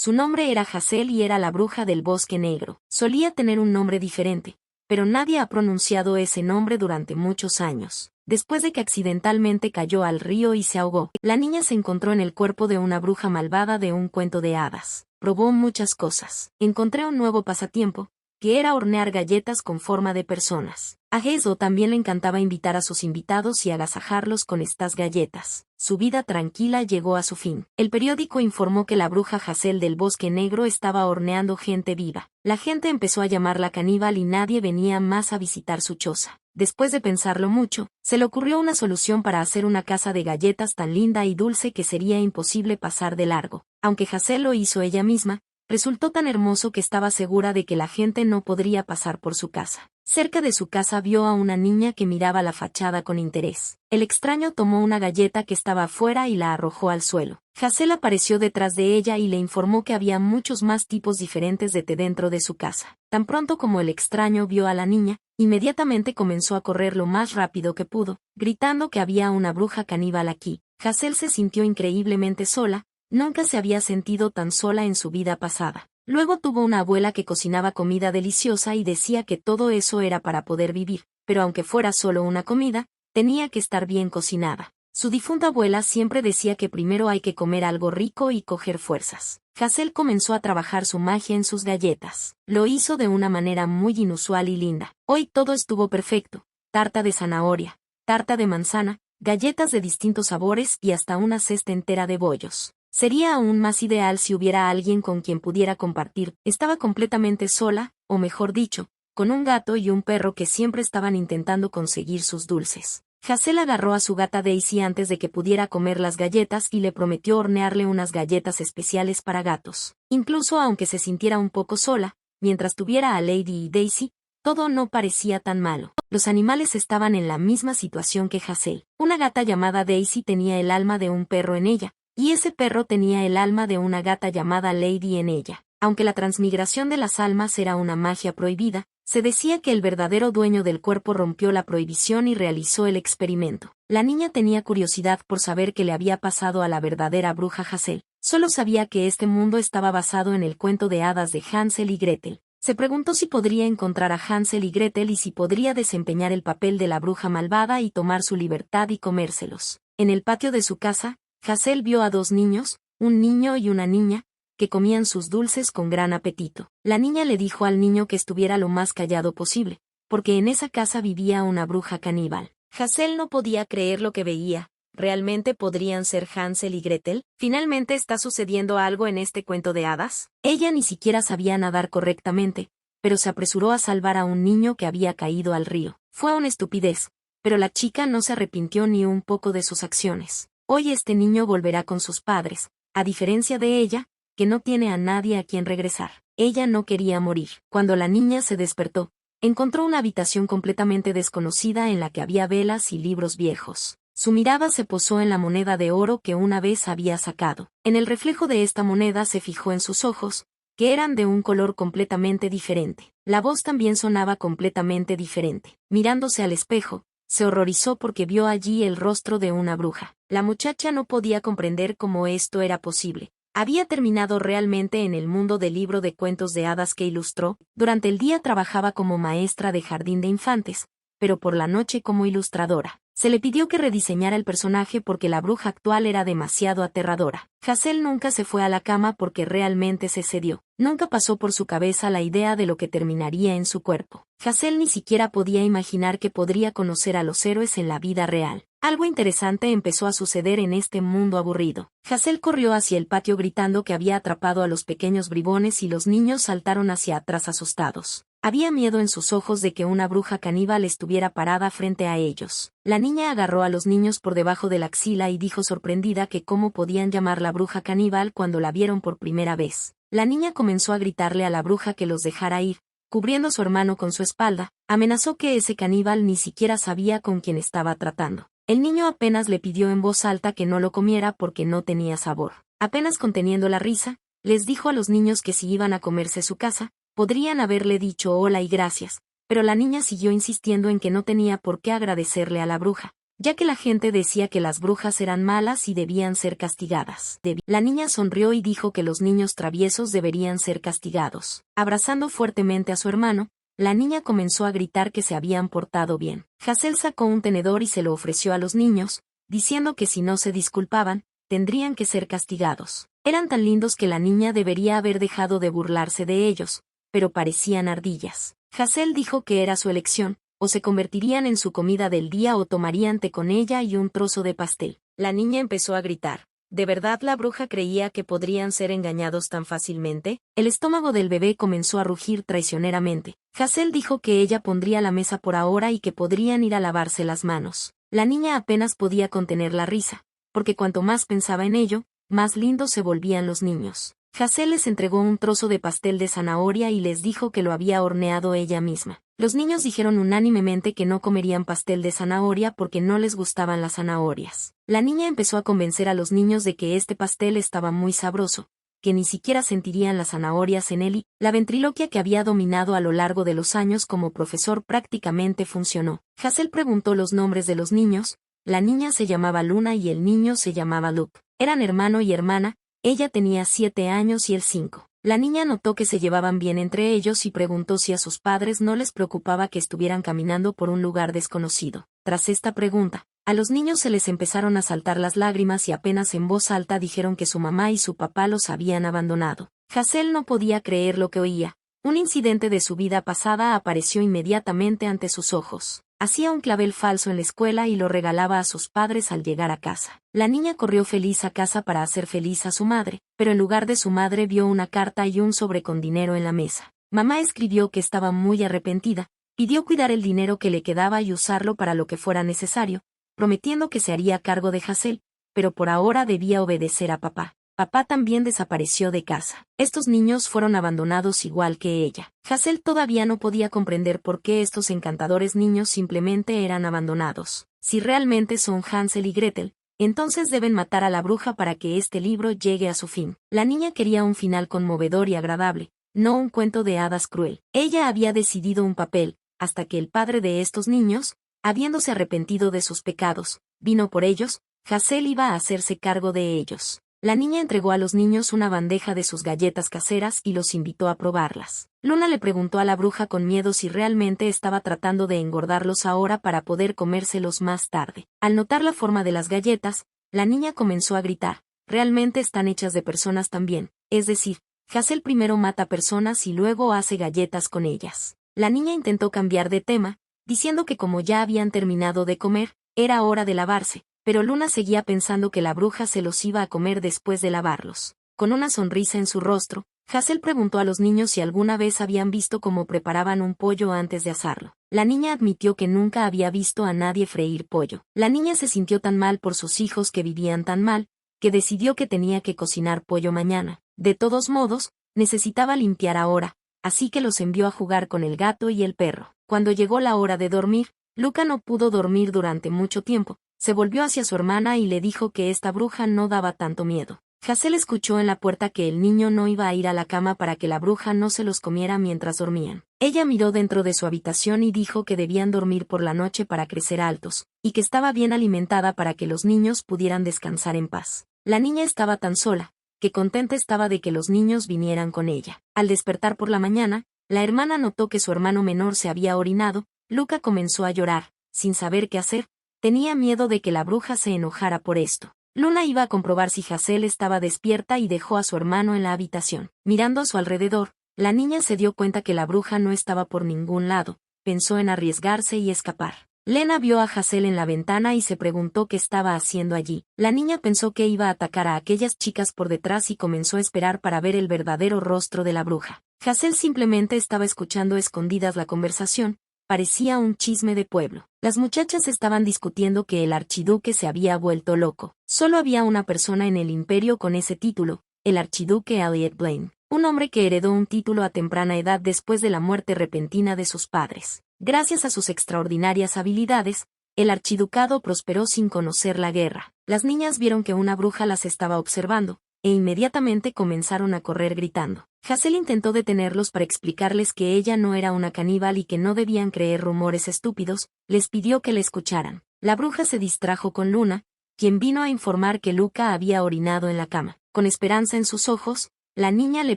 Su nombre era Hazel y era la bruja del bosque negro. Solía tener un nombre diferente, pero nadie ha pronunciado ese nombre durante muchos años. Después de que accidentalmente cayó al río y se ahogó, la niña se encontró en el cuerpo de una bruja malvada de un cuento de hadas. Probó muchas cosas. Encontré un nuevo pasatiempo, que era hornear galletas con forma de personas. A Hazel también le encantaba invitar a sus invitados y agasajarlos con estas galletas. Su vida tranquila llegó a su fin. El periódico informó que la bruja Hazel del Bosque Negro estaba horneando gente viva. La gente empezó a llamarla caníbal y nadie venía más a visitar su choza. Después de pensarlo mucho, se le ocurrió una solución para hacer una casa de galletas tan linda y dulce que sería imposible pasar de largo. Aunque Hazel lo hizo ella misma, resultó tan hermoso que estaba segura de que la gente no podría pasar por su casa. Cerca de su casa vio a una niña que miraba la fachada con interés. El extraño tomó una galleta que estaba afuera y la arrojó al suelo. Hazel apareció detrás de ella y le informó que había muchos más tipos diferentes de té dentro de su casa. Tan pronto como el extraño vio a la niña, inmediatamente comenzó a correr lo más rápido que pudo, gritando que había una bruja caníbal aquí. Hazel se sintió increíblemente sola. Nunca se había sentido tan sola en su vida pasada. Luego tuvo una abuela que cocinaba comida deliciosa y decía que todo eso era para poder vivir, pero aunque fuera solo una comida, tenía que estar bien cocinada. Su difunta abuela siempre decía que primero hay que comer algo rico y coger fuerzas. Hazel comenzó a trabajar su magia en sus galletas. Lo hizo de una manera muy inusual y linda. Hoy todo estuvo perfecto. Tarta de zanahoria, tarta de manzana, galletas de distintos sabores y hasta una cesta entera de bollos. Sería aún más ideal si hubiera alguien con quien pudiera compartir. Estaba completamente sola, o mejor dicho, con un gato y un perro que siempre estaban intentando conseguir sus dulces. Hazel agarró a su gata Daisy antes de que pudiera comer las galletas y le prometió hornearle unas galletas especiales para gatos. Incluso aunque se sintiera un poco sola, mientras tuviera a Lady y Daisy, todo no parecía tan malo. Los animales estaban en la misma situación que Hazel. Una gata llamada Daisy tenía el alma de un perro en ella, y ese perro tenía el alma de una gata llamada Lady en ella. Aunque la transmigración de las almas era una magia prohibida, se decía que el verdadero dueño del cuerpo rompió la prohibición y realizó el experimento. La niña tenía curiosidad por saber qué le había pasado a la verdadera bruja Hazel. Solo sabía que este mundo estaba basado en el cuento de hadas de Hansel y Gretel. Se preguntó si podría encontrar a Hansel y Gretel y si podría desempeñar el papel de la bruja malvada y tomar su libertad y comérselos. En el patio de su casa, Hazel vio a dos niños, un niño y una niña, que comían sus dulces con gran apetito. La niña le dijo al niño que estuviera lo más callado posible, porque en esa casa vivía una bruja caníbal. Hazel no podía creer lo que veía. ¿Realmente podrían ser Hansel y Gretel? ¿Finalmente está sucediendo algo en este cuento de hadas? Ella ni siquiera sabía nadar correctamente, pero se apresuró a salvar a un niño que había caído al río. Fue una estupidez, pero la chica no se arrepintió ni un poco de sus acciones. Hoy este niño volverá con sus padres, a diferencia de ella, que no tiene a nadie a quien regresar. Ella no quería morir. Cuando la niña se despertó, encontró una habitación completamente desconocida en la que había velas y libros viejos. Su mirada se posó en la moneda de oro que una vez había sacado. En el reflejo de esta moneda se fijó en sus ojos, que eran de un color completamente diferente. La voz también sonaba completamente diferente. Mirándose al espejo, se horrorizó porque vio allí el rostro de una bruja. La muchacha no podía comprender cómo esto era posible. Había terminado realmente en el mundo del libro de cuentos de hadas que ilustró. Durante el día trabajaba como maestra de jardín de infantes, pero por la noche como ilustradora. Se le pidió que rediseñara el personaje porque la bruja actual era demasiado aterradora. Hazel nunca se fue a la cama porque realmente se cedió. Nunca pasó por su cabeza la idea de lo que terminaría en su cuerpo. Hazel ni siquiera podía imaginar que podría conocer a los héroes en la vida real. Algo interesante empezó a suceder en este mundo aburrido. Hazel corrió hacia el patio gritando que había atrapado a los pequeños bribones y los niños saltaron hacia atrás asustados. Había miedo en sus ojos de que una bruja caníbal estuviera parada frente a ellos. La niña agarró a los niños por debajo de la axila y dijo sorprendida que cómo podían llamar la bruja caníbal cuando la vieron por primera vez. La niña comenzó a gritarle a la bruja que los dejara ir, cubriendo a su hermano con su espalda. Amenazó que ese caníbal ni siquiera sabía con quién estaba tratando. El niño apenas le pidió en voz alta que no lo comiera porque no tenía sabor. Apenas conteniendo la risa, les dijo a los niños que si iban a comerse su casa, podrían haberle dicho hola y gracias, pero la niña siguió insistiendo en que no tenía por qué agradecerle a la bruja, ya que la gente decía que las brujas eran malas y debían ser castigadas. La niña sonrió y dijo que los niños traviesos deberían ser castigados. Abrazando fuertemente a su hermano, la niña comenzó a gritar que se habían portado bien. Hazel sacó un tenedor y se lo ofreció a los niños, diciendo que si no se disculpaban, tendrían que ser castigados. Eran tan lindos que la niña debería haber dejado de burlarse de ellos, pero parecían ardillas. Hazel dijo que era su elección, o se convertirían en su comida del día o tomarían té con ella y un trozo de pastel. La niña empezó a gritar. ¿De verdad la bruja creía que podrían ser engañados tan fácilmente? El estómago del bebé comenzó a rugir traicioneramente. Hazel dijo que ella pondría la mesa por ahora y que podrían ir a lavarse las manos. La niña apenas podía contener la risa, porque cuanto más pensaba en ello, más lindos se volvían los niños. Hazel les entregó un trozo de pastel de zanahoria y les dijo que lo había horneado ella misma. Los niños dijeron unánimemente que no comerían pastel de zanahoria porque no les gustaban las zanahorias. La niña empezó a convencer a los niños de que este pastel estaba muy sabroso, que ni siquiera sentirían las zanahorias en él y la ventriloquia que había dominado a lo largo de los años como profesor prácticamente funcionó. Hazel preguntó los nombres de los niños. La niña se llamaba Luna y el niño se llamaba Luke. Eran hermano y hermana. Ella tenía 7 años y él 5. La niña notó que se llevaban bien entre ellos y preguntó si a sus padres no les preocupaba que estuvieran caminando por un lugar desconocido. Tras esta pregunta, a los niños se les empezaron a saltar las lágrimas y apenas en voz alta dijeron que su mamá y su papá los habían abandonado. Hazel no podía creer lo que oía. Un incidente de su vida pasada apareció inmediatamente ante sus ojos. Hacía un clavel falso en la escuela y lo regalaba a sus padres al llegar a casa. La niña corrió feliz a casa para hacer feliz a su madre, pero en lugar de su madre vio una carta y un sobre con dinero en la mesa. Mamá escribió que estaba muy arrepentida, pidió cuidar el dinero que le quedaba y usarlo para lo que fuera necesario, prometiendo que se haría cargo de Hazel, pero por ahora debía obedecer a papá. Papá también desapareció de casa. Estos niños fueron abandonados igual que ella. Hazel todavía no podía comprender por qué estos encantadores niños simplemente eran abandonados. Si realmente son Hansel y Gretel, entonces deben matar a la bruja para que este libro llegue a su fin. La niña quería un final conmovedor y agradable, no un cuento de hadas cruel. Ella había decidido un papel, hasta que el padre de estos niños, habiéndose arrepentido de sus pecados, vino por ellos. Hazel iba a hacerse cargo de ellos. La niña entregó a los niños una bandeja de sus galletas caseras y los invitó a probarlas. Luna le preguntó a la bruja con miedo si realmente estaba tratando de engordarlos ahora para poder comérselos más tarde. Al notar la forma de las galletas, la niña comenzó a gritar. Realmente están hechas de personas también, es decir, Hazel primero mata personas y luego hace galletas con ellas. La niña intentó cambiar de tema, diciendo que como ya habían terminado de comer, era hora de lavarse. Pero Luna seguía pensando que la bruja se los iba a comer después de lavarlos. Con una sonrisa en su rostro, Hazel preguntó a los niños si alguna vez habían visto cómo preparaban un pollo antes de asarlo. La niña admitió que nunca había visto a nadie freír pollo. La niña se sintió tan mal por sus hijos que vivían tan mal, que decidió que tenía que cocinar pollo mañana. De todos modos, necesitaba limpiar ahora, así que los envió a jugar con el gato y el perro. Cuando llegó la hora de dormir, Luca no pudo dormir durante mucho tiempo. Se volvió hacia su hermana y le dijo que esta bruja no daba tanto miedo. Hazel escuchó en la puerta que el niño no iba a ir a la cama para que la bruja no se los comiera mientras dormían. Ella miró dentro de su habitación y dijo que debían dormir por la noche para crecer altos, y que estaba bien alimentada para que los niños pudieran descansar en paz. La niña estaba tan sola, que contenta estaba de que los niños vinieran con ella. Al despertar por la mañana, la hermana notó que su hermano menor se había orinado. Luca comenzó a llorar, sin saber qué hacer. Tenía miedo de que la bruja se enojara por esto. Luna iba a comprobar si Hazel estaba despierta y dejó a su hermano en la habitación. Mirando a su alrededor, la niña se dio cuenta que la bruja no estaba por ningún lado. Pensó en arriesgarse y escapar. Lena vio a Hazel en la ventana y se preguntó qué estaba haciendo allí. La niña pensó que iba a atacar a aquellas chicas por detrás y comenzó a esperar para ver el verdadero rostro de la bruja. Hazel simplemente estaba escuchando escondidas la conversación. Parecía un chisme de pueblo. Las muchachas estaban discutiendo que el archiduque se había vuelto loco. Solo había una persona en el imperio con ese título, el archiduque Elliot Blaine, un hombre que heredó un título a temprana edad después de la muerte repentina de sus padres. Gracias a sus extraordinarias habilidades, el archiducado prosperó sin conocer la guerra. Las niñas vieron que una bruja las estaba observando, e inmediatamente comenzaron a correr gritando. Hazel intentó detenerlos para explicarles que ella no era una caníbal y que no debían creer rumores estúpidos, les pidió que le escucharan. La bruja se distrajo con Luna, quien vino a informar que Luca había orinado en la cama. Con esperanza en sus ojos, la niña le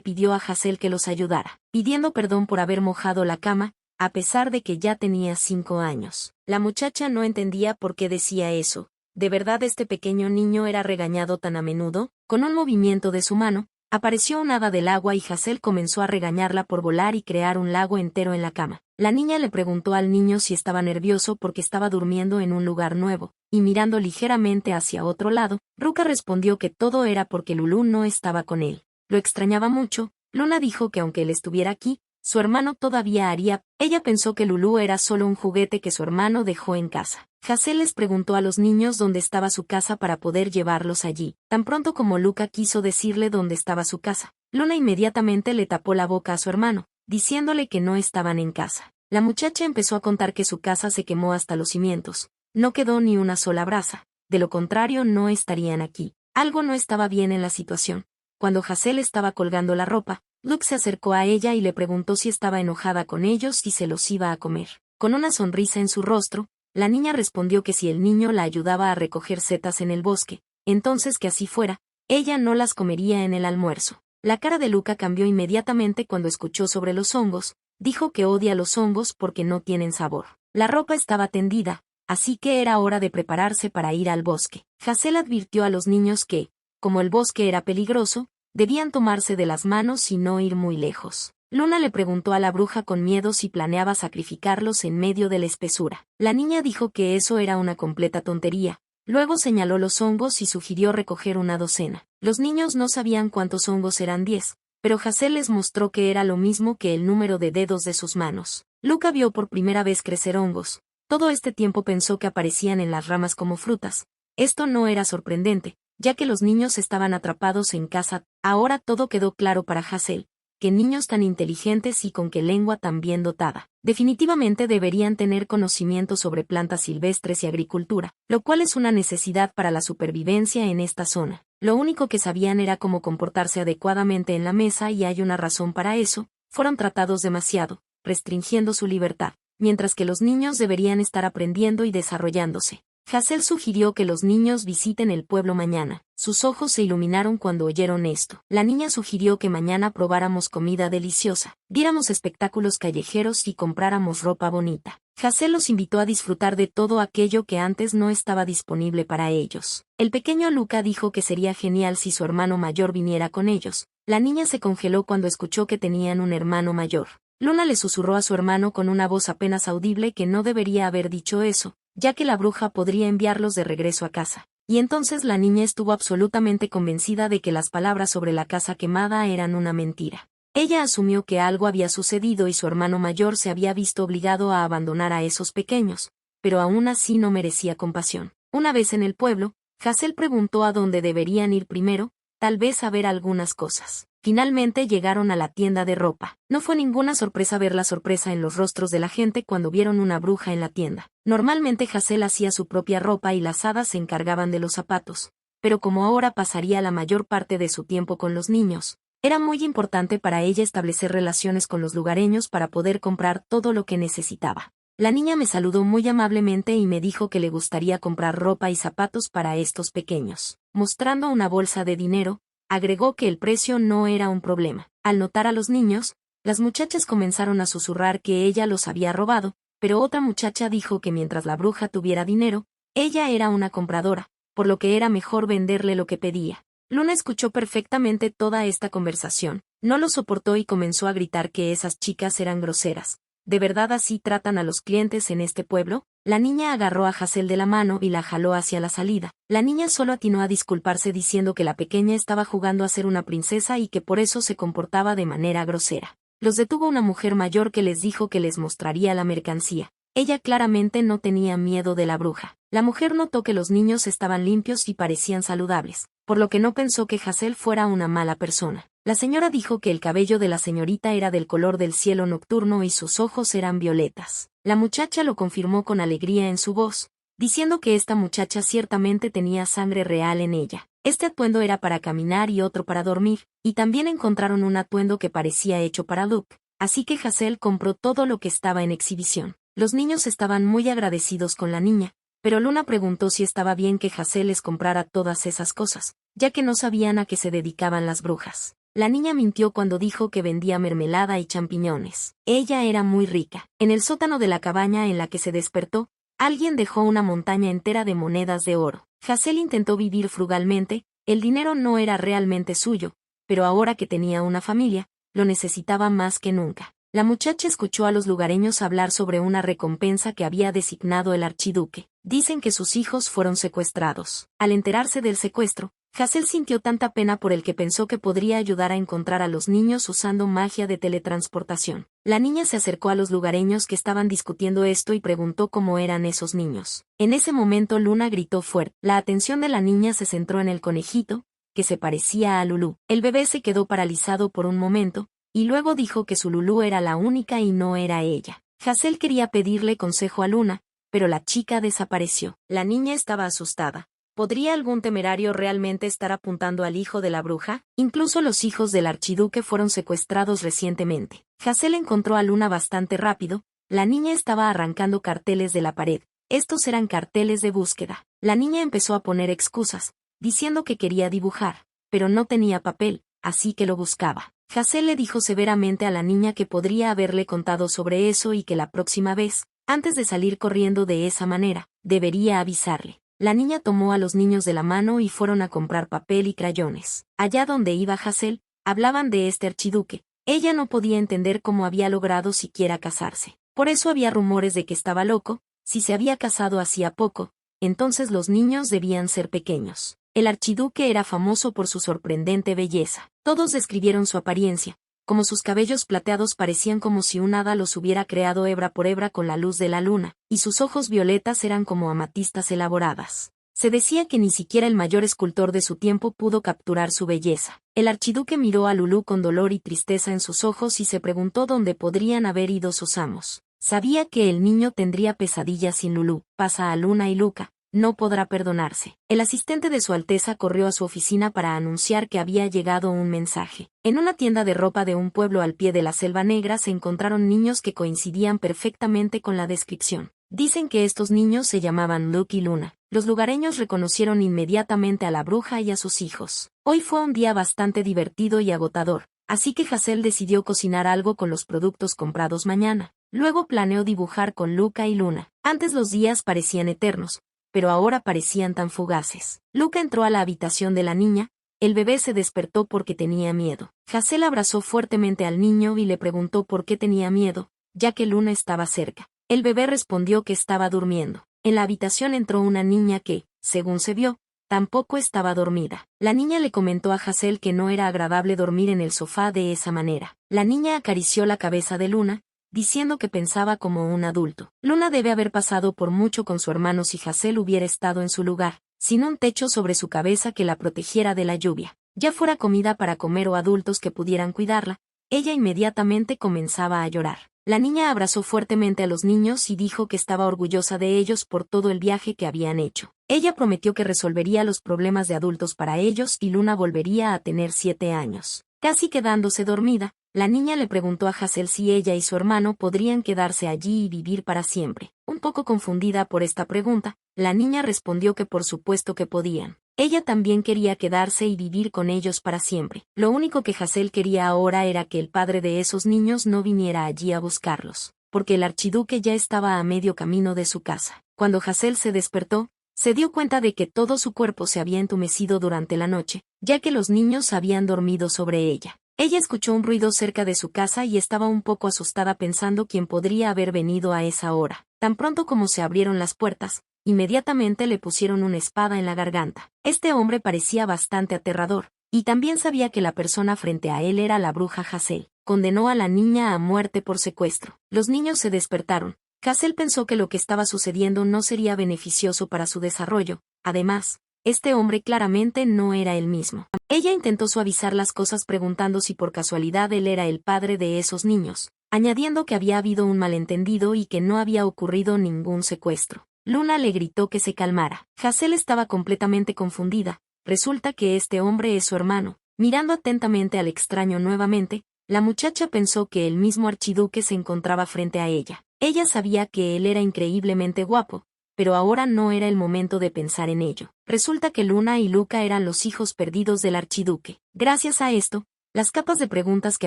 pidió a Hazel que los ayudara, pidiendo perdón por haber mojado la cama, a pesar de que ya tenía 5 años. La muchacha no entendía por qué decía eso. ¿De verdad este pequeño niño era regañado tan a menudo? Con un movimiento de su mano, apareció un hada del agua y Hazel comenzó a regañarla por volar y crear un lago entero en la cama. La niña le preguntó al niño si estaba nervioso porque estaba durmiendo en un lugar nuevo, y mirando ligeramente hacia otro lado, Ruka respondió que todo era porque Lulú no estaba con él. Lo extrañaba mucho. Luna dijo que aunque él estuviera aquí, su hermano todavía haría. Ella pensó que Lulú era solo un juguete que su hermano dejó en casa. Hazel les preguntó a los niños dónde estaba su casa para poder llevarlos allí. Tan pronto como Luca quiso decirle dónde estaba su casa, Luna inmediatamente le tapó la boca a su hermano, diciéndole que no estaban en casa. La muchacha empezó a contar que su casa se quemó hasta los cimientos. No quedó ni una sola brasa. De lo contrario no estarían aquí. Algo no estaba bien en la situación. Cuando Hazel estaba colgando la ropa, Luke se acercó a ella y le preguntó si estaba enojada con ellos y se los iba a comer. Con una sonrisa en su rostro, la niña respondió que si el niño la ayudaba a recoger setas en el bosque, entonces que así fuera, ella no las comería en el almuerzo. La cara de Luca cambió inmediatamente cuando escuchó sobre los hongos. Dijo que odia los hongos porque no tienen sabor. La ropa estaba tendida, así que era hora de prepararse para ir al bosque. Hazel advirtió a los niños que, como el bosque era peligroso, debían tomarse de las manos y no ir muy lejos. Luna le preguntó a la bruja con miedo si planeaba sacrificarlos en medio de la espesura. La niña dijo que eso era una completa tontería. Luego señaló los hongos y sugirió recoger una docena. Los niños no sabían cuántos hongos eran 10, pero Hazel les mostró que era lo mismo que el número de dedos de sus manos. Luca vio por primera vez crecer hongos. Todo este tiempo pensó que aparecían en las ramas como frutas. Esto no era sorprendente, ya que los niños estaban atrapados en casa. Ahora todo quedó claro para Hazel, que niños tan inteligentes y con qué lengua tan bien dotada, definitivamente deberían tener conocimiento sobre plantas silvestres y agricultura, lo cual es una necesidad para la supervivencia en esta zona. Lo único que sabían era cómo comportarse adecuadamente en la mesa y hay una razón para eso. Fueron tratados demasiado, restringiendo su libertad, mientras que los niños deberían estar aprendiendo y desarrollándose. Hazel sugirió que los niños visiten el pueblo mañana. Sus ojos se iluminaron cuando oyeron esto. La niña sugirió que mañana probáramos comida deliciosa, viéramos espectáculos callejeros y compráramos ropa bonita. Hazel los invitó a disfrutar de todo aquello que antes no estaba disponible para ellos. El pequeño Luca dijo que sería genial si su hermano mayor viniera con ellos. La niña se congeló cuando escuchó que tenían un hermano mayor. Luna le susurró a su hermano con una voz apenas audible que no debería haber dicho eso, ya que la bruja podría enviarlos de regreso a casa. Y entonces la niña estuvo absolutamente convencida de que las palabras sobre la casa quemada eran una mentira. Ella asumió que algo había sucedido y su hermano mayor se había visto obligado a abandonar a esos pequeños, pero aún así no merecía compasión. Una vez en el pueblo, Hazel preguntó a dónde deberían ir primero, tal vez a ver algunas cosas. Finalmente llegaron a la tienda de ropa. No fue ninguna sorpresa ver la sorpresa en los rostros de la gente cuando vieron una bruja en la tienda. Normalmente Hazel hacía su propia ropa y las hadas se encargaban de los zapatos, pero como ahora pasaría la mayor parte de su tiempo con los niños, era muy importante para ella establecer relaciones con los lugareños para poder comprar todo lo que necesitaba. La niña me saludó muy amablemente y me dijo que le gustaría comprar ropa y zapatos para estos pequeños. Mostrando una bolsa de dinero, agregó que el precio no era un problema. Al notar a los niños, las muchachas comenzaron a susurrar que ella los había robado, pero otra muchacha dijo que mientras la bruja tuviera dinero, ella era una compradora, por lo que era mejor venderle lo que pedía. Luna escuchó perfectamente toda esta conversación, no lo soportó y comenzó a gritar que esas chicas eran groseras. ¿De verdad así tratan a los clientes en este pueblo? La niña agarró a Hazel de la mano y la jaló hacia la salida. La niña solo atinó a disculparse diciendo que la pequeña estaba jugando a ser una princesa y que por eso se comportaba de manera grosera. Los detuvo una mujer mayor que les dijo que les mostraría la mercancía. Ella claramente no tenía miedo de la bruja. La mujer notó que los niños estaban limpios y parecían saludables, por lo que no pensó que Hazel fuera una mala persona. La señora dijo que el cabello de la señorita era del color del cielo nocturno y sus ojos eran violetas. La muchacha lo confirmó con alegría en su voz. diciendo que esta muchacha ciertamente tenía sangre real en ella. Este atuendo era para caminar y otro para dormir, y también encontraron un atuendo que parecía hecho para Luke, así que Hazel compró todo lo que estaba en exhibición. Los niños estaban muy agradecidos con la niña, pero Luna preguntó si estaba bien que Hazel les comprara todas esas cosas, ya que no sabían a qué se dedicaban las brujas. La niña mintió cuando dijo que vendía mermelada y champiñones. Ella era muy rica. En el sótano de la cabaña en la que se despertó, alguien dejó una montaña entera de monedas de oro. Hazel intentó vivir frugalmente, el dinero no era realmente suyo, pero ahora que tenía una familia, lo necesitaba más que nunca. La muchacha escuchó a los lugareños hablar sobre una recompensa que había designado el archiduque. Dicen que sus hijos fueron secuestrados. Al enterarse del secuestro, Hazel sintió tanta pena por el que pensó que podría ayudar a encontrar a los niños usando magia de teletransportación. La niña se acercó a los lugareños que estaban discutiendo esto y preguntó cómo eran esos niños. En ese momento Luna gritó fuerte. La atención de la niña se centró en el conejito, que se parecía a Lulú. El bebé se quedó paralizado por un momento, y luego dijo que su Lulú era la única y no era ella. Hazel quería pedirle consejo a Luna, pero la chica desapareció. La niña estaba asustada. ¿Podría algún temerario realmente estar apuntando al hijo de la bruja? Incluso los hijos del archiduque fueron secuestrados recientemente. Hazel encontró a Luna bastante rápido. La niña estaba arrancando carteles de la pared. Estos eran carteles de búsqueda. La niña empezó a poner excusas, diciendo que quería dibujar, pero no tenía papel, así que lo buscaba. Hazel le dijo severamente a la niña que podría haberle contado sobre eso y que la próxima vez, antes de salir corriendo de esa manera, debería avisarle. La niña tomó a los niños de la mano y fueron a comprar papel y crayones. Allá donde iba Hazel, hablaban de este archiduque. Ella no podía entender cómo había logrado siquiera casarse. Por eso había rumores de que estaba loco. Si se había casado hacía poco, entonces los niños debían ser pequeños. El archiduque era famoso por su sorprendente belleza. Todos describieron su apariencia, como sus cabellos plateados parecían como si un hada los hubiera creado hebra por hebra con la luz de la luna, y sus ojos violetas eran como amatistas elaboradas. Se decía que ni siquiera el mayor escultor de su tiempo pudo capturar su belleza. El archiduque miró a Lulú con dolor y tristeza en sus ojos y se preguntó dónde podrían haber ido sus amos. Sabía que el niño tendría pesadillas sin Lulú. Pasa a Luna y Luca. No podrá perdonarse. El asistente de Su Alteza corrió a su oficina para anunciar que había llegado un mensaje. En una tienda de ropa de un pueblo al pie de la Selva Negra se encontraron niños que coincidían perfectamente con la descripción. Dicen que estos niños se llamaban Luke y Luna. Los lugareños reconocieron inmediatamente a la bruja y a sus hijos. Hoy fue un día bastante divertido y agotador, así que Hazel decidió cocinar algo con los productos comprados mañana. Luego planeó dibujar con Luca y Luna. Antes los días parecían eternos, pero ahora parecían tan fugaces. Luca entró a la habitación de la niña. El bebé se despertó porque tenía miedo. Hazel abrazó fuertemente al niño y le preguntó por qué tenía miedo, ya que Luna estaba cerca. El bebé respondió que estaba durmiendo. En la habitación entró una niña que, según se vio, tampoco estaba dormida. La niña le comentó a Hazel que no era agradable dormir en el sofá de esa manera. La niña acarició la cabeza de Luna, diciendo que pensaba como un adulto. Luna debe haber pasado por mucho con su hermano si Hazel hubiera estado en su lugar, sin un techo sobre su cabeza que la protegiera de la lluvia. Ya fuera comida para comer o adultos que pudieran cuidarla, ella inmediatamente comenzaba a llorar. La niña abrazó fuertemente a los niños y dijo que estaba orgullosa de ellos por todo el viaje que habían hecho. Ella prometió que resolvería los problemas de adultos para ellos y Luna volvería a tener 7 años. Casi quedándose dormida, la niña le preguntó a Hazel si ella y su hermano podrían quedarse allí y vivir para siempre. Un poco confundida por esta pregunta, la niña respondió que por supuesto que podían. Ella también quería quedarse y vivir con ellos para siempre. Lo único que Hazel quería ahora era que el padre de esos niños no viniera allí a buscarlos, porque el archiduque ya estaba a medio camino de su casa. Cuando Hazel se despertó, se dio cuenta de que todo su cuerpo se había entumecido durante la noche, ya que los niños habían dormido sobre ella. Ella escuchó un ruido cerca de su casa y estaba un poco asustada pensando quién podría haber venido a esa hora. Tan pronto como se abrieron las puertas, inmediatamente le pusieron una espada en la garganta. Este hombre parecía bastante aterrador, y también sabía que la persona frente a él era la bruja Hazel. Condenó a la niña a muerte por secuestro. Los niños se despertaron. Hazel pensó que lo que estaba sucediendo no sería beneficioso para su desarrollo. Además, este hombre claramente no era el mismo. Ella intentó suavizar las cosas preguntando si por casualidad él era el padre de esos niños, añadiendo que había habido un malentendido y que no había ocurrido ningún secuestro. Luna le gritó que se calmara. Hazel estaba completamente confundida. Resulta que este hombre es su hermano. Mirando atentamente al extraño nuevamente, la muchacha pensó que el mismo archiduque se encontraba frente a ella. Ella sabía que él era increíblemente guapo, pero ahora no era el momento de pensar en ello. Resulta que Luna y Luca eran los hijos perdidos del archiduque. Gracias a esto, las capas de preguntas que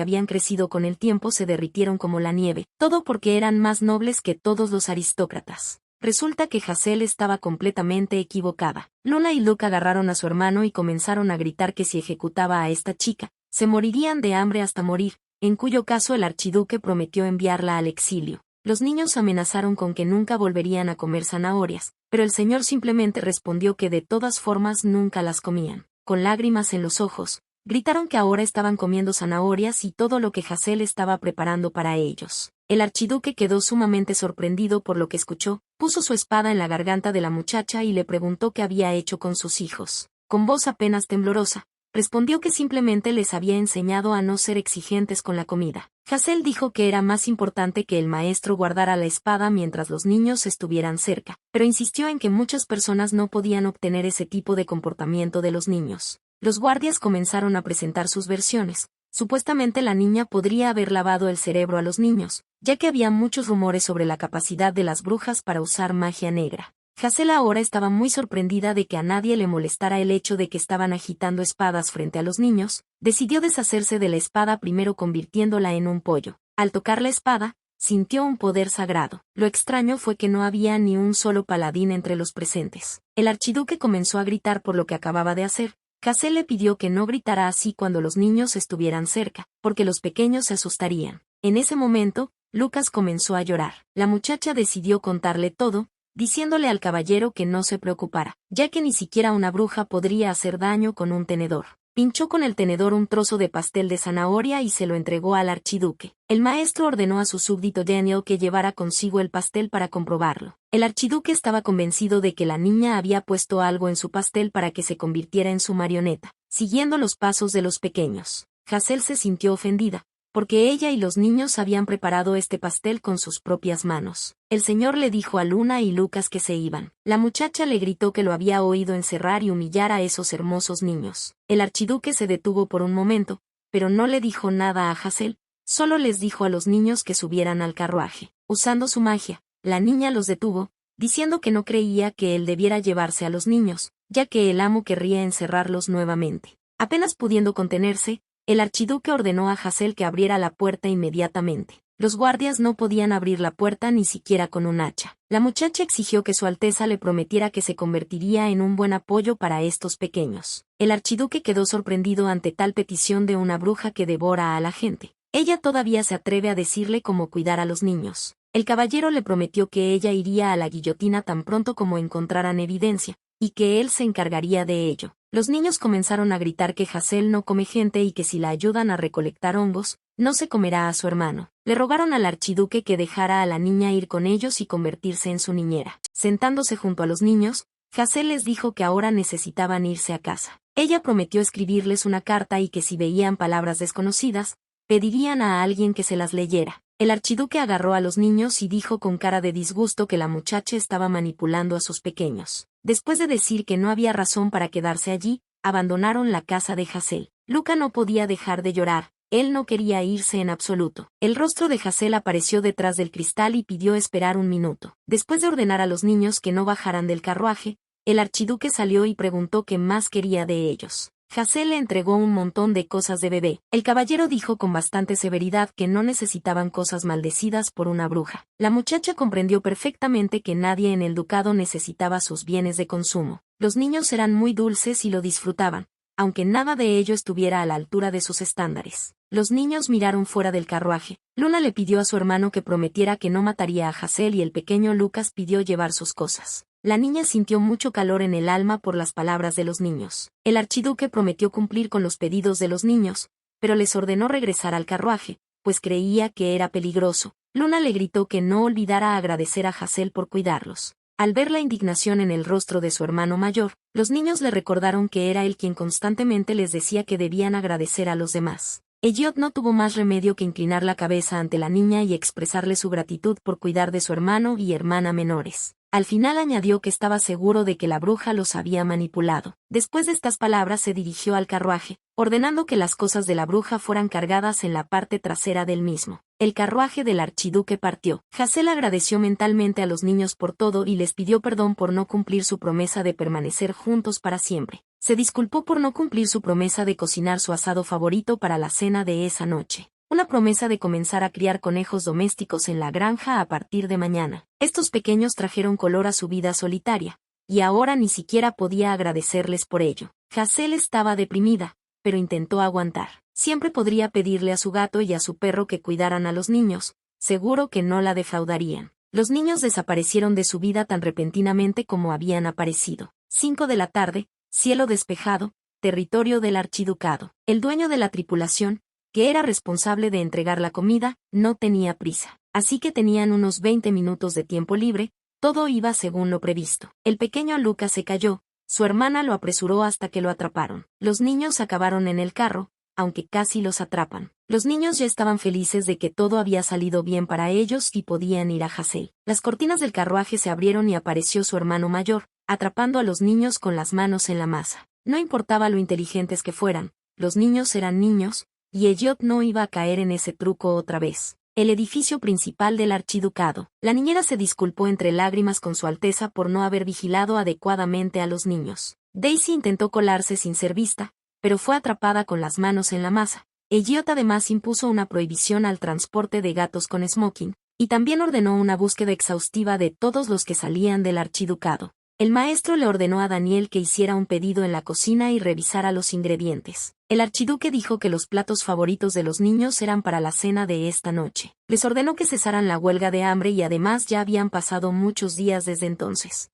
habían crecido con el tiempo se derritieron como la nieve, todo porque eran más nobles que todos los aristócratas. Resulta que Hazel estaba completamente equivocada. Luna y Luca agarraron a su hermano y comenzaron a gritar que si ejecutaba a esta chica, se morirían de hambre hasta morir, en cuyo caso el archiduque prometió enviarla al exilio. Los niños amenazaron con que nunca volverían a comer zanahorias, pero el señor simplemente respondió que de todas formas nunca las comían. Con lágrimas en los ojos, gritaron que ahora estaban comiendo zanahorias y todo lo que Hazel estaba preparando para ellos. El archiduque quedó sumamente sorprendido por lo que escuchó, puso su espada en la garganta de la muchacha y le preguntó qué había hecho con sus hijos. Con voz apenas temblorosa, respondió que simplemente les había enseñado a no ser exigentes con la comida. Hazel dijo que era más importante que el maestro guardara la espada mientras los niños estuvieran cerca, pero insistió en que muchas personas no podían obtener ese tipo de comportamiento de los niños. Los guardias comenzaron a presentar sus versiones. Supuestamente la niña podría haber lavado el cerebro a los niños, ya que había muchos rumores sobre la capacidad de las brujas para usar magia negra. Hazel ahora estaba muy sorprendida de que a nadie le molestara el hecho de que estaban agitando espadas frente a los niños. Decidió deshacerse de la espada primero convirtiéndola en un pollo. Al tocar la espada, sintió un poder sagrado. Lo extraño fue que no había ni un solo paladín entre los presentes. El archiduque comenzó a gritar por lo que acababa de hacer. Hazel le pidió que no gritara así cuando los niños estuvieran cerca, porque los pequeños se asustarían. En ese momento, Lucas comenzó a llorar. La muchacha decidió contarle todo, diciéndole al caballero que no se preocupara, ya que ni siquiera una bruja podría hacer daño con un tenedor. Pinchó con el tenedor un trozo de pastel de zanahoria y se lo entregó al archiduque. El maestro ordenó a su súbdito Daniel que llevara consigo el pastel para comprobarlo. El archiduque estaba convencido de que la niña había puesto algo en su pastel para que se convirtiera en su marioneta, siguiendo los pasos de los pequeños. Hazel se sintió ofendida, porque ella y los niños habían preparado este pastel con sus propias manos. El señor le dijo a Luna y Lucas que se iban. La muchacha le gritó que lo había oído encerrar y humillar a esos hermosos niños. El archiduque se detuvo por un momento, pero no le dijo nada a Hazel, solo les dijo a los niños que subieran al carruaje. Usando su magia, la niña los detuvo, diciendo que no creía que él debiera llevarse a los niños, ya que el amo querría encerrarlos nuevamente. Apenas pudiendo contenerse, el archiduque ordenó a Hazel que abriera la puerta inmediatamente. Los guardias no podían abrir la puerta ni siquiera con un hacha. La muchacha exigió que su Alteza le prometiera que se convertiría en un buen apoyo para estos pequeños. El archiduque quedó sorprendido ante tal petición de una bruja que devora a la gente. Ella todavía se atreve a decirle cómo cuidar a los niños. El caballero le prometió que ella iría a la guillotina tan pronto como encontraran evidencia, y que él se encargaría de ello. Los niños comenzaron a gritar que Hazel no come gente y que si la ayudan a recolectar hongos, no se comerá a su hermano. Le rogaron al archiduque que dejara a la niña ir con ellos y convertirse en su niñera. Sentándose junto a los niños, Hazel les dijo que ahora necesitaban irse a casa. Ella prometió escribirles una carta y que si veían palabras desconocidas, pedirían a alguien que se las leyera. El archiduque agarró a los niños y dijo con cara de disgusto que la muchacha estaba manipulando a sus pequeños. Después de decir que no había razón para quedarse allí, abandonaron la casa de Hazel. Luca no podía dejar de llorar, él no quería irse en absoluto. El rostro de Hazel apareció detrás del cristal y pidió esperar un minuto. Después de ordenar a los niños que no bajaran del carruaje, el archiduque salió y preguntó qué más quería de ellos. Hazel le entregó un montón de cosas de bebé. El caballero dijo con bastante severidad que no necesitaban cosas maldecidas por una bruja. La muchacha comprendió perfectamente que nadie en el ducado necesitaba sus bienes de consumo. Los niños eran muy dulces y lo disfrutaban, aunque nada de ello estuviera a la altura de sus estándares. Los niños miraron fuera del carruaje. Luna le pidió a su hermano que prometiera que no mataría a Hazel y el pequeño Lucas pidió llevar sus cosas. La niña sintió mucho calor en el alma por las palabras de los niños. El archiduque prometió cumplir con los pedidos de los niños, pero les ordenó regresar al carruaje, pues creía que era peligroso. Luna le gritó que no olvidara agradecer a Hazel por cuidarlos. Al ver la indignación en el rostro de su hermano mayor, los niños le recordaron que era él quien constantemente les decía que debían agradecer a los demás. Elliot no tuvo más remedio que inclinar la cabeza ante la niña y expresarle su gratitud por cuidar de su hermano y hermana menores. Al final añadió que estaba seguro de que la bruja los había manipulado. Después de estas palabras se dirigió al carruaje, ordenando que las cosas de la bruja fueran cargadas en la parte trasera del mismo. El carruaje del archiduque partió. Hazel agradeció mentalmente a los niños por todo y les pidió perdón por no cumplir su promesa de permanecer juntos para siempre. Se disculpó por no cumplir su promesa de cocinar su asado favorito para la cena de esa noche. Una promesa de comenzar a criar conejos domésticos en la granja a partir de mañana. Estos pequeños trajeron color a su vida solitaria, y ahora ni siquiera podía agradecerles por ello. Hazel estaba deprimida, pero intentó aguantar. Siempre podría pedirle a su gato y a su perro que cuidaran a los niños, seguro que no la defraudarían. Los niños desaparecieron de su vida tan repentinamente como habían aparecido. 5 de la tarde, cielo despejado, territorio del archiducado. El dueño de la tripulación, que era responsable de entregar la comida, no tenía prisa. Así que tenían unos 20 minutos de tiempo libre, todo iba según lo previsto. El pequeño Lucas se cayó, su hermana lo apresuró hasta que lo atraparon. Los niños acabaron en el carro, aunque casi los atrapan. Los niños ya estaban felices de que todo había salido bien para ellos y podían ir a Hazel. Las cortinas del carruaje se abrieron y apareció su hermano mayor, atrapando a los niños con las manos en la masa. No importaba lo inteligentes que fueran, los niños eran niños, y Elliot no iba a caer en ese truco otra vez. El edificio principal del archiducado. La niñera se disculpó entre lágrimas con su alteza por no haber vigilado adecuadamente a los niños. Daisy intentó colarse sin ser vista, pero fue atrapada con las manos en la masa. Elliot además impuso una prohibición al transporte de gatos con smoking, y también ordenó una búsqueda exhaustiva de todos los que salían del archiducado. El maestro le ordenó a Daniel que hiciera un pedido en la cocina y revisara los ingredientes. El archiduque dijo que los platos favoritos de los niños eran para la cena de esta noche. Les ordenó que cesaran la huelga de hambre y además ya habían pasado muchos días desde entonces.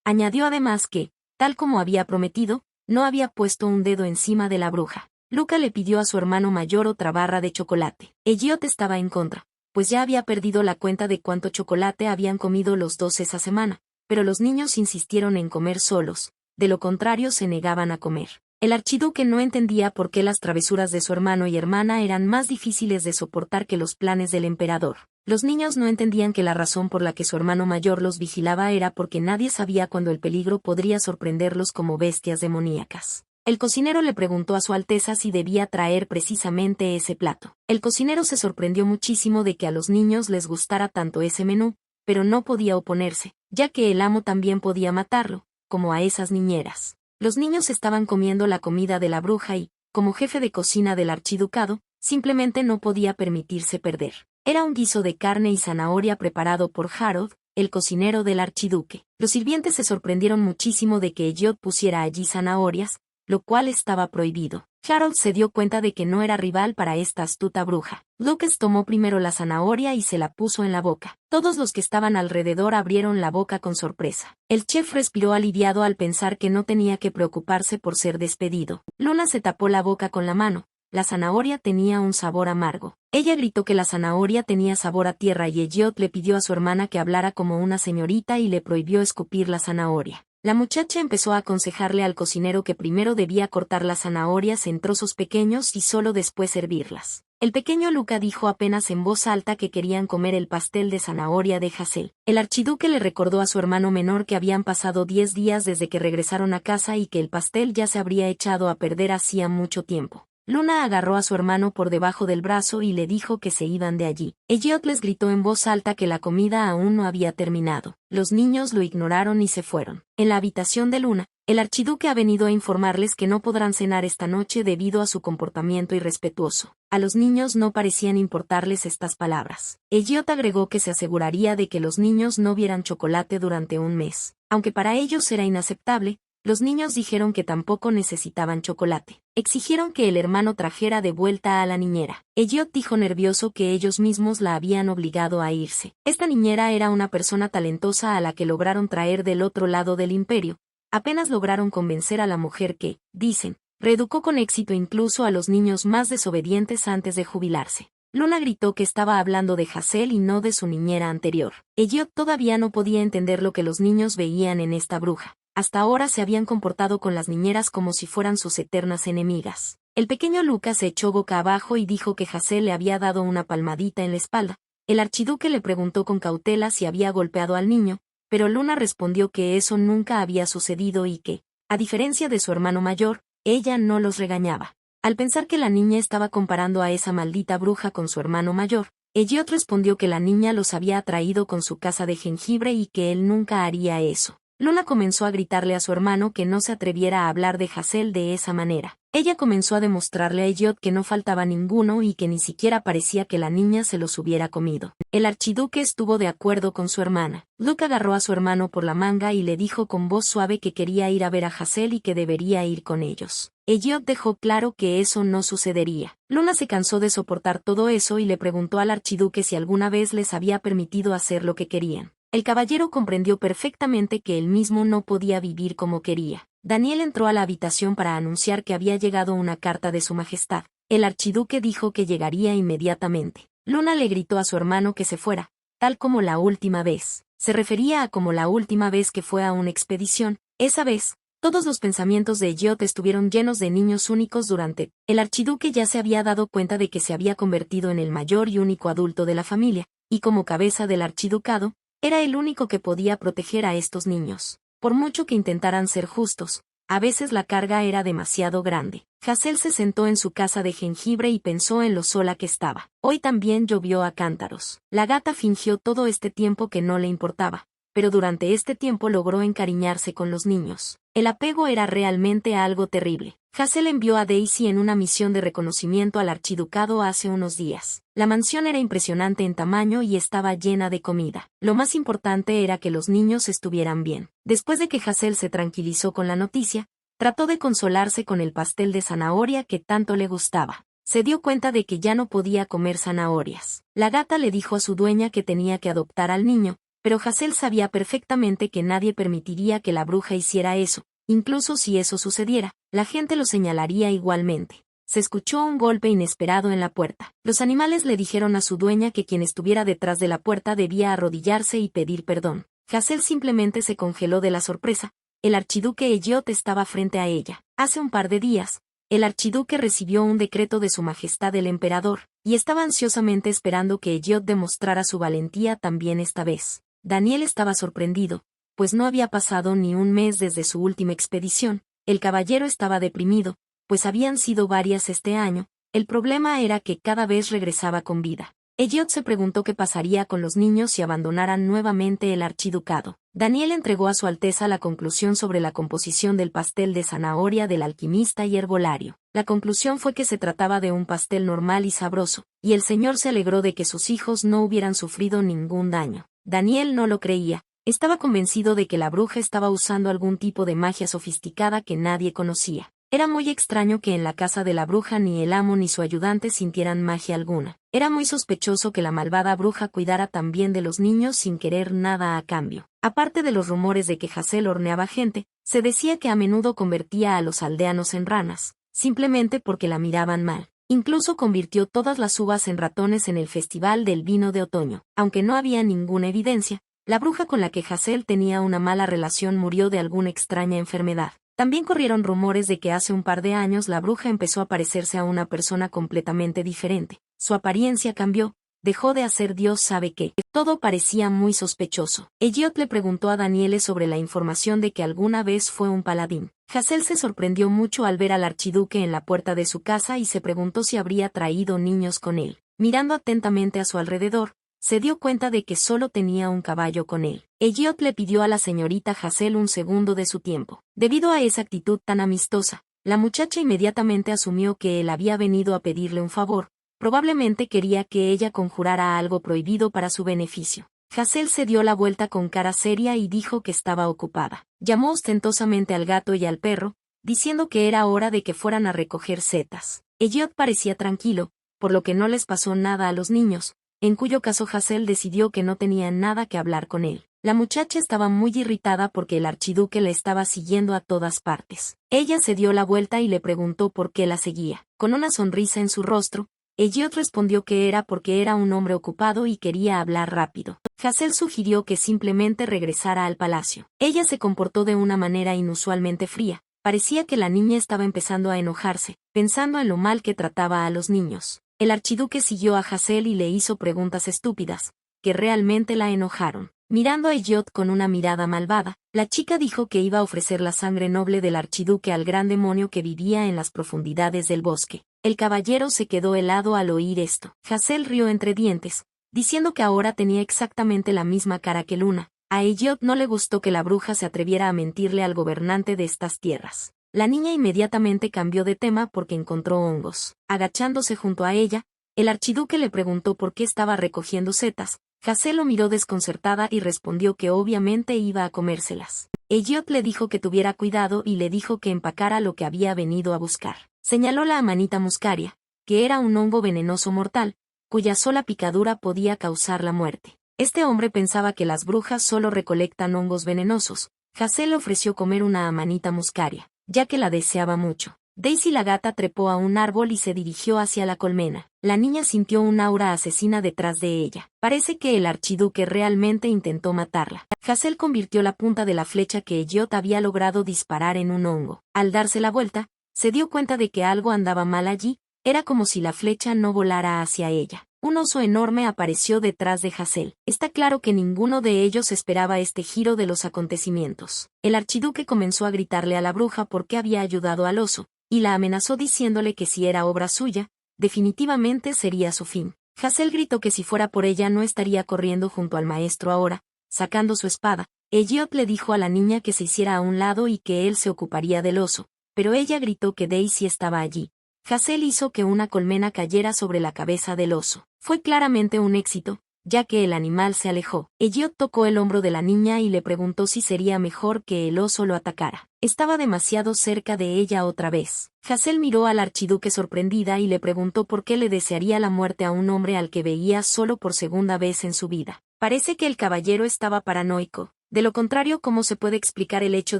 Añadió además que, tal como había prometido, no había puesto un dedo encima de la bruja. Luca le pidió a su hermano mayor otra barra de chocolate. Elliot estaba en contra, pues ya había perdido la cuenta de cuánto chocolate habían comido los dos esa semana. Pero los niños insistieron en comer solos, de lo contrario se negaban a comer. El archiduque no entendía por qué las travesuras de su hermano y hermana eran más difíciles de soportar que los planes del emperador. Los niños no entendían que la razón por la que su hermano mayor los vigilaba era porque nadie sabía cuándo el peligro podría sorprenderlos como bestias demoníacas. El cocinero le preguntó a su Alteza si debía traer precisamente ese plato. El cocinero se sorprendió muchísimo de que a los niños les gustara tanto ese menú, pero no podía oponerse, ya que el amo también podía matarlo, como a esas niñeras. Los niños estaban comiendo la comida de la bruja y, como jefe de cocina del archiducado, simplemente no podía permitirse perder. Era un guiso de carne y zanahoria preparado por Harold, el cocinero del archiduque. Los sirvientes se sorprendieron muchísimo de que Elliot pusiera allí zanahorias, lo cual estaba prohibido. Harold se dio cuenta de que no era rival para esta astuta bruja. Lucas tomó primero la zanahoria y se la puso en la boca. Todos los que estaban alrededor abrieron la boca con sorpresa. El chef respiró aliviado al pensar que no tenía que preocuparse por ser despedido. Luna se tapó la boca con la mano. La zanahoria tenía un sabor amargo. Ella gritó que la zanahoria tenía sabor a tierra y Elliot le pidió a su hermana que hablara como una señorita y le prohibió escupir la zanahoria. La muchacha empezó a aconsejarle al cocinero que primero debía cortar las zanahorias en trozos pequeños y solo después servirlas. El pequeño Luca dijo apenas en voz alta que querían comer el pastel de zanahoria de Hazel. El archiduque le recordó a su hermano menor que habían pasado 10 días desde que regresaron a casa y que el pastel ya se habría echado a perder hacía mucho tiempo. Luna agarró a su hermano por debajo del brazo y le dijo que se iban de allí. Elliot les gritó en voz alta que la comida aún no había terminado. Los niños lo ignoraron y se fueron. En la habitación de Luna, el archiduque ha venido a informarles que no podrán cenar esta noche debido a su comportamiento irrespetuoso. A los niños no parecían importarles estas palabras. Elliot agregó que se aseguraría de que los niños no vieran chocolate durante un mes. Aunque para ellos era inaceptable, los niños dijeron que tampoco necesitaban chocolate. Exigieron que el hermano trajera de vuelta a la niñera. Elliot dijo nervioso que ellos mismos la habían obligado a irse. Esta niñera era una persona talentosa a la que lograron traer del otro lado del imperio. Apenas lograron convencer a la mujer que, dicen, reeducó con éxito incluso a los niños más desobedientes antes de jubilarse. Luna gritó que estaba hablando de Hazel y no de su niñera anterior. Elliot todavía no podía entender lo que los niños veían en esta bruja. Hasta ahora se habían comportado con las niñeras como si fueran sus eternas enemigas. El pequeño Lucas se echó boca abajo y dijo que Hazel le había dado una palmadita en la espalda. El archiduque le preguntó con cautela si había golpeado al niño, pero Luna respondió que eso nunca había sucedido y que, a diferencia de su hermano mayor, ella no los regañaba. Al pensar que la niña estaba comparando a esa maldita bruja con su hermano mayor, Elliot respondió que la niña los había atraído con su casa de jengibre y que él nunca haría eso. Luna comenzó a gritarle a su hermano que no se atreviera a hablar de Hazel de esa manera. Ella comenzó a demostrarle a Elliot que no faltaba ninguno y que ni siquiera parecía que la niña se los hubiera comido. El archiduque estuvo de acuerdo con su hermana. Luke agarró a su hermano por la manga y le dijo con voz suave que quería ir a ver a Hazel y que debería ir con ellos. Elliot dejó claro que eso no sucedería. Luna se cansó de soportar todo eso y le preguntó al archiduque si alguna vez les había permitido hacer lo que querían. El caballero comprendió perfectamente que él mismo no podía vivir como quería. Daniel entró a la habitación para anunciar que había llegado una carta de su majestad. El archiduque dijo que llegaría inmediatamente. Luna le gritó a su hermano que se fuera, tal como la última vez. Se refería a como la última vez que fue a una expedición. Esa vez, todos los pensamientos de Elliot estuvieron llenos de niños únicos durante. El archiduque ya se había dado cuenta de que se había convertido en el mayor y único adulto de la familia, y como cabeza del archiducado, era el único que podía proteger a estos niños. Por mucho que intentaran ser justos, a veces la carga era demasiado grande. Hazel se sentó en su casa de jengibre y pensó en lo sola que estaba. Hoy también llovió a cántaros. La gata fingió todo este tiempo que no le importaba, pero durante este tiempo logró encariñarse con los niños. El apego era realmente algo terrible. Hazel envió a Daisy en una misión de reconocimiento al archiducado hace unos días. La mansión era impresionante en tamaño y estaba llena de comida. Lo más importante era que los niños estuvieran bien. Después de que Hazel se tranquilizó con la noticia, trató de consolarse con el pastel de zanahoria que tanto le gustaba. Se dio cuenta de que ya no podía comer zanahorias. La gata le dijo a su dueña que tenía que adoptar al niño, pero Hazel sabía perfectamente que nadie permitiría que la bruja hiciera eso. Incluso si eso sucediera, la gente lo señalaría igualmente. Se escuchó un golpe inesperado en la puerta. Los animales le dijeron a su dueña que quien estuviera detrás de la puerta debía arrodillarse y pedir perdón. Hazel simplemente se congeló de la sorpresa. El archiduque Elliot estaba frente a ella. Hace un par de días, el archiduque recibió un decreto de su majestad el emperador, y estaba ansiosamente esperando que Elliot demostrara su valentía también esta vez. Daniel estaba sorprendido, pues no había pasado ni un mes desde su última expedición. El caballero estaba deprimido, pues habían sido varias este año. El problema era que cada vez regresaba con vida. Elliot se preguntó qué pasaría con los niños si abandonaran nuevamente el archiducado. Daniel entregó a su Alteza la conclusión sobre la composición del pastel de zanahoria del alquimista y herbolario. La conclusión fue que se trataba de un pastel normal y sabroso, y el señor se alegró de que sus hijos no hubieran sufrido ningún daño. Daniel no lo creía. Estaba convencido de que la bruja estaba usando algún tipo de magia sofisticada que nadie conocía. Era muy extraño que en la casa de la bruja ni el amo ni su ayudante sintieran magia alguna. Era muy sospechoso que la malvada bruja cuidara también de los niños sin querer nada a cambio. Aparte de los rumores de que Hazel horneaba gente, se decía que a menudo convertía a los aldeanos en ranas, simplemente porque la miraban mal. Incluso convirtió todas las uvas en ratones en el Festival del Vino de Otoño. Aunque no había ninguna evidencia, la bruja con la que Hazel tenía una mala relación murió de alguna extraña enfermedad. También corrieron rumores de que hace un par de años la bruja empezó a parecerse a una persona completamente diferente. Su apariencia cambió, dejó de hacer Dios sabe qué. Todo parecía muy sospechoso. Elliot le preguntó a Daniele sobre la información de que alguna vez fue un paladín. Hazel se sorprendió mucho al ver al archiduque en la puerta de su casa y se preguntó si habría traído niños con él. Mirando atentamente a su alrededor, se dio cuenta de que solo tenía un caballo con él. Elliot le pidió a la señorita Hazel un segundo de su tiempo. Debido a esa actitud tan amistosa, la muchacha inmediatamente asumió que él había venido a pedirle un favor. Probablemente quería que ella conjurara algo prohibido para su beneficio. Hazel se dio la vuelta con cara seria y dijo que estaba ocupada. Llamó ostentosamente al gato y al perro, diciendo que era hora de que fueran a recoger setas. Elliot parecía tranquilo, por lo que no les pasó nada a los niños, en cuyo caso Hazel decidió que no tenía nada que hablar con él. La muchacha estaba muy irritada porque el archiduque la estaba siguiendo a todas partes. Ella se dio la vuelta y le preguntó por qué la seguía. Con una sonrisa en su rostro, Elliot respondió que era porque era un hombre ocupado y quería hablar rápido. Hazel sugirió que simplemente regresara al palacio. Ella se comportó de una manera inusualmente fría. Parecía que la niña estaba empezando a enojarse, pensando en lo mal que trataba a los niños. El archiduque siguió a Hazel y le hizo preguntas estúpidas, que realmente la enojaron. Mirando a Elliot con una mirada malvada, la chica dijo que iba a ofrecer la sangre noble del archiduque al gran demonio que vivía en las profundidades del bosque. El caballero se quedó helado al oír esto. Hazel rió entre dientes, diciendo que ahora tenía exactamente la misma cara que Luna. A Elliot no le gustó que la bruja se atreviera a mentirle al gobernante de estas tierras. La niña inmediatamente cambió de tema porque encontró hongos. Agachándose junto a ella, el archiduque le preguntó por qué estaba recogiendo setas. Hazel lo miró desconcertada y respondió que obviamente iba a comérselas. Elliot le dijo que tuviera cuidado y le dijo que empacara lo que había venido a buscar. Señaló la Amanita muscaria, que era un hongo venenoso mortal, cuya sola picadura podía causar la muerte. Este hombre pensaba que las brujas solo recolectan hongos venenosos. Hazel le ofreció comer una Amanita muscaria, ya que la deseaba mucho. Daisy la gata trepó a un árbol y se dirigió hacia la colmena. La niña sintió un aura asesina detrás de ella. Parece que el archiduque realmente intentó matarla. Hazel convirtió la punta de la flecha que Elliot había logrado disparar en un hongo. Al darse la vuelta, se dio cuenta de que algo andaba mal allí. Era como si la flecha no volara hacia ella. Un oso enorme apareció detrás de Hazel. Está claro que ninguno de ellos esperaba este giro de los acontecimientos. El archiduque comenzó a gritarle a la bruja por qué había ayudado al oso, y la amenazó diciéndole que si era obra suya, definitivamente sería su fin. Hazel gritó que si fuera por ella no estaría corriendo junto al maestro ahora, sacando su espada. Elliot le dijo a la niña que se hiciera a un lado y que él se ocuparía del oso, pero ella gritó que Daisy estaba allí. Hazel hizo que una colmena cayera sobre la cabeza del oso. Fue claramente un éxito, ya que el animal se alejó. Elliot tocó el hombro de la niña y le preguntó si sería mejor que el oso lo atacara. Estaba demasiado cerca de ella otra vez. Hazel miró al archiduque sorprendida y le preguntó por qué le desearía la muerte a un hombre al que veía solo por segunda vez en su vida. Parece que el caballero estaba paranoico. De lo contrario, ¿cómo se puede explicar el hecho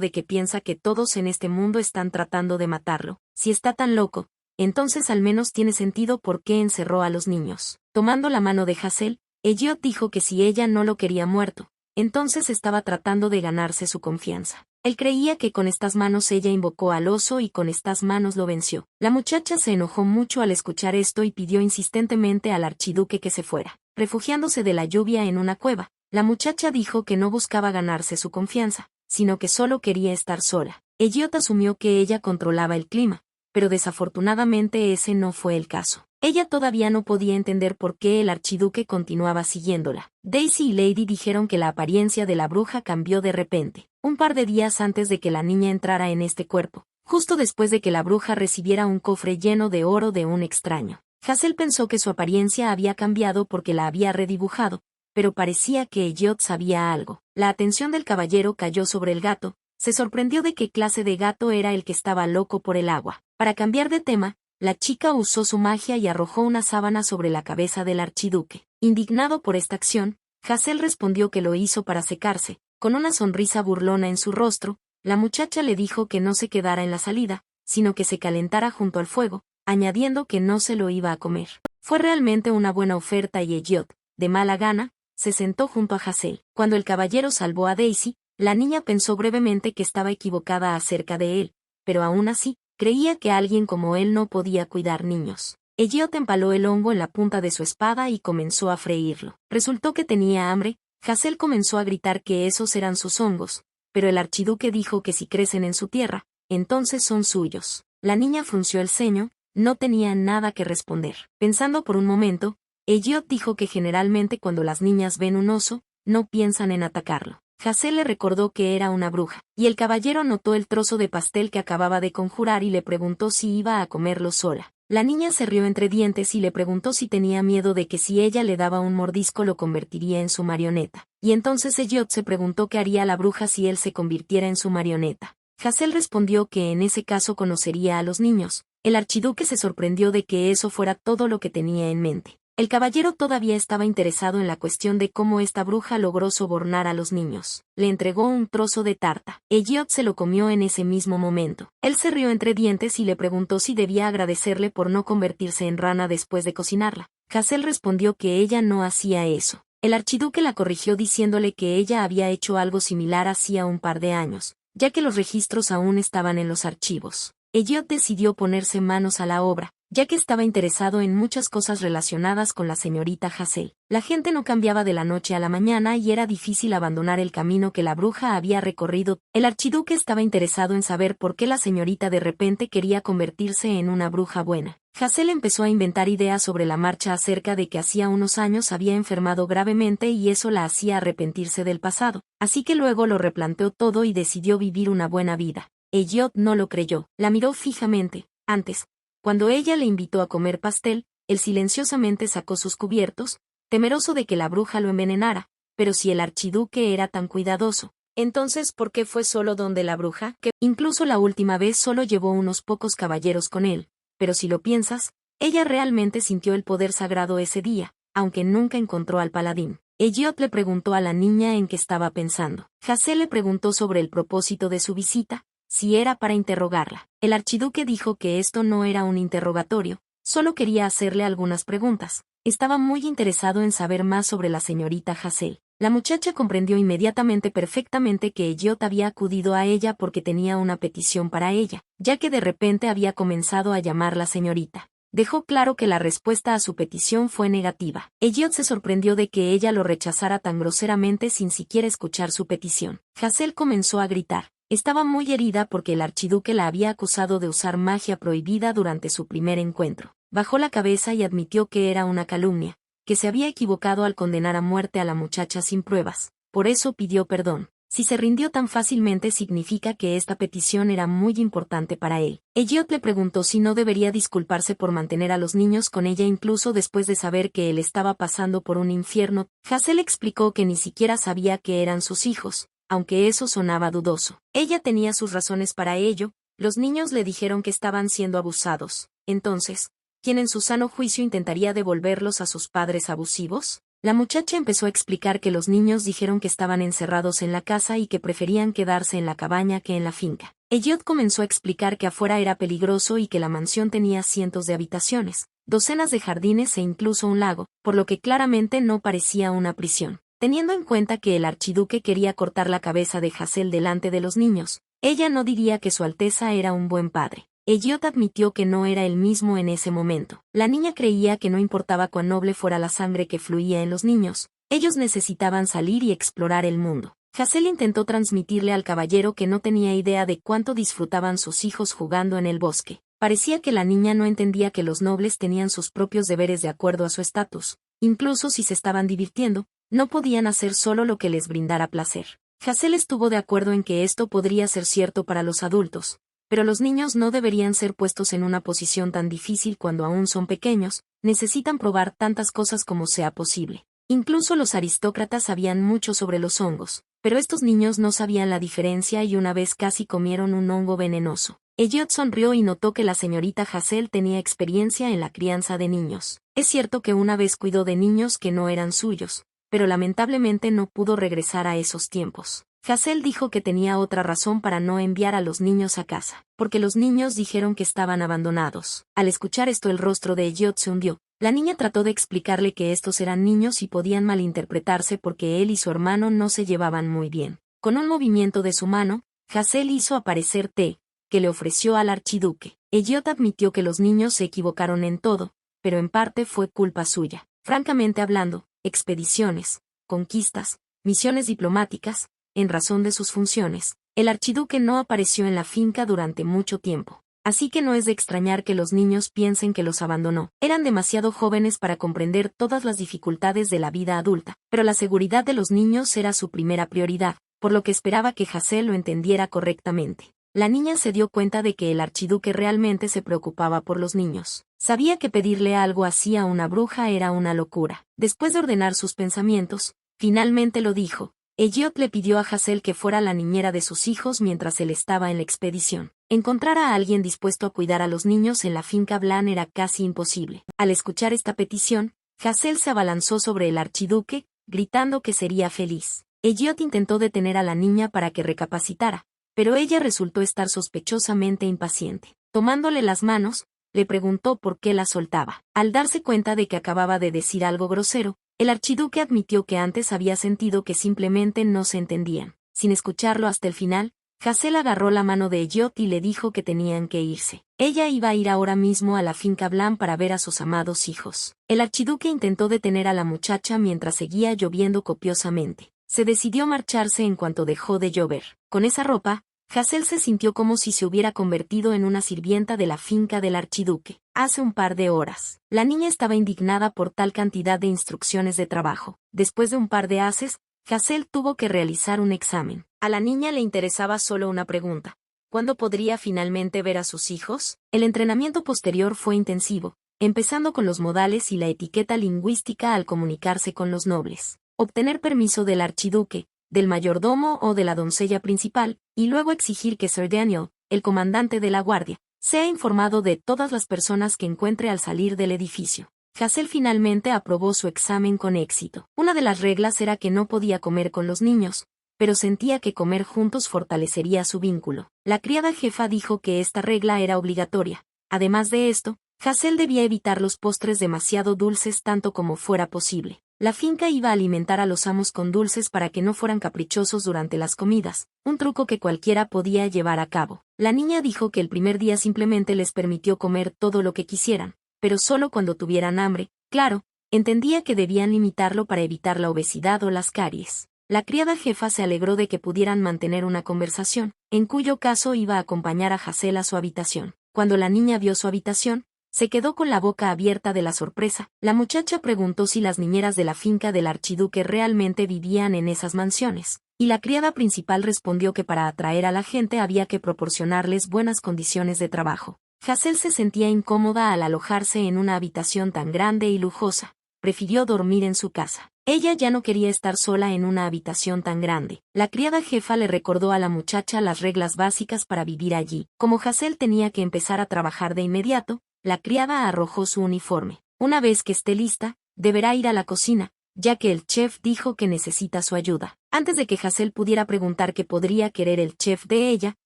de que piensa que todos en este mundo están tratando de matarlo? Si está tan loco, entonces al menos tiene sentido por qué encerró a los niños. Tomando la mano de Hazel, Elliot dijo que si ella no lo quería muerto, entonces estaba tratando de ganarse su confianza. Él creía que con estas manos ella invocó al oso y con estas manos lo venció. La muchacha se enojó mucho al escuchar esto y pidió insistentemente al archiduque que se fuera. Refugiándose de la lluvia en una cueva, la muchacha dijo que no buscaba ganarse su confianza, sino que solo quería estar sola. Elliot asumió que ella controlaba el clima, pero desafortunadamente ese no fue el caso. Ella todavía no podía entender por qué el archiduque continuaba siguiéndola. Daisy y Lady dijeron que la apariencia de la bruja cambió de repente, un par de días antes de que la niña entrara en este cuerpo, justo después de que la bruja recibiera un cofre lleno de oro de un extraño. Hazel pensó que su apariencia había cambiado porque la había redibujado, pero parecía que Elliot sabía algo. La atención del caballero cayó sobre el gato. Se sorprendió de qué clase de gato era el que estaba loco por el agua. Para cambiar de tema, la chica usó su magia y arrojó una sábana sobre la cabeza del archiduque. Indignado por esta acción, Hazel respondió que lo hizo para secarse. Con una sonrisa burlona en su rostro, la muchacha le dijo que no se quedara en la salida, sino que se calentara junto al fuego, añadiendo que no se lo iba a comer. Fue realmente una buena oferta y Elliot, de mala gana, se sentó junto a Hazel. Cuando el caballero salvó a Daisy, la niña pensó brevemente que estaba equivocada acerca de él, pero aún así, creía que alguien como él no podía cuidar niños. Elliot empaló el hongo en la punta de su espada y comenzó a freírlo. Resultó que tenía hambre. Hazel comenzó a gritar que esos eran sus hongos, pero el archiduque dijo que si crecen en su tierra, entonces son suyos. La niña frunció el ceño, no tenía nada que responder. Pensando por un momento, Elliot dijo que generalmente cuando las niñas ven un oso, no piensan en atacarlo. Hazel le recordó que era una bruja, y el caballero notó el trozo de pastel que acababa de conjurar y le preguntó si iba a comerlo sola. La niña se rió entre dientes y le preguntó si tenía miedo de que si ella le daba un mordisco lo convertiría en su marioneta. Y entonces Elliot se preguntó qué haría la bruja si él se convirtiera en su marioneta. Hazel respondió que en ese caso conocería a los niños. El archiduque se sorprendió de que eso fuera todo lo que tenía en mente. El caballero todavía estaba interesado en la cuestión de cómo esta bruja logró sobornar a los niños. Le entregó un trozo de tarta. Elliot se lo comió en ese mismo momento. Él se rió entre dientes y le preguntó si debía agradecerle por no convertirse en rana después de cocinarla. Hazel respondió que ella no hacía eso. El archiduque la corrigió diciéndole que ella había hecho algo similar hacía un par de años, ya que los registros aún estaban en los archivos. Elliot decidió ponerse manos a la obra. ya que estaba interesado en muchas cosas relacionadas con la señorita Hassel. La gente no cambiaba de la noche a la mañana y era difícil abandonar el camino que la bruja había recorrido. El archiduque estaba interesado en saber por qué la señorita de repente quería convertirse en una bruja buena. Hassel empezó a inventar ideas sobre la marcha acerca de que hacía unos años había enfermado gravemente y eso la hacía arrepentirse del pasado, así que luego lo replanteó todo y decidió vivir una buena vida. Elliot no lo creyó, la miró fijamente. Antes, cuando ella le invitó a comer pastel, él silenciosamente sacó sus cubiertos, temeroso de que la bruja lo envenenara, pero si el archiduque era tan cuidadoso, entonces ¿por qué fue solo donde la bruja? Que incluso la última vez solo llevó unos pocos caballeros con él. Pero si lo piensas, ella realmente sintió el poder sagrado ese día, aunque nunca encontró al paladín. Elliot le preguntó a la niña en qué estaba pensando. Hassel le preguntó sobre el propósito de su visita, si era para interrogarla. El archiduque dijo que esto no era un interrogatorio, solo quería hacerle algunas preguntas. Estaba muy interesado en saber más sobre la señorita Hassel. La muchacha comprendió inmediatamente perfectamente que Elliot había acudido a ella porque tenía una petición para ella, ya que de repente había comenzado a llamarla señorita. Dejó claro que la respuesta a su petición fue negativa. Elliot se sorprendió de que ella lo rechazara tan groseramente sin siquiera escuchar su petición. Hassel comenzó a gritar. Estaba muy herida porque el archiduque la había acusado de usar magia prohibida durante su primer encuentro. Bajó la cabeza y admitió que era una calumnia, que se había equivocado al condenar a muerte a la muchacha sin pruebas. Por eso pidió perdón. Si se rindió tan fácilmente significa que esta petición era muy importante para él. Elliot le preguntó si no debería disculparse por mantener a los niños con ella incluso después de saber que él estaba pasando por un infierno. Hassel explicó que ni siquiera sabía que eran sus hijos, aunque eso sonaba dudoso. Ella tenía sus razones para ello. Los niños le dijeron que estaban siendo abusados. Entonces, ¿quién en su sano juicio intentaría devolverlos a sus padres abusivos? La muchacha empezó a explicar que los niños dijeron que estaban encerrados en la casa y que preferían quedarse en la cabaña que en la finca. Elliot comenzó a explicar que afuera era peligroso y que la mansión tenía cientos de habitaciones, docenas de jardines e incluso un lago, por lo que claramente no parecía una prisión. Teniendo en cuenta que el archiduque quería cortar la cabeza de Hassel delante de los niños, ella no diría que su Alteza era un buen padre. Elliot admitió que no era el mismo en ese momento. La niña creía que no importaba cuán noble fuera la sangre que fluía en los niños, ellos necesitaban salir y explorar el mundo. Hassel intentó transmitirle al caballero que no tenía idea de cuánto disfrutaban sus hijos jugando en el bosque. Parecía que la niña no entendía que los nobles tenían sus propios deberes de acuerdo a su estatus. Incluso si se estaban divirtiendo, no podían hacer solo lo que les brindara placer. Hassel estuvo de acuerdo en que esto podría ser cierto para los adultos, pero los niños no deberían ser puestos en una posición tan difícil cuando aún son pequeños, necesitan probar tantas cosas como sea posible. Incluso los aristócratas sabían mucho sobre los hongos, pero estos niños no sabían la diferencia y una vez casi comieron un hongo venenoso. Elliot sonrió y notó que la señorita Hassel tenía experiencia en la crianza de niños. Es cierto que una vez cuidó de niños que no eran suyos, pero lamentablemente no pudo regresar a esos tiempos. Hassel dijo que tenía otra razón para no enviar a los niños a casa, porque los niños dijeron que estaban abandonados. Al escuchar esto el rostro de Elliot se hundió. La niña trató de explicarle que estos eran niños y podían malinterpretarse porque él y su hermano no se llevaban muy bien. Con un movimiento de su mano, Hassel hizo aparecer té, que le ofreció al archiduque. Elliot admitió que los niños se equivocaron en todo, pero en parte fue culpa suya. Francamente hablando, expediciones, conquistas, misiones diplomáticas, en razón de sus funciones, el archiduque no apareció en la finca durante mucho tiempo. Así que no es de extrañar que los niños piensen que los abandonó. Eran demasiado jóvenes para comprender todas las dificultades de la vida adulta, pero la seguridad de los niños era su primera prioridad, por lo que esperaba que Hassel lo entendiera correctamente. La niña se dio cuenta de que el archiduque realmente se preocupaba por los niños. Sabía que pedirle algo así a una bruja era una locura. Después de ordenar sus pensamientos, finalmente lo dijo. Elliot le pidió a Hassel que fuera la niñera de sus hijos mientras él estaba en la expedición. Encontrar a alguien dispuesto a cuidar a los niños en la finca Blan era casi imposible. Al escuchar esta petición, Hassel se abalanzó sobre el archiduque, gritando que sería feliz. Elliot intentó detener a la niña para que recapacitara, pero ella resultó estar sospechosamente impaciente. Tomándole las manos, le preguntó por qué la soltaba. Al darse cuenta de que acababa de decir algo grosero, el archiduque admitió que antes había sentido que simplemente no se entendían. Sin escucharlo hasta el final, Hazel agarró la mano de Elliot y le dijo que tenían que irse. Ella iba a ir ahora mismo a la finca Blan para ver a sus amados hijos. El archiduque intentó detener a la muchacha mientras seguía lloviendo copiosamente. Se decidió marcharse en cuanto dejó de llover. Con esa ropa, Hazel se sintió como si se hubiera convertido en una sirvienta de la finca del archiduque. Hace un par de horas. La niña estaba indignada por tal cantidad de instrucciones de trabajo. Después de un par de haces, Hazel tuvo que realizar un examen. A la niña le interesaba solo una pregunta. ¿Cuándo podría finalmente ver a sus hijos? El entrenamiento posterior fue intensivo, empezando con los modales y la etiqueta lingüística al comunicarse con los nobles. Obtener permiso del archiduque, del mayordomo o de la doncella principal, y luego exigir que Sir Daniel, el comandante de la guardia, sea informado de todas las personas que encuentre al salir del edificio. Hazel finalmente aprobó su examen con éxito. Una de las reglas era que no podía comer con los niños, pero sentía que comer juntos fortalecería su vínculo. La criada jefa dijo que esta regla era obligatoria. Además de esto, Hazel debía evitar los postres demasiado dulces tanto como fuera posible. La finca iba a alimentar a los amos con dulces para que no fueran caprichosos durante las comidas, un truco que cualquiera podía llevar a cabo. La niña dijo que el primer día simplemente les permitió comer todo lo que quisieran, pero solo cuando tuvieran hambre. Claro, entendía que debían limitarlo para evitar la obesidad o las caries. La criada jefa se alegró de que pudieran mantener una conversación, en cuyo caso iba a acompañar a Hazel a su habitación. Cuando la niña vio su habitación, se quedó con la boca abierta de la sorpresa. La muchacha preguntó si las niñeras de la finca del archiduque realmente vivían en esas mansiones, y la criada principal respondió que para atraer a la gente había que proporcionarles buenas condiciones de trabajo. Hazel se sentía incómoda al alojarse en una habitación tan grande y lujosa. Prefirió dormir en su casa. Ella ya no quería estar sola en una habitación tan grande. La criada jefa le recordó a la muchacha las reglas básicas para vivir allí. Como Hazel tenía que empezar a trabajar de inmediato, la criada arrojó su uniforme. Una vez que esté lista, deberá ir a la cocina, ya que el chef dijo que necesita su ayuda. Antes de que Hazel pudiera preguntar qué podría querer el chef de ella,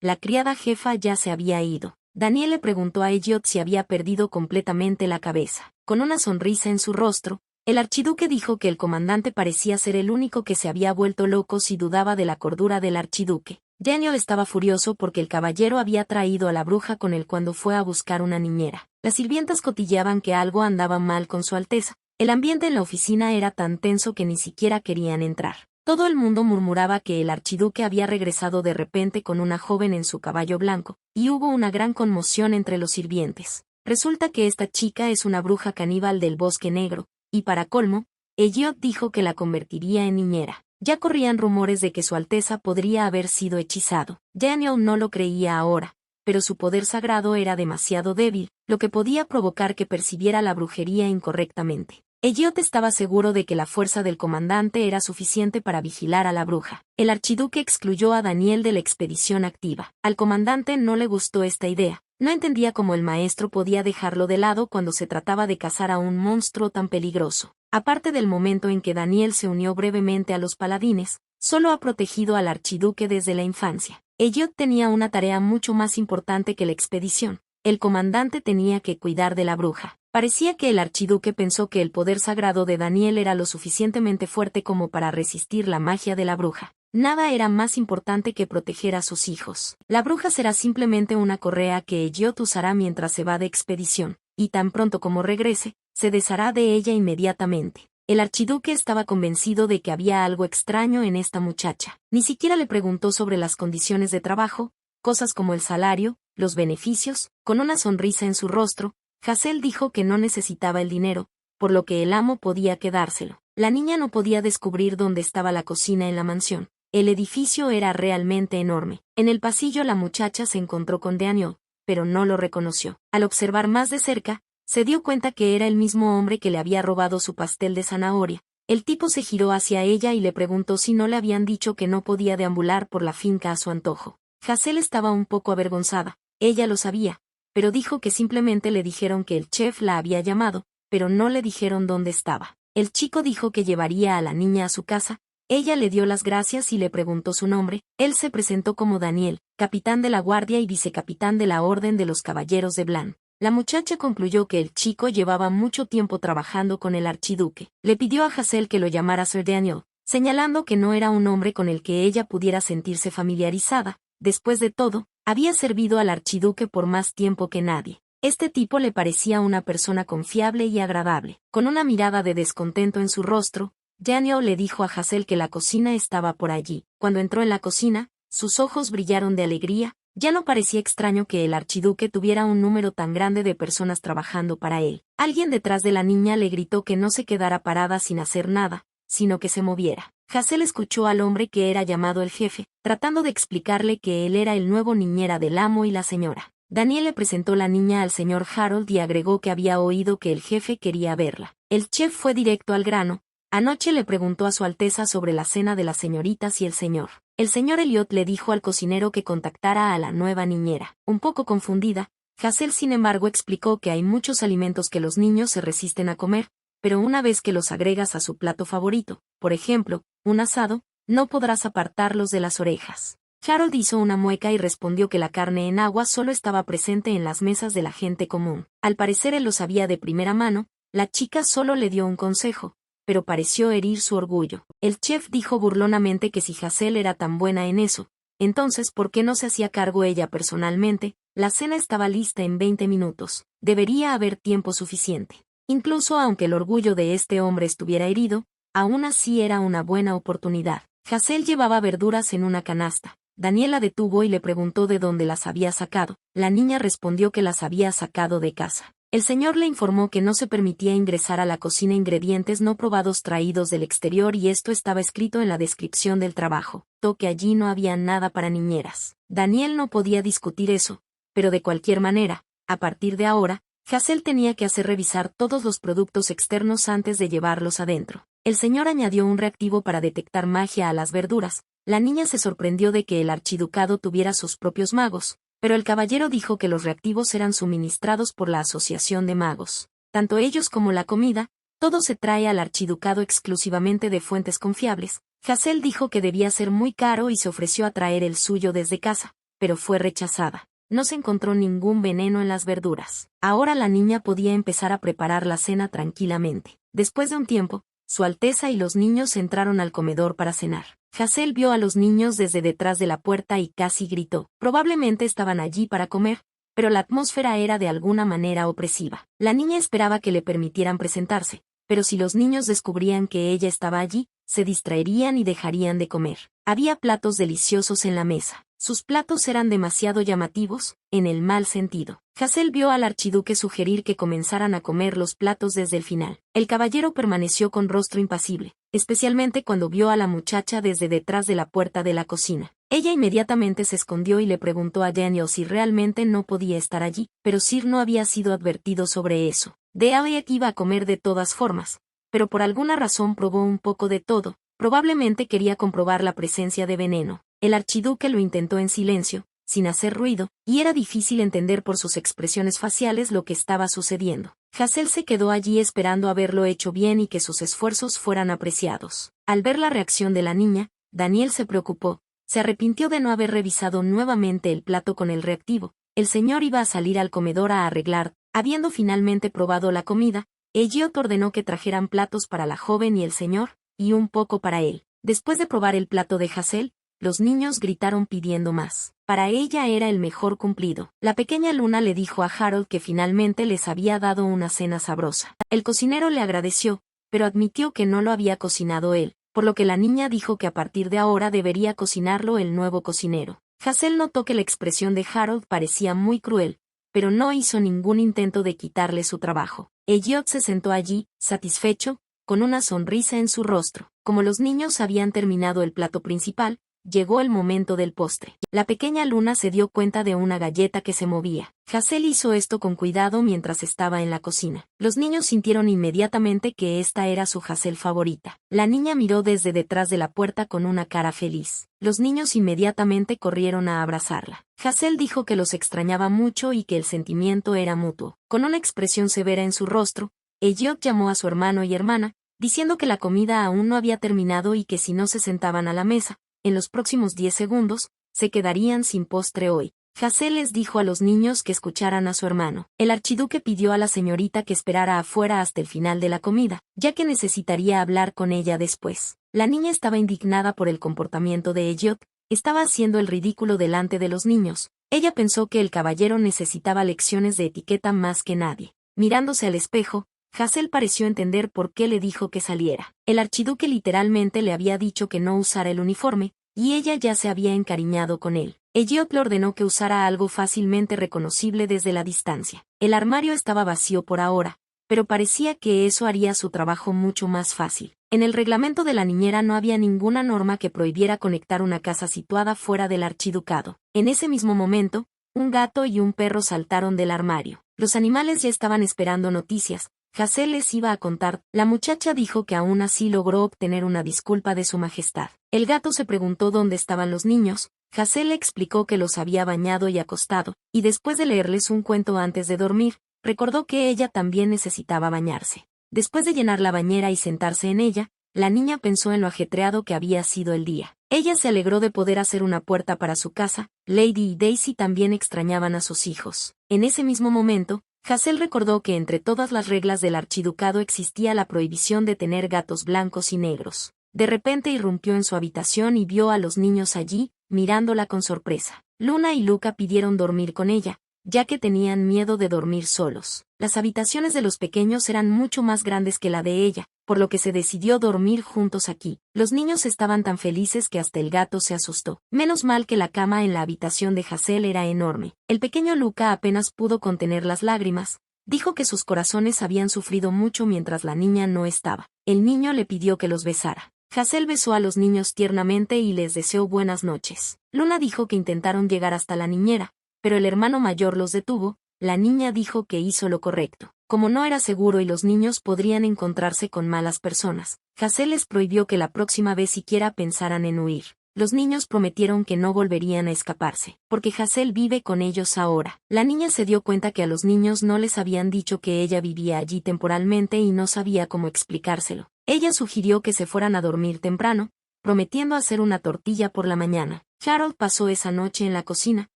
la criada jefa ya se había ido. Daniel le preguntó a Elliot si había perdido completamente la cabeza. Con una sonrisa en su rostro, el archiduque dijo que el comandante parecía ser el único que se había vuelto loco si dudaba de la cordura del archiduque. Daniel estaba furioso porque el caballero había traído a la bruja con él cuando fue a buscar una niñera. Las sirvientas cotillaban que algo andaba mal con su alteza. El ambiente en la oficina era tan tenso que ni siquiera querían entrar. Todo el mundo murmuraba que el archiduque había regresado de repente con una joven en su caballo blanco, y hubo una gran conmoción entre los sirvientes. Resulta que esta chica es una bruja caníbal del Bosque Negro, y para colmo, Elliot dijo que la convertiría en niñera. Ya corrían rumores de que su alteza podría haber sido hechizado. Daniel no lo creía ahora, pero su poder sagrado era demasiado débil, lo que podía provocar que percibiera la brujería incorrectamente. Elliot estaba seguro de que la fuerza del comandante era suficiente para vigilar a la bruja. El archiduque excluyó a Daniel de la expedición activa. Al comandante no le gustó esta idea. No entendía cómo el maestro podía dejarlo de lado cuando se trataba de cazar a un monstruo tan peligroso. Aparte del momento en que Daniel se unió brevemente a los paladines, solo ha protegido al archiduque desde la infancia. Elliot tenía una tarea mucho más importante que la expedición. El comandante tenía que cuidar de la bruja. Parecía que el archiduque pensó que el poder sagrado de Daniel era lo suficientemente fuerte como para resistir la magia de la bruja. Nada era más importante que proteger a sus hijos. La bruja será simplemente una correa que Elliot usará mientras se va de expedición, y tan pronto como regrese, se deshará de ella inmediatamente. El archiduque estaba convencido de que había algo extraño en esta muchacha. Ni siquiera le preguntó sobre las condiciones de trabajo, cosas como el salario, los beneficios. Con una sonrisa en su rostro, Hazel dijo que no necesitaba el dinero, por lo que el amo podía quedárselo. La niña no podía descubrir dónde estaba la cocina en la mansión. El edificio era realmente enorme. En el pasillo la muchacha se encontró con Daniel, pero no lo reconoció. Al observar más de cerca, se dio cuenta que era el mismo hombre que le había robado su pastel de zanahoria. El tipo se giró hacia ella y le preguntó si no le habían dicho que no podía deambular por la finca a su antojo. Hazel estaba un poco avergonzada. Ella lo sabía, pero dijo que simplemente le dijeron que el chef la había llamado, pero no le dijeron dónde estaba. El chico dijo que llevaría a la niña a su casa. Ella le dio las gracias y le preguntó su nombre. Él se presentó como Daniel, capitán de la guardia y vicecapitán de la Orden de los Caballeros de Blan. La muchacha concluyó que el chico llevaba mucho tiempo trabajando con el archiduque. Le pidió a Hazel que lo llamara Sir Daniel, señalando que no era un hombre con el que ella pudiera sentirse familiarizada, Después de todo, había servido al archiduque por más tiempo que nadie. Este tipo le parecía una persona confiable y agradable. Con una mirada de descontento en su rostro, Daniel le dijo a Hazel que la cocina estaba por allí. Cuando entró en la cocina, sus ojos brillaron de alegría. Ya no parecía extraño que el archiduque tuviera un número tan grande de personas trabajando para él. Alguien detrás de la niña le gritó que no se quedara parada sin hacer nada, sino que se moviera. Hazel escuchó al hombre que era llamado el jefe, tratando de explicarle que él era el nuevo niñera del amo y la señora. Daniel le presentó la niña al señor Harold y agregó que había oído que el jefe quería verla. El chef fue directo al grano. Anoche le preguntó a Su Alteza sobre la cena de las señoritas y el señor. El señor Elliot le dijo al cocinero que contactara a la nueva niñera. Un poco confundida, Hazel sin embargo explicó que hay muchos alimentos que los niños se resisten a comer, pero una vez que los agregas a su plato favorito, por ejemplo, un asado, no podrás apartarlos de las orejas. Harold hizo una mueca y respondió que la carne en agua solo estaba presente en las mesas de la gente común. Al parecer él lo sabía de primera mano, la chica solo le dio un consejo, pero pareció herir su orgullo. El chef dijo burlonamente que si Hazel era tan buena en eso, entonces ¿por qué no se hacía cargo ella personalmente? La cena estaba lista en 20 minutos. Debería haber tiempo suficiente. Incluso aunque el orgullo de este hombre estuviera herido, aún así era una buena oportunidad. Hazel llevaba verduras en una canasta. Daniel la detuvo y le preguntó de dónde las había sacado. La niña respondió que las había sacado de casa. El señor le informó que no se permitía ingresar a la cocina ingredientes no probados traídos del exterior y esto estaba escrito en la descripción del trabajo, que allí no había nada para niñeras. Daniel no podía discutir eso, pero de cualquier manera, a partir de ahora, Hazel tenía que hacer revisar todos los productos externos antes de llevarlos adentro. El señor añadió un reactivo para detectar magia a las verduras. La niña se sorprendió de que el archiducado tuviera sus propios magos, pero el caballero dijo que los reactivos eran suministrados por la Asociación de Magos. Tanto ellos como la comida, todo se trae al archiducado exclusivamente de fuentes confiables. Hazel dijo que debía ser muy caro y se ofreció a traer el suyo desde casa, pero fue rechazada. No se encontró ningún veneno en las verduras. Ahora la niña podía empezar a preparar la cena tranquilamente. Después de un tiempo, Su Alteza y los niños entraron al comedor para cenar. Hazel vio a los niños desde detrás de la puerta y casi gritó. Probablemente estaban allí para comer, pero la atmósfera era de alguna manera opresiva. La niña esperaba que le permitieran presentarse, pero si los niños descubrían que ella estaba allí, se distraerían y dejarían de comer. Había platos deliciosos en la mesa. Sus platos eran demasiado llamativos, en el mal sentido. Hazel vio al archiduque sugerir que comenzaran a comer los platos desde el final. El caballero permaneció con rostro impasible, especialmente cuando vio a la muchacha desde detrás de la puerta de la cocina. Ella inmediatamente se escondió y le preguntó a Daniel si realmente no podía estar allí, pero Sir no había sido advertido sobre eso. Daniel iba a comer de todas formas, pero por alguna razón probó un poco de todo. Probablemente quería comprobar la presencia de veneno. El archiduque lo intentó en silencio, sin hacer ruido, y era difícil entender por sus expresiones faciales lo que estaba sucediendo. Hazel se quedó allí esperando haberlo hecho bien y que sus esfuerzos fueran apreciados. Al ver la reacción de la niña, Daniel se preocupó. Se arrepintió de no haber revisado nuevamente el plato con el reactivo. El señor iba a salir al comedor a arreglar. Habiendo finalmente probado la comida, Elliot ordenó que trajeran platos para la joven y el señor, y un poco para él. Después de probar el plato de Hazel, los niños gritaron pidiendo más. Para ella era el mejor cumplido. La pequeña Luna le dijo a Harold que finalmente les había dado una cena sabrosa. El cocinero le agradeció, pero admitió que no lo había cocinado él, por lo que la niña dijo que a partir de ahora debería cocinarlo el nuevo cocinero. Hazel notó que la expresión de Harold parecía muy cruel, pero no hizo ningún intento de quitarle su trabajo. Elliot se sentó allí, satisfecho, con una sonrisa en su rostro. Como los niños habían terminado el plato principal, llegó el momento del postre. La pequeña Luna se dio cuenta de una galleta que se movía. Hazel hizo esto con cuidado mientras estaba en la cocina. Los niños sintieron inmediatamente que esta era su Hazel favorita. La niña miró desde detrás de la puerta con una cara feliz. Los niños inmediatamente corrieron a abrazarla. Hazel dijo que los extrañaba mucho y que el sentimiento era mutuo. Con una expresión severa en su rostro, Elliot llamó a su hermano y hermana, diciendo que la comida aún no había terminado y que si no se sentaban a la mesa, en los próximos 10 segundos, se quedarían sin postre hoy. Hazel les dijo a los niños que escucharan a su hermano. El archiduque pidió a la señorita que esperara afuera hasta el final de la comida, ya que necesitaría hablar con ella después. La niña estaba indignada por el comportamiento de Elliot, Estaba haciendo el ridículo delante de los niños. Ella pensó que el caballero necesitaba lecciones de etiqueta más que nadie. Mirándose al espejo, Hazel pareció entender por qué le dijo que saliera. El archiduque literalmente le había dicho que no usara el uniforme, y ella ya se había encariñado con él. Elliot le ordenó que usara algo fácilmente reconocible desde la distancia. El armario estaba vacío por ahora, pero parecía que eso haría su trabajo mucho más fácil. En el reglamento de la niñera no había ninguna norma que prohibiera conectar una casa situada fuera del archiducado. En ese mismo momento, un gato y un perro saltaron del armario. Los animales ya estaban esperando noticias. Hazel les iba a contar. La muchacha dijo que aún así logró obtener una disculpa de su majestad. El gato se preguntó dónde estaban los niños. Hazel le explicó que los había bañado y acostado, y después de leerles un cuento antes de dormir, recordó que ella también necesitaba bañarse. Después de llenar la bañera y sentarse en ella, la niña pensó en lo ajetreado que había sido el día. Ella se alegró de poder hacer una puerta para su casa. Lady y Daisy también extrañaban a sus hijos. En ese mismo momento, Hazel recordó que entre todas las reglas del archiducado existía la prohibición de tener gatos blancos y negros. De repente irrumpió en su habitación y vio a los niños allí, mirándola con sorpresa. Luna y Luca pidieron dormir con ella, ya que tenían miedo de dormir solos. Las habitaciones de los pequeños eran mucho más grandes que la de ella, por lo que se decidió dormir juntos aquí. Los niños estaban tan felices que hasta el gato se asustó. Menos mal que la cama en la habitación de Hazel era enorme. El pequeño Luca apenas pudo contener las lágrimas. Dijo que sus corazones habían sufrido mucho mientras la niña no estaba. El niño le pidió que los besara. Hazel besó a los niños tiernamente y les deseó buenas noches. Luna dijo que intentaron llegar hasta la niñera, pero el hermano mayor los detuvo. La niña dijo que hizo lo correcto. Como no era seguro y los niños podrían encontrarse con malas personas, Hazel les prohibió que la próxima vez siquiera pensaran en huir. Los niños prometieron que no volverían a escaparse, porque Hazel vive con ellos ahora. La niña se dio cuenta que a los niños no les habían dicho que ella vivía allí temporalmente y no sabía cómo explicárselo. Ella sugirió que se fueran a dormir temprano, prometiendo hacer una tortilla por la mañana. Harold pasó esa noche en la cocina,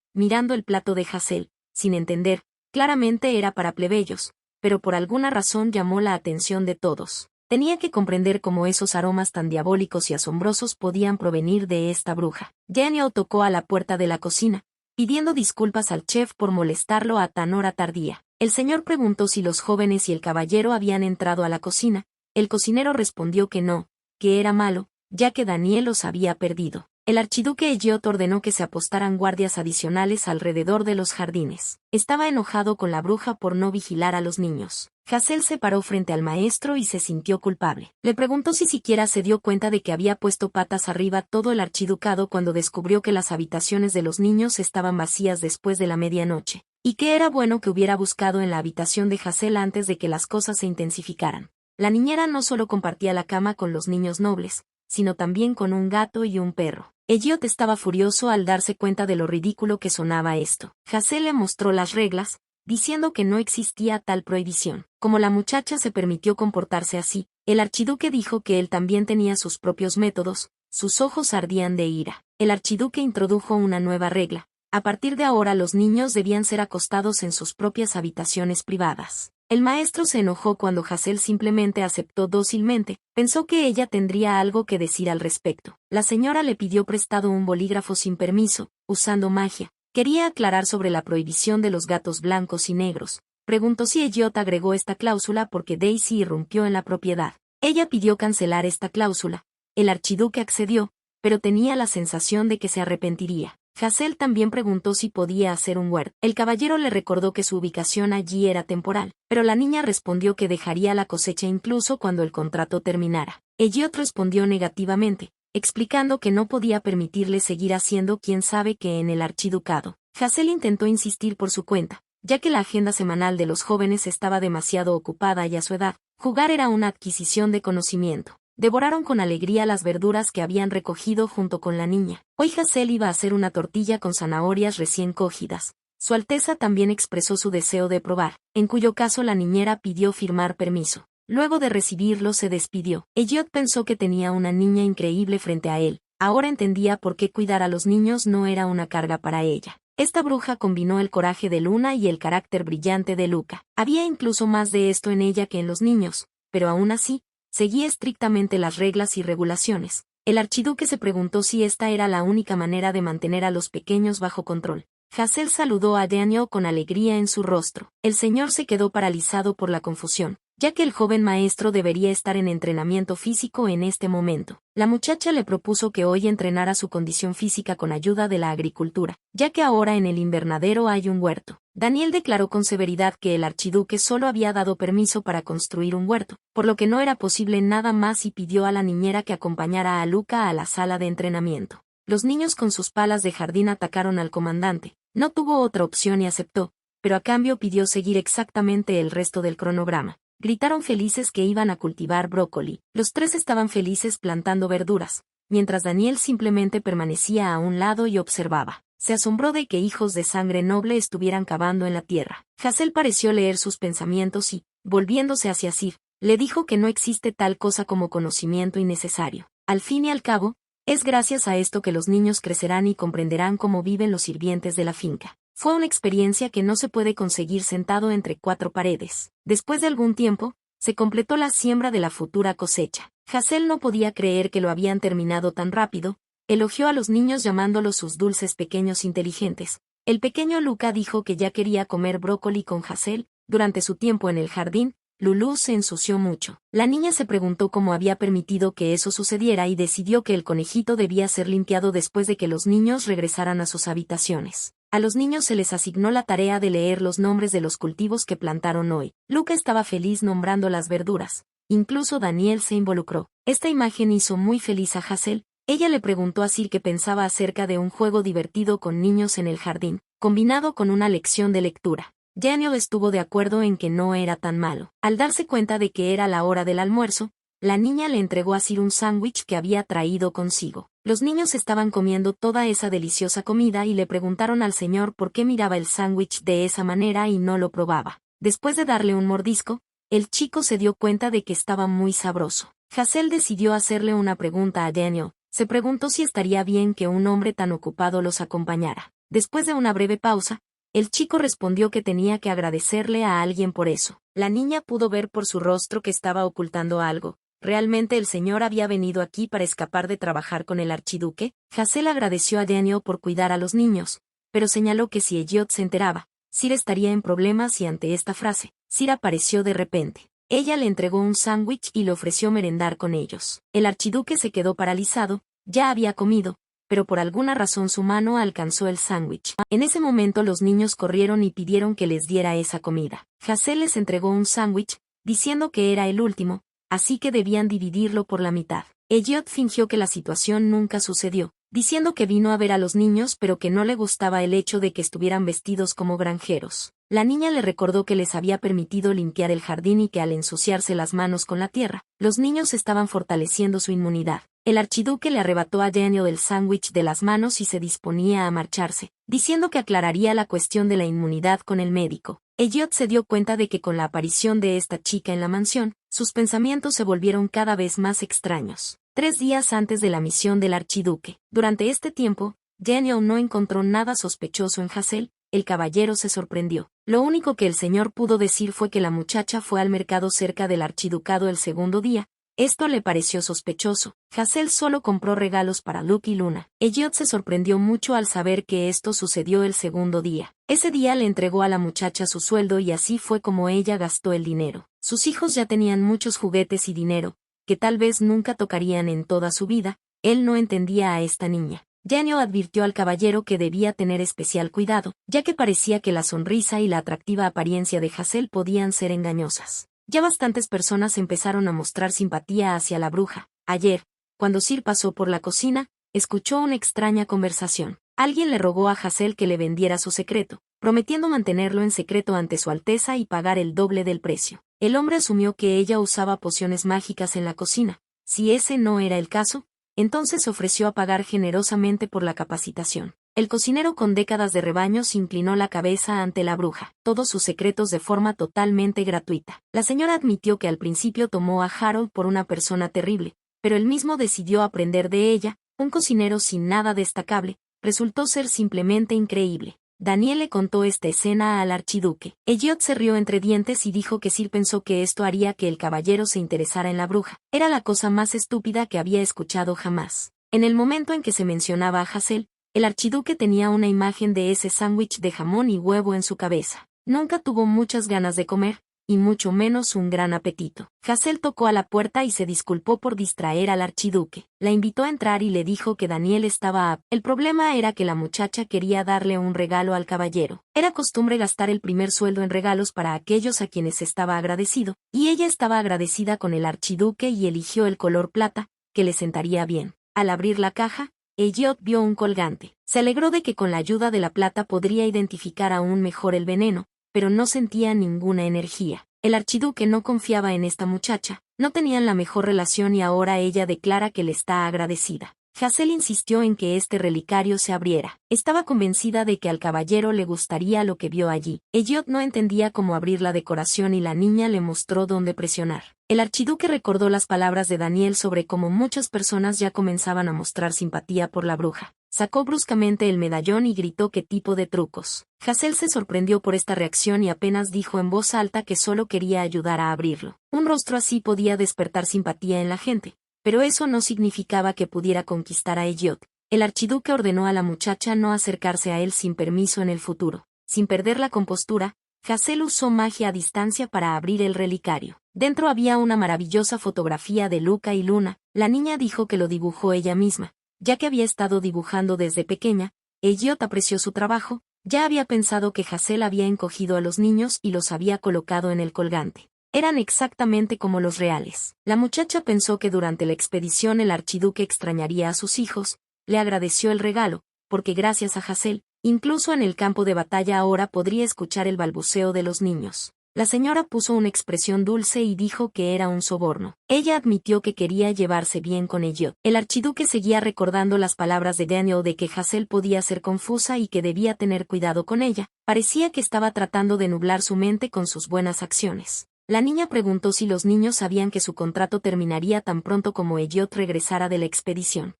mirando el plato de Hazel, sin entender. Claramente era para plebeyos, pero por alguna razón llamó la atención de todos. Tenía que comprender cómo esos aromas tan diabólicos y asombrosos podían provenir de esta bruja. Daniel tocó a la puerta de la cocina, pidiendo disculpas al chef por molestarlo a tan hora tardía. El señor preguntó si los jóvenes y el caballero habían entrado a la cocina. El cocinero respondió que no, que era malo, ya que Daniel los había perdido. El archiduque Elliot ordenó que se apostaran guardias adicionales alrededor de los jardines. Estaba enojado con la bruja por no vigilar a los niños. Hazel se paró frente al maestro y se sintió culpable. Le preguntó si siquiera se dio cuenta de que había puesto patas arriba todo el archiducado cuando descubrió que las habitaciones de los niños estaban vacías después de la medianoche, y que era bueno que hubiera buscado en la habitación de Hazel antes de que las cosas se intensificaran. La niñera no solo compartía la cama con los niños nobles, sino también con un gato y un perro. Elliot estaba furioso al darse cuenta de lo ridículo que sonaba esto. Hazel le mostró las reglas, diciendo que no existía tal prohibición. Como la muchacha se permitió comportarse así, el archiduque dijo que él también tenía sus propios métodos. Sus ojos ardían de ira. El archiduque introdujo una nueva regla. A partir de ahora los niños debían ser acostados en sus propias habitaciones privadas. El maestro se enojó cuando Hazel simplemente aceptó dócilmente. Pensó que ella tendría algo que decir al respecto. La señora le pidió prestado un bolígrafo sin permiso, usando magia. Quería aclarar sobre la prohibición de los gatos blancos y negros. Preguntó si Elliot agregó esta cláusula porque Daisy irrumpió en la propiedad. Ella pidió cancelar esta cláusula. El archiduque accedió, pero tenía la sensación de que se arrepentiría. Hazel también preguntó si podía hacer un huerto. El caballero le recordó que su ubicación allí era temporal, pero la niña respondió que dejaría la cosecha incluso cuando el contrato terminara. Elliot respondió negativamente, explicando que no podía permitirle seguir haciendo quién sabe qué en el archiducado. Hazel intentó insistir por su cuenta, ya que la agenda semanal de los jóvenes estaba demasiado ocupada y a su edad, jugar era una adquisición de conocimiento. Devoraron con alegría las verduras que habían recogido junto con la niña. Hoy Hazel iba a hacer una tortilla con zanahorias recién cogidas. Su Alteza también expresó su deseo de probar, en cuyo caso la niñera pidió firmar permiso. Luego de recibirlo se despidió. Elliot pensó que tenía una niña increíble frente a él. Ahora entendía por qué cuidar a los niños no era una carga para ella. Esta bruja combinó el coraje de Luna y el carácter brillante de Luca. Había incluso más de esto en ella que en los niños, pero aún así, seguía estrictamente las reglas y regulaciones. El archiduque se preguntó si esta era la única manera de mantener a los pequeños bajo control. Hazel saludó a Daniel con alegría en su rostro. El señor se quedó paralizado por la confusión, ya que el joven maestro debería estar en entrenamiento físico en este momento. La muchacha le propuso que hoy entrenara su condición física con ayuda de la agricultura, ya que ahora en el invernadero hay un huerto. Daniel declaró con severidad que el archiduque solo había dado permiso para construir un huerto, por lo que no era posible nada más, y pidió a la niñera que acompañara a Luca a la sala de entrenamiento. Los niños con sus palas de jardín atacaron al comandante. No tuvo otra opción y aceptó, pero a cambio pidió seguir exactamente el resto del cronograma. Gritaron felices que iban a cultivar brócoli. Los tres estaban felices plantando verduras, mientras Daniel simplemente permanecía a un lado y observaba. Se asombró de que hijos de sangre noble estuvieran cavando en la tierra. Hazel pareció leer sus pensamientos y, volviéndose hacia Sir, le dijo que no existe tal cosa como conocimiento innecesario. Al fin y al cabo, es gracias a esto que los niños crecerán y comprenderán cómo viven los sirvientes de la finca. Fue una experiencia que no se puede conseguir sentado entre cuatro paredes. Después de algún tiempo, se completó la siembra de la futura cosecha. Hazel no podía creer que lo habían terminado tan rápido. Elogió a los niños llamándolos sus dulces pequeños inteligentes. El pequeño Luca dijo que ya quería comer brócoli con Hazel. Durante su tiempo en el jardín, Lulú se ensució mucho. La niña se preguntó cómo había permitido que eso sucediera y decidió que el conejito debía ser limpiado después de que los niños regresaran a sus habitaciones. A los niños se les asignó la tarea de leer los nombres de los cultivos que plantaron hoy. Luca estaba feliz nombrando las verduras. Incluso Daniel se involucró. Esta imagen hizo muy feliz a Hazel. Ella le preguntó a Sir qué pensaba acerca de un juego divertido con niños en el jardín, combinado con una lección de lectura. Daniel estuvo de acuerdo en que no era tan malo. Al darse cuenta de que era la hora del almuerzo, la niña le entregó a Sir un sándwich que había traído consigo. Los niños estaban comiendo toda esa deliciosa comida y le preguntaron al señor por qué miraba el sándwich de esa manera y no lo probaba. Después de darle un mordisco, el chico se dio cuenta de que estaba muy sabroso. Hazel decidió hacerle una pregunta a Daniel. Se preguntó si estaría bien que un hombre tan ocupado los acompañara. Después de una breve pausa, el chico respondió que tenía que agradecerle a alguien por eso. La niña pudo ver por su rostro que estaba ocultando algo. ¿Realmente el señor había venido aquí para escapar de trabajar con el archiduque? Hazel agradeció a Daniel por cuidar a los niños, pero señaló que si Elliot se enteraba, Sir estaría en problemas, y ante esta frase, Sir apareció de repente. Ella le entregó un sándwich y le ofreció merendar con ellos. El archiduque se quedó paralizado. Ya había comido, pero por alguna razón su mano alcanzó el sándwich. En ese momento los niños corrieron y pidieron que les diera esa comida. Hazel les entregó un sándwich, diciendo que era el último, así que debían dividirlo por la mitad. Elliot fingió que la situación nunca sucedió, diciendo que vino a ver a los niños pero que no le gustaba el hecho de que estuvieran vestidos como granjeros. La niña le recordó que les había permitido limpiar el jardín y que al ensuciarse las manos con la tierra, los niños estaban fortaleciendo su inmunidad. El archiduque le arrebató a Daniel el sándwich de las manos y se disponía a marcharse, diciendo que aclararía la cuestión de la inmunidad con el médico. Elliot se dio cuenta de que con la aparición de esta chica en la mansión, sus pensamientos se volvieron cada vez más extraños. 3 días antes de la misión del archiduque. Durante este tiempo, Daniel no encontró nada sospechoso en Hazel. El caballero se sorprendió. Lo único que el señor pudo decir fue que la muchacha fue al mercado cerca del archiducado el segundo día. Esto le pareció sospechoso. Hazel solo compró regalos para Luke y Luna. Elliot se sorprendió mucho al saber que esto sucedió el segundo día. Ese día le entregó a la muchacha su sueldo y así fue como ella gastó el dinero. Sus hijos ya tenían muchos juguetes y dinero, que tal vez nunca tocarían en toda su vida. Él no entendía a esta niña. Daniel advirtió al caballero que debía tener especial cuidado, ya que parecía que la sonrisa y la atractiva apariencia de Hazel podían ser engañosas. Ya bastantes personas empezaron a mostrar simpatía hacia la bruja. Ayer, cuando Sir pasó por la cocina, escuchó una extraña conversación. Alguien le rogó a Hazel que le vendiera su secreto, prometiendo mantenerlo en secreto ante su Alteza y pagar el doble del precio. El hombre asumió que ella usaba pociones mágicas en la cocina. Si ese no era el caso, entonces ofreció a pagar generosamente por la capacitación. El cocinero con décadas de rebaños inclinó la cabeza ante la bruja, todos sus secretos de forma totalmente gratuita. La señora admitió que al principio tomó a Harold por una persona terrible, pero él mismo decidió aprender de ella. Un cocinero sin nada destacable, resultó ser simplemente increíble. Daniel le contó esta escena al archiduque. Elliot se rió entre dientes y dijo que Sir pensó que esto haría que el caballero se interesara en la bruja. Era la cosa más estúpida que había escuchado jamás. En el momento en que se mencionaba a Hazel, el archiduque tenía una imagen de ese sándwich de jamón y huevo en su cabeza. Nunca tuvo muchas ganas de comer, y mucho menos un gran apetito. Hazel tocó a la puerta y se disculpó por distraer al archiduque. La invitó a entrar y le dijo que Daniel estaba up. El problema era que la muchacha quería darle un regalo al caballero. Era costumbre gastar el primer sueldo en regalos para aquellos a quienes estaba agradecido, y ella estaba agradecida con el archiduque y eligió el color plata, que le sentaría bien. Al abrir la caja, Elliot vio un colgante. Se alegró de que con la ayuda de la plata podría identificar aún mejor el veneno, pero no sentía ninguna energía. El archiduque no confiaba en esta muchacha, no tenían la mejor relación y ahora ella declara que le está agradecida. Hazel insistió en que este relicario se abriera. Estaba convencida de que al caballero le gustaría lo que vio allí. Elliot no entendía cómo abrir la decoración y la niña le mostró dónde presionar. El archiduque recordó las palabras de Daniel sobre cómo muchas personas ya comenzaban a mostrar simpatía por la bruja. Sacó bruscamente el medallón y gritó qué tipo de trucos. Hazel se sorprendió por esta reacción y apenas dijo en voz alta que solo quería ayudar a abrirlo. Un rostro así podía despertar simpatía en la gente, pero eso no significaba que pudiera conquistar a Elliot. El archiduque ordenó a la muchacha no acercarse a él sin permiso en el futuro. Sin perder la compostura, Hazel usó magia a distancia para abrir el relicario. Dentro había una maravillosa fotografía de Luca y Luna. La niña dijo que lo dibujó ella misma. Ya que había estado dibujando desde pequeña, Elliot apreció su trabajo, ya había pensado que Hazel había encogido a los niños y los había colocado en el colgante. Eran exactamente como los reales. La muchacha pensó que durante la expedición el archiduque extrañaría a sus hijos, le agradeció el regalo, porque gracias a Hazel, incluso en el campo de batalla ahora podría escuchar el balbuceo de los niños. La señora puso una expresión dulce y dijo que era un soborno. Ella admitió que quería llevarse bien con Elliot. El archiduque seguía recordando las palabras de Daniel de que Hazel podía ser confusa y que debía tener cuidado con ella. Parecía que estaba tratando de nublar su mente con sus buenas acciones. La niña preguntó si los niños sabían que su contrato terminaría tan pronto como Elliot regresara de la expedición.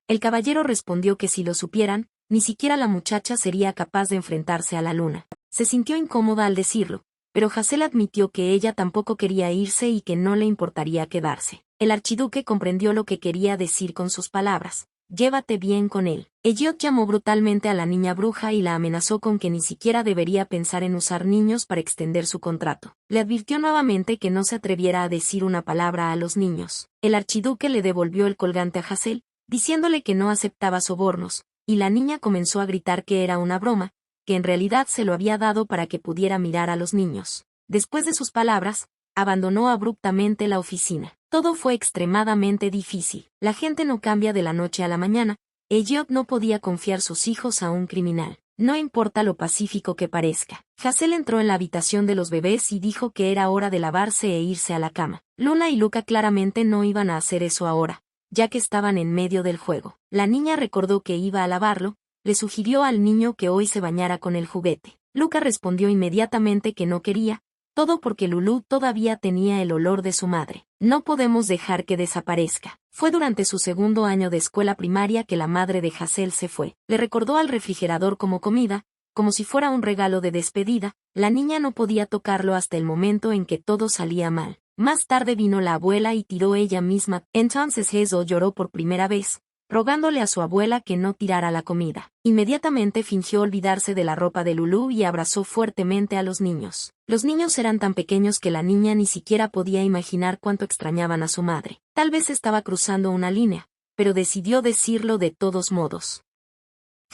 El caballero respondió que si lo supieran, ni siquiera la muchacha sería capaz de enfrentarse a la luna. Se sintió incómoda al decirlo, pero Hazel admitió que ella tampoco quería irse y que no le importaría quedarse. El archiduque comprendió lo que quería decir con sus palabras. Llévate bien con él. Elliot llamó brutalmente a la niña bruja y la amenazó con que ni siquiera debería pensar en usar niños para extender su contrato. Le advirtió nuevamente que no se atreviera a decir una palabra a los niños. El archiduque le devolvió el colgante a Hazel, diciéndole que no aceptaba sobornos, y la niña comenzó a gritar que era una broma, que en realidad se lo había dado para que pudiera mirar a los niños. Después de sus palabras, abandonó abruptamente la oficina. Todo fue extremadamente difícil. La gente no cambia de la noche a la mañana. Elliot no podía confiar sus hijos a un criminal. No importa lo pacífico que parezca. Hazel entró en la habitación de los bebés y dijo que era hora de lavarse e irse a la cama. Luna y Luca claramente no iban a hacer eso ahora, ya que estaban en medio del juego. La niña recordó que iba a lavarlo. Le sugirió al niño que hoy se bañara con el juguete. Luca respondió inmediatamente que no quería, todo porque Lulú todavía tenía el olor de su madre. No podemos dejar que desaparezca. Fue durante su segundo año de escuela primaria que la madre de Hazel se fue. Le recordó al refrigerador como comida, como si fuera un regalo de despedida. La niña no podía tocarlo hasta el momento en que todo salía mal. Más tarde vino la abuela y tiró ella misma. Entonces Hazel lloró por primera vez, rogándole a su abuela que no tirara la comida. Inmediatamente fingió olvidarse de la ropa de Lulú y abrazó fuertemente a los niños. Los niños eran tan pequeños que la niña ni siquiera podía imaginar cuánto extrañaban a su madre. Tal vez estaba cruzando una línea, pero decidió decirlo de todos modos.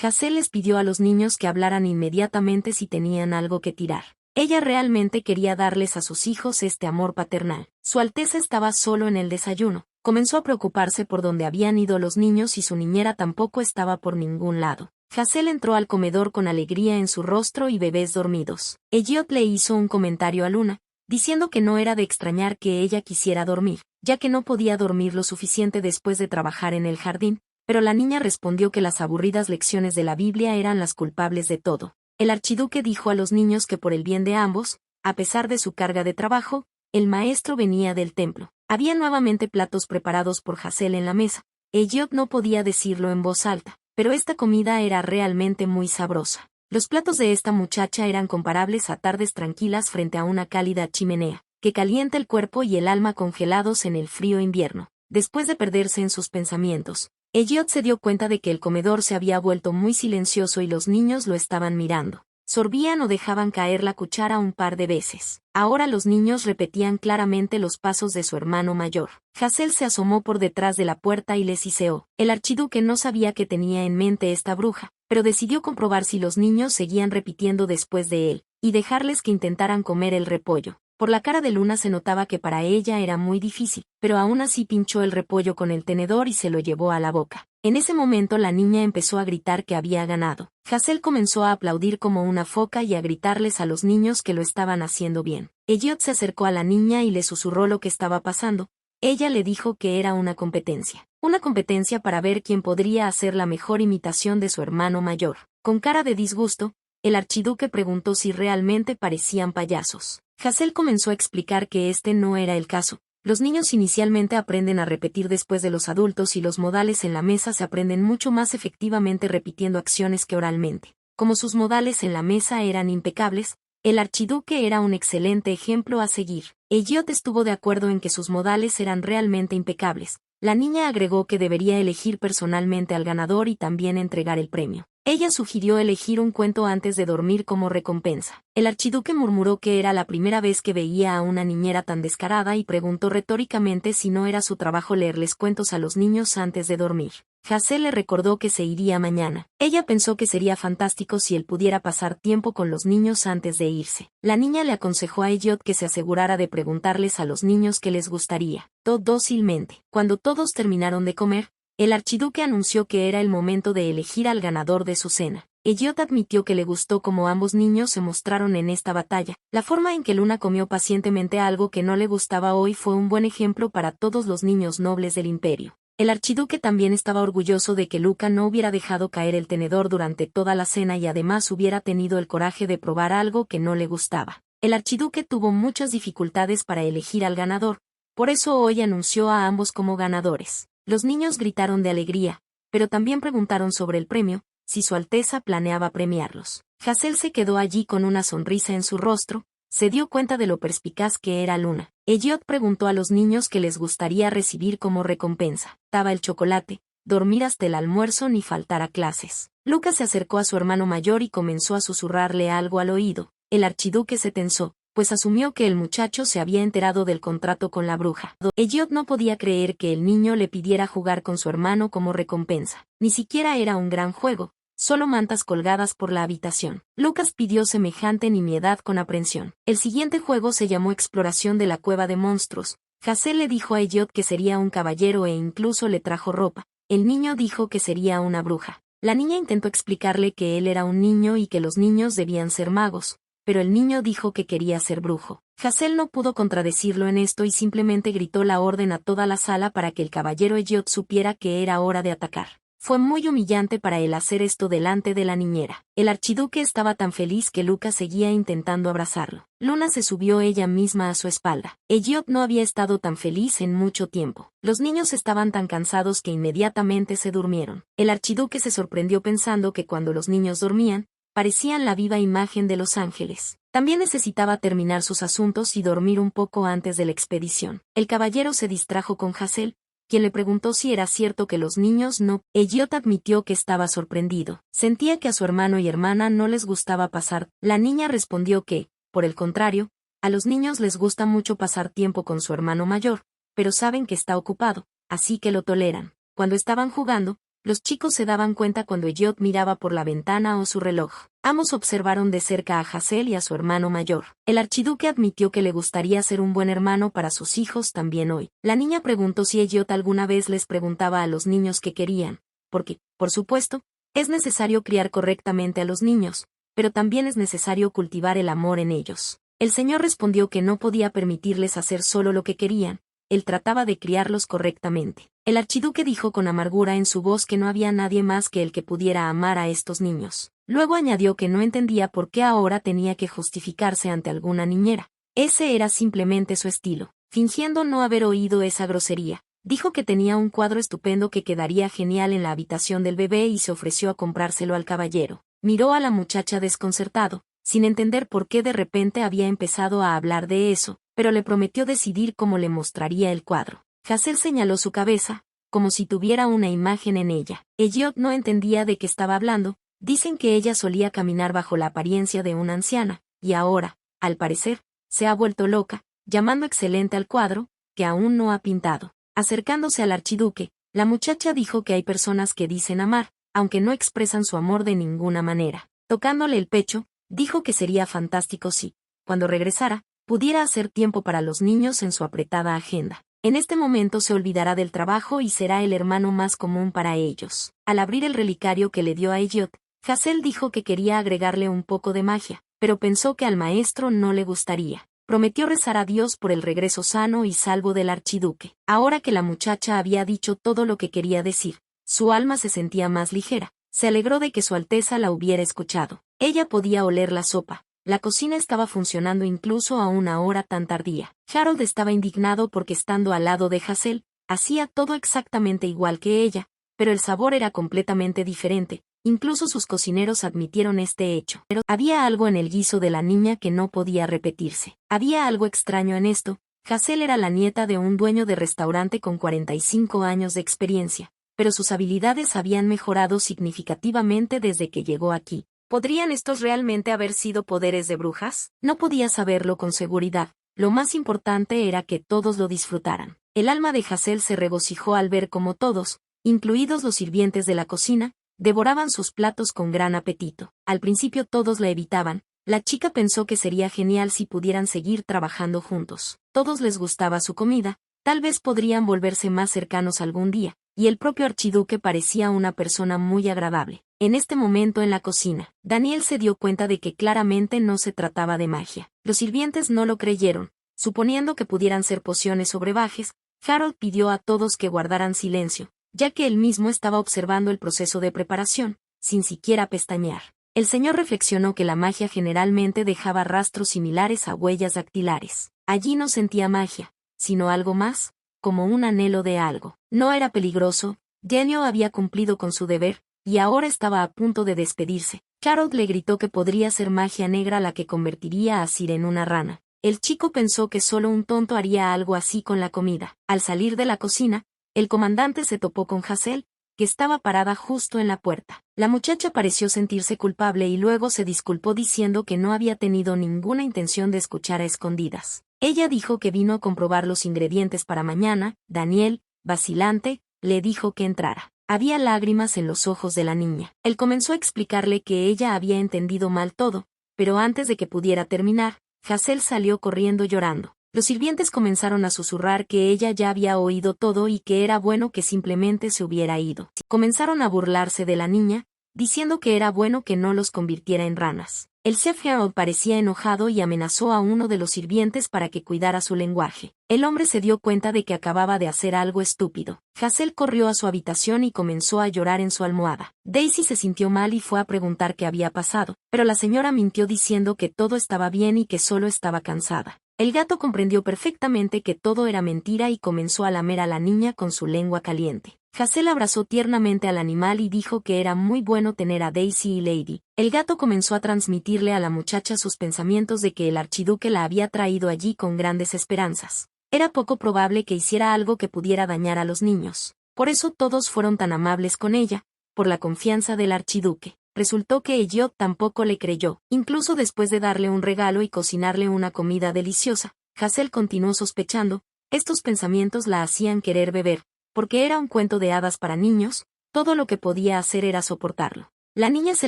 Hazel les pidió a los niños que hablaran inmediatamente si tenían algo que tirar. Ella realmente quería darles a sus hijos este amor paternal. Su Alteza estaba solo en el desayuno. Comenzó a preocuparse por dónde habían ido los niños y su niñera tampoco estaba por ningún lado. Hazel entró al comedor con alegría en su rostro y bebés dormidos. Elliot le hizo un comentario a Luna, diciendo que no era de extrañar que ella quisiera dormir, ya que no podía dormir lo suficiente después de trabajar en el jardín, pero la niña respondió que las aburridas lecciones de la Biblia eran las culpables de todo. El archiduque dijo a los niños que por el bien de ambos, a pesar de su carga de trabajo, el maestro venía del templo. Había nuevamente platos preparados por Hazel en la mesa. Elliot no podía decirlo en voz alta, pero esta comida era realmente muy sabrosa. Los platos de esta muchacha eran comparables a tardes tranquilas frente a una cálida chimenea, que calienta el cuerpo y el alma congelados en el frío invierno. Después de perderse en sus pensamientos, Elliot se dio cuenta de que el comedor se había vuelto muy silencioso y los niños lo estaban mirando. Sorbían o dejaban caer la cuchara un par de veces. Ahora los niños repetían claramente los pasos de su hermano mayor. Hazel se asomó por detrás de la puerta y les hiseó. El archiduque no sabía qué tenía en mente esta bruja, pero decidió comprobar si los niños seguían repitiendo después de él, y dejarles que intentaran comer el repollo. Por la cara de Luna se notaba que para ella era muy difícil, pero aún así pinchó el repollo con el tenedor y se lo llevó a la boca. En ese momento la niña empezó a gritar que había ganado. Hazel comenzó a aplaudir como una foca y a gritarles a los niños que lo estaban haciendo bien. Elliot se acercó a la niña y le susurró lo que estaba pasando. Ella le dijo que era una competencia. Una competencia para ver quién podría hacer la mejor imitación de su hermano mayor. Con cara de disgusto, el archiduque preguntó si realmente parecían payasos. Hazel comenzó a explicar que este no era el caso. Los niños inicialmente aprenden a repetir después de los adultos y los modales en la mesa se aprenden mucho más efectivamente repitiendo acciones que oralmente. Como sus modales en la mesa eran impecables, el archiduque era un excelente ejemplo a seguir. Elliot estuvo de acuerdo en que sus modales eran realmente impecables. La niña agregó que debería elegir personalmente al ganador y también entregar el premio. Ella sugirió elegir un cuento antes de dormir como recompensa. El archiduque murmuró que era la primera vez que veía a una niñera tan descarada y preguntó retóricamente si no era su trabajo leerles cuentos a los niños antes de dormir. Hazel le recordó que se iría mañana. Ella pensó que sería fantástico si él pudiera pasar tiempo con los niños antes de irse. La niña le aconsejó a Elliot que se asegurara de preguntarles a los niños qué les gustaría. Todo dócilmente. Cuando todos terminaron de comer, el archiduque anunció que era el momento de elegir al ganador de su cena. Elliot admitió que le gustó cómo ambos niños se mostraron en esta batalla. La forma en que Luna comió pacientemente algo que no le gustaba hoy fue un buen ejemplo para todos los niños nobles del imperio. El archiduque también estaba orgulloso de que Luca no hubiera dejado caer el tenedor durante toda la cena y además hubiera tenido el coraje de probar algo que no le gustaba. El archiduque tuvo muchas dificultades para elegir al ganador, por eso hoy anunció a ambos como ganadores. Los niños gritaron de alegría, pero también preguntaron sobre el premio, si Su Alteza planeaba premiarlos. Hazel se quedó allí con una sonrisa en su rostro, se dio cuenta de lo perspicaz que era Luna. Elliot preguntó a los niños qué les gustaría recibir como recompensa. Taba el chocolate, dormir hasta el almuerzo ni faltar a clases. Lucas se acercó a su hermano mayor y comenzó a susurrarle algo al oído. El archiduque se tensó, pues asumió que el muchacho se había enterado del contrato con la bruja. Elliot no podía creer que el niño le pidiera jugar con su hermano como recompensa. Ni siquiera era un gran juego, solo mantas colgadas por la habitación. Lucas pidió semejante nimiedad con aprensión. El siguiente juego se llamó Exploración de la Cueva de Monstruos. Hazel le dijo a Elliot que sería un caballero e incluso le trajo ropa. El niño dijo que sería una bruja. La niña intentó explicarle que él era un niño y que los niños debían ser magos, pero el niño dijo que quería ser brujo. Hazel no pudo contradecirlo en esto y simplemente gritó la orden a toda la sala para que el caballero Elliot supiera que era hora de atacar. Fue muy humillante para él hacer esto delante de la niñera. El archiduque estaba tan feliz que Lucas seguía intentando abrazarlo. Luna se subió ella misma a su espalda. Elliot no había estado tan feliz en mucho tiempo. Los niños estaban tan cansados que inmediatamente se durmieron. El archiduque se sorprendió pensando que cuando los niños dormían, parecían la viva imagen de los ángeles. También necesitaba terminar sus asuntos y dormir un poco antes de la expedición. El caballero se distrajo con Hazel, quien le preguntó si era cierto que los niños no. Elliot admitió que estaba sorprendido. Sentía que a su hermano y hermana no les gustaba pasar. La niña respondió que, por el contrario, a los niños les gusta mucho pasar tiempo con su hermano mayor, pero saben que está ocupado, así que lo toleran. Cuando estaban jugando, los chicos se daban cuenta cuando Elliot miraba por la ventana o su reloj. Ambos observaron de cerca a Hazel y a su hermano mayor. El archiduque admitió que le gustaría ser un buen hermano para sus hijos también hoy. La niña preguntó si Elliot alguna vez les preguntaba a los niños qué querían, porque, por supuesto, es necesario criar correctamente a los niños, pero también es necesario cultivar el amor en ellos. El señor respondió que no podía permitirles hacer solo lo que querían, él trataba de criarlos correctamente. El archiduque dijo con amargura en su voz que no había nadie más que él que pudiera amar a estos niños. Luego añadió que no entendía por qué ahora tenía que justificarse ante alguna niñera. Ese era simplemente su estilo. Fingiendo no haber oído esa grosería, dijo que tenía un cuadro estupendo que quedaría genial en la habitación del bebé y se ofreció a comprárselo al caballero. Miró a la muchacha desconcertado, sin entender por qué de repente había empezado a hablar de eso, pero le prometió decidir cómo le mostraría el cuadro. Hazel señaló su cabeza, como si tuviera una imagen en ella. Elliot no entendía de qué estaba hablando. Dicen que ella solía caminar bajo la apariencia de una anciana, y ahora, al parecer, se ha vuelto loca, llamando excelente al cuadro, que aún no ha pintado. Acercándose al archiduque, la muchacha dijo que hay personas que dicen amar, aunque no expresan su amor de ninguna manera. Tocándole el pecho, dijo que sería fantástico si, cuando regresara, pudiera hacer tiempo para los niños en su apretada agenda. En este momento se olvidará del trabajo y será el hermano más común para ellos. Al abrir el relicario que le dio a Elliot, Hazel dijo que quería agregarle un poco de magia, pero pensó que al maestro no le gustaría. Prometió rezar a Dios por el regreso sano y salvo del archiduque. Ahora que la muchacha había dicho todo lo que quería decir, su alma se sentía más ligera. Se alegró de que Su Alteza la hubiera escuchado. Ella podía oler la sopa. La cocina estaba funcionando incluso a una hora tan tardía. Harold estaba indignado porque estando al lado de Hazel, hacía todo exactamente igual que ella, pero el sabor era completamente diferente. Incluso sus cocineros admitieron este hecho. Pero había algo en el guiso de la niña que no podía repetirse. Había algo extraño en esto. Hazel era la nieta de un dueño de restaurante con 45 años de experiencia, pero sus habilidades habían mejorado significativamente desde que llegó aquí. ¿Podrían estos realmente haber sido poderes de brujas? No podía saberlo con seguridad. Lo más importante era que todos lo disfrutaran. El alma de Hazel se regocijó al ver cómo todos, incluidos los sirvientes de la cocina, devoraban sus platos con gran apetito. Al principio todos la evitaban. La chica pensó que sería genial si pudieran seguir trabajando juntos. Todos les gustaba su comida, tal vez podrían volverse más cercanos algún día, y el propio archiduque parecía una persona muy agradable. En este momento en la cocina, Daniel se dio cuenta de que claramente no se trataba de magia. Los sirvientes no lo creyeron, suponiendo que pudieran ser pociones o brebajes. Harold pidió a todos que guardaran silencio, ya que él mismo estaba observando el proceso de preparación, sin siquiera pestañear. El señor reflexionó que la magia generalmente dejaba rastros similares a huellas dactilares. Allí no sentía magia, sino algo más, como un anhelo de algo. No era peligroso, Genio había cumplido con su deber, y ahora estaba a punto de despedirse. Harold le gritó que podría ser magia negra la que convertiría a Sir en una rana. El chico pensó que solo un tonto haría algo así con la comida. Al salir de la cocina, el comandante se topó con Hazel, que estaba parada justo en la puerta. La muchacha pareció sentirse culpable y luego se disculpó diciendo que no había tenido ninguna intención de escuchar a escondidas. Ella dijo que vino a comprobar los ingredientes para mañana. Daniel, vacilante, le dijo que entrara. Había lágrimas en los ojos de la niña. Él comenzó a explicarle que ella había entendido mal todo, pero antes de que pudiera terminar, Hazel salió corriendo llorando. Los sirvientes comenzaron a susurrar que ella ya había oído todo y que era bueno que simplemente se hubiera ido. Comenzaron a burlarse de la niña, diciendo que era bueno que no los convirtiera en ranas. El chef Harold parecía enojado y amenazó a uno de los sirvientes para que cuidara su lenguaje. El hombre se dio cuenta de que acababa de hacer algo estúpido. Hazel corrió a su habitación y comenzó a llorar en su almohada. Daisy se sintió mal y fue a preguntar qué había pasado, pero la señora mintió diciendo que todo estaba bien y que solo estaba cansada. El gato comprendió perfectamente que todo era mentira y comenzó a lamer a la niña con su lengua caliente. Hazel abrazó tiernamente al animal y dijo que era muy bueno tener a Daisy y Lady. El gato comenzó a transmitirle a la muchacha sus pensamientos de que el archiduque la había traído allí con grandes esperanzas. Era poco probable que hiciera algo que pudiera dañar a los niños. Por eso todos fueron tan amables con ella, por la confianza del archiduque. Resultó que Elliot tampoco le creyó. Incluso después de darle un regalo y cocinarle una comida deliciosa, Hazel continuó sospechando. Estos pensamientos la hacían querer beber, porque era un cuento de hadas para niños. Todo lo que podía hacer era soportarlo. La niña se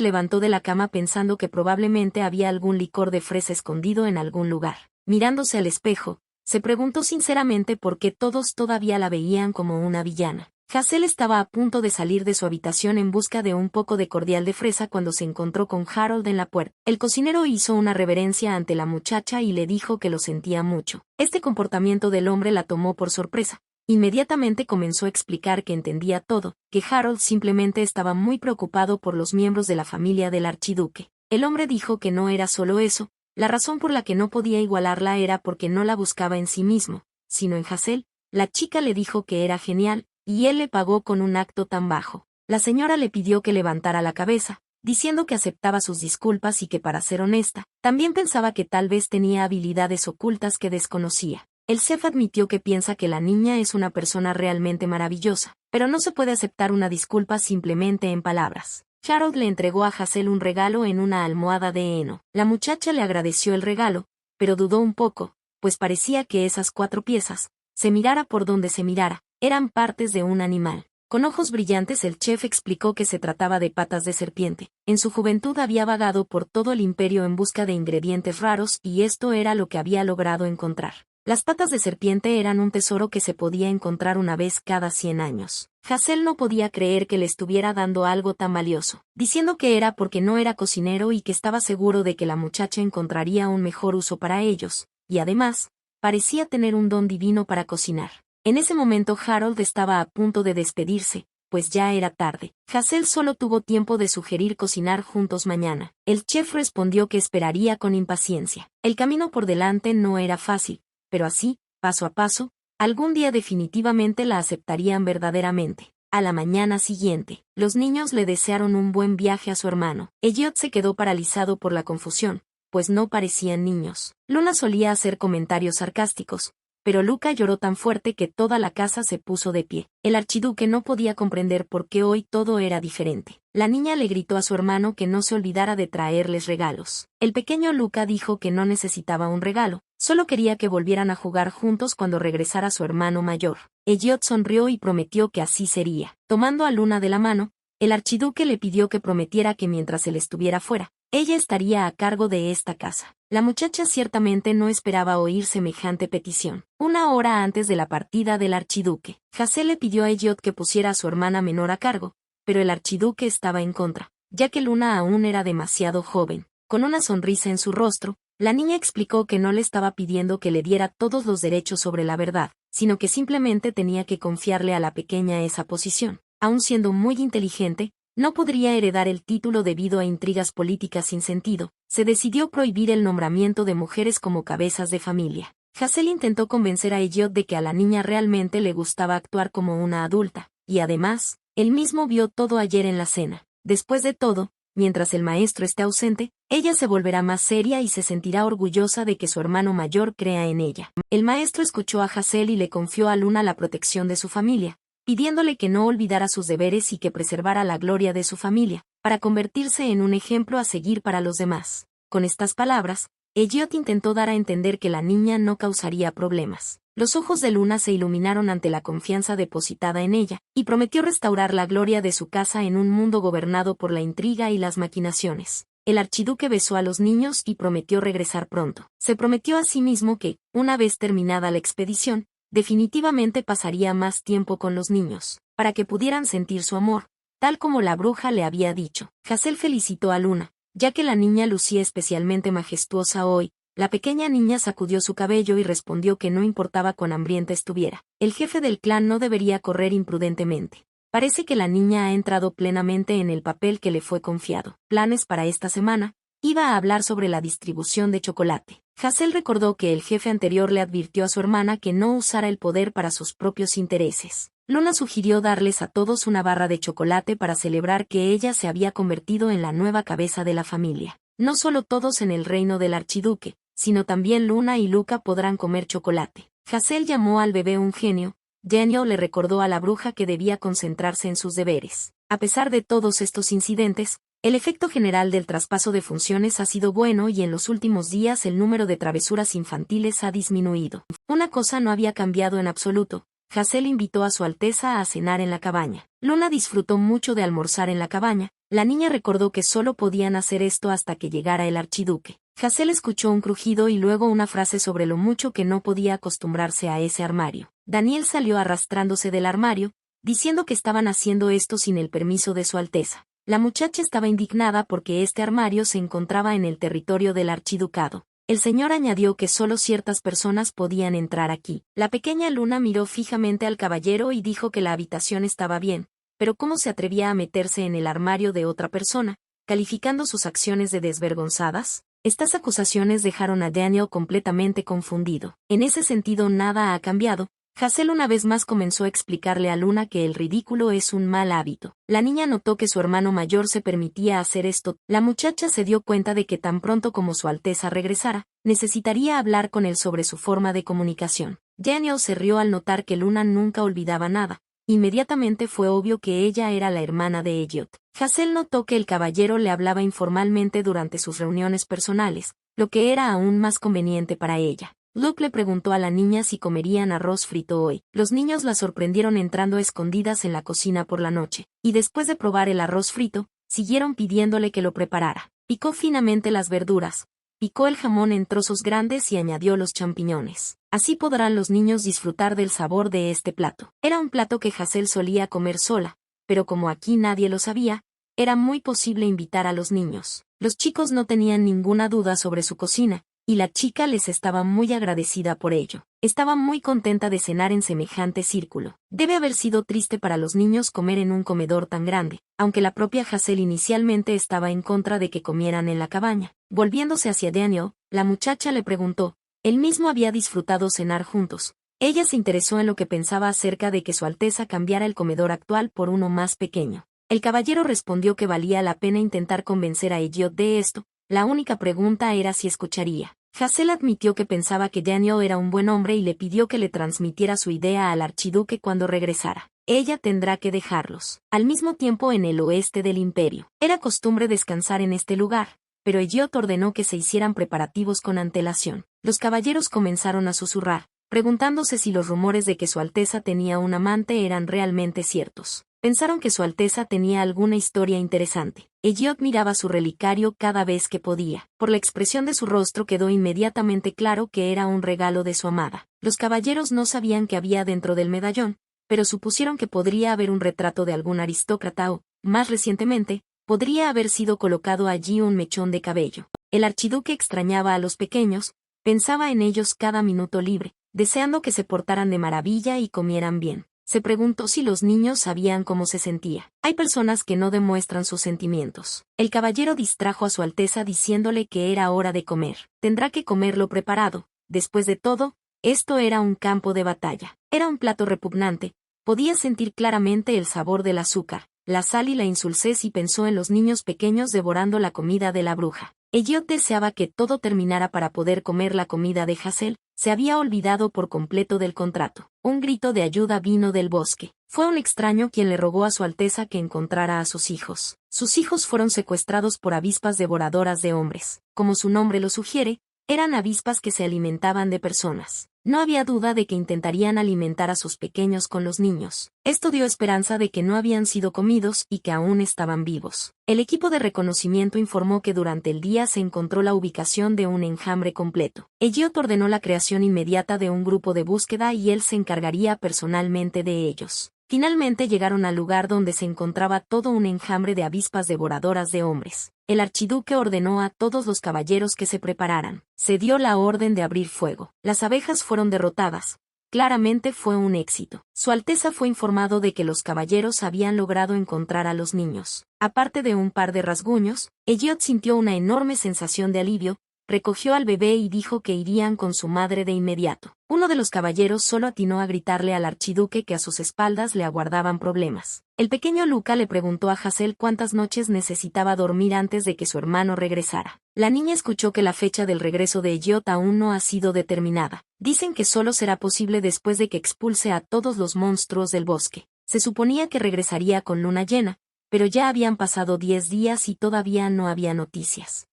levantó de la cama pensando que probablemente había algún licor de fresa escondido en algún lugar. Mirándose al espejo, se preguntó sinceramente por qué todos todavía la veían como una villana. Hazel estaba a punto de salir de su habitación en busca de un poco de cordial de fresa cuando se encontró con Harold en la puerta. El cocinero hizo una reverencia ante la muchacha y le dijo que lo sentía mucho. Este comportamiento del hombre la tomó por sorpresa. Inmediatamente comenzó a explicar que entendía todo, que Harold simplemente estaba muy preocupado por los miembros de la familia del archiduque. El hombre dijo que no era solo eso, la razón por la que no podía igualarla era porque no la buscaba en sí mismo, sino en Hazel. La chica le dijo que era genial, y él le pagó con un acto tan bajo. La señora le pidió que levantara la cabeza, diciendo que aceptaba sus disculpas y que, para ser honesta, también pensaba que tal vez tenía habilidades ocultas que desconocía. El chef admitió que piensa que la niña es una persona realmente maravillosa, pero no se puede aceptar una disculpa simplemente en palabras. Harold le entregó a Hazel un regalo en una almohada de heno. La muchacha le agradeció el regalo, pero dudó un poco, pues parecía que esas 4 piezas, se mirara por donde se mirara, eran partes de un animal. Con ojos brillantes el chef explicó que se trataba de patas de serpiente. En su juventud había vagado por todo el imperio en busca de ingredientes raros y esto era lo que había logrado encontrar. Las patas de serpiente eran un tesoro que se podía encontrar una vez cada 100 años. Hazel no podía creer que le estuviera dando algo tan valioso, diciendo que era porque no era cocinero y que estaba seguro de que la muchacha encontraría un mejor uso para ellos, y además, parecía tener un don divino para cocinar. En ese momento Harold estaba a punto de despedirse, pues ya era tarde. Hazel solo tuvo tiempo de sugerir cocinar juntos mañana. El chef respondió que esperaría con impaciencia. El camino por delante no era fácil, pero así, paso a paso, algún día definitivamente la aceptarían verdaderamente. A la mañana siguiente, los niños le desearon un buen viaje a su hermano. Elliot se quedó paralizado por la confusión, pues no parecían niños. Luna solía hacer comentarios sarcásticos, pero Luca lloró tan fuerte que toda la casa se puso de pie. El archiduque no podía comprender por qué hoy todo era diferente. La niña le gritó a su hermano que no se olvidara de traerles regalos. El pequeño Luca dijo que no necesitaba un regalo, solo quería que volvieran a jugar juntos cuando regresara su hermano mayor. Elliot sonrió y prometió que así sería. Tomando a Luna de la mano, el archiduque le pidió que prometiera que mientras él estuviera fuera, ella estaría a cargo de esta casa. La muchacha ciertamente no esperaba oír semejante petición. Una hora antes de la partida del archiduque, Hazel le pidió a Elliot que pusiera a su hermana menor a cargo, pero el archiduque estaba en contra, ya que Luna aún era demasiado joven. Con una sonrisa en su rostro, la niña explicó que no le estaba pidiendo que le diera todos los derechos sobre la verdad, sino que simplemente tenía que confiarle a la pequeña esa posición. Aun siendo muy inteligente, no podría heredar el título debido a intrigas políticas sin sentido. Se decidió prohibir el nombramiento de mujeres como cabezas de familia. Hazel intentó convencer a Elliot de que a la niña realmente le gustaba actuar como una adulta, y además, él mismo vio todo ayer en la cena. Después de todo, mientras el maestro esté ausente, ella se volverá más seria y se sentirá orgullosa de que su hermano mayor crea en ella. El maestro escuchó a Hazel y le confió a Luna la protección de su familia, pidiéndole que no olvidara sus deberes y que preservara la gloria de su familia, para convertirse en un ejemplo a seguir para los demás. Con estas palabras, Elliot intentó dar a entender que la niña no causaría problemas. Los ojos de Luna se iluminaron ante la confianza depositada en ella, y prometió restaurar la gloria de su casa en un mundo gobernado por la intriga y las maquinaciones. El archiduque besó a los niños y prometió regresar pronto. Se prometió a sí mismo que, una vez terminada la expedición, definitivamente pasaría más tiempo con los niños, para que pudieran sentir su amor, tal como la bruja le había dicho. Hazel felicitó a Luna, ya que la niña lucía especialmente majestuosa hoy. La pequeña niña sacudió su cabello y respondió que no importaba cuán hambrienta estuviera. El jefe del clan no debería correr imprudentemente. Parece que la niña ha entrado plenamente en el papel que le fue confiado. Planes para esta semana. Iba a hablar sobre la distribución de chocolate. Hazel recordó que el jefe anterior le advirtió a su hermana que no usara el poder para sus propios intereses. Luna sugirió darles a todos una barra de chocolate para celebrar que ella se había convertido en la nueva cabeza de la familia. No solo todos en el reino del archiduque, sino también Luna y Luca podrán comer chocolate. Hazel llamó al bebé un genio. Daniel le recordó a la bruja que debía concentrarse en sus deberes. A pesar de todos estos incidentes, el efecto general del traspaso de funciones ha sido bueno y en los últimos días el número de travesuras infantiles ha disminuido. Una cosa no había cambiado en absoluto. Hazel invitó a su Alteza a cenar en la cabaña. Luna disfrutó mucho de almorzar en la cabaña. La niña recordó que solo podían hacer esto hasta que llegara el archiduque. Hazel escuchó un crujido y luego una frase sobre lo mucho que no podía acostumbrarse a ese armario. Daniel salió arrastrándose del armario, diciendo que estaban haciendo esto sin el permiso de su Alteza. La muchacha estaba indignada porque este armario se encontraba en el territorio del archiducado. El señor añadió que solo ciertas personas podían entrar aquí. La pequeña Luna miró fijamente al caballero y dijo que la habitación estaba bien, pero ¿cómo se atrevía a meterse en el armario de otra persona, calificando sus acciones de desvergonzadas? Estas acusaciones dejaron a Daniel completamente confundido. En ese sentido nada ha cambiado, Hazel una vez más comenzó a explicarle a Luna que el ridículo es un mal hábito. La niña notó que su hermano mayor se permitía hacer esto. La muchacha se dio cuenta de que tan pronto como Su Alteza regresara, necesitaría hablar con él sobre su forma de comunicación. Daniel se rió al notar que Luna nunca olvidaba nada. Inmediatamente fue obvio que ella era la hermana de Elliot. Hazel notó que el caballero le hablaba informalmente durante sus reuniones personales, lo que era aún más conveniente para ella. Luke le preguntó a la niña si comerían arroz frito hoy. Los niños la sorprendieron entrando escondidas en la cocina por la noche, y después de probar el arroz frito, siguieron pidiéndole que lo preparara. Picó finamente las verduras, picó el jamón en trozos grandes y añadió los champiñones. Así podrán los niños disfrutar del sabor de este plato. Era un plato que Hazel solía comer sola, pero como aquí nadie lo sabía, era muy posible invitar a los niños. Los chicos no tenían ninguna duda sobre su cocina, y la chica les estaba muy agradecida por ello. Estaba muy contenta de cenar en semejante círculo. Debe haber sido triste para los niños comer en un comedor tan grande, aunque la propia Hazel inicialmente estaba en contra de que comieran en la cabaña. Volviéndose hacia Daniel, la muchacha le preguntó. Él mismo había disfrutado cenar juntos. Ella se interesó en lo que pensaba acerca de que Su Alteza cambiara el comedor actual por uno más pequeño. El caballero respondió que valía la pena intentar convencer a Elliot de esto. La única pregunta era si escucharía. Hazel admitió que pensaba que Daniel era un buen hombre y le pidió que le transmitiera su idea al archiduque cuando regresara. Ella tendrá que dejarlos. Al mismo tiempo en el oeste del imperio. Era costumbre descansar en este lugar, pero Elliot ordenó que se hicieran preparativos con antelación. Los caballeros comenzaron a susurrar, preguntándose si los rumores de que Su Alteza tenía un amante eran realmente ciertos. Pensaron que Su Alteza tenía alguna historia interesante. Elliot miraba su relicario cada vez que podía. Por la expresión de su rostro quedó inmediatamente claro que era un regalo de su amada. Los caballeros no sabían qué había dentro del medallón, pero supusieron que podría haber un retrato de algún aristócrata o, más recientemente, podría haber sido colocado allí un mechón de cabello. El archiduque extrañaba a los pequeños, pensaba en ellos cada minuto libre, deseando que se portaran de maravilla y comieran bien. Se preguntó si los niños sabían cómo se sentía. Hay personas que no demuestran sus sentimientos. El caballero distrajo a Su Alteza diciéndole que era hora de comer. Tendrá que comerlo preparado. Después de todo, esto era un campo de batalla. Era un plato repugnante. Podía sentir claramente el sabor del azúcar, la sal y la insulsez y pensó en los niños pequeños devorando la comida de la bruja. Elliot deseaba que todo terminara para poder comer la comida de Hazel. Se había olvidado por completo del contrato. Un grito de ayuda vino del bosque. Fue un extraño quien le rogó a Su Alteza que encontrara a sus hijos. Sus hijos fueron secuestrados por avispas devoradoras de hombres. Como su nombre lo sugiere, eran avispas que se alimentaban de personas. No había duda de que intentarían alimentar a sus pequeños con los niños. Esto dio esperanza de que no habían sido comidos y que aún estaban vivos. El equipo de reconocimiento informó que durante el día se encontró la ubicación de un enjambre completo. Elliot ordenó la creación inmediata de un grupo de búsqueda y él se encargaría personalmente de ellos. Finalmente llegaron al lugar donde se encontraba todo un enjambre de avispas devoradoras de hombres. El archiduque ordenó a todos los caballeros que se prepararan. Se dio la orden de abrir fuego. Las abejas fueron derrotadas. Claramente fue un éxito. Su Alteza fue informado de que los caballeros habían logrado encontrar a los niños. Aparte de un par de rasguños, Elliot sintió una enorme sensación de alivio, recogió al bebé y dijo que irían con su madre de inmediato. Uno de los caballeros solo atinó a gritarle al archiduque que a sus espaldas le aguardaban problemas. El pequeño Luca le preguntó a Hazel cuántas noches necesitaba dormir antes de que su hermano regresara. La niña escuchó que la fecha del regreso de Elliot aún no ha sido determinada. Dicen que solo será posible después de que expulse a todos los monstruos del bosque. Se suponía que regresaría con luna llena, pero ya habían pasado 10 días y todavía no había noticias.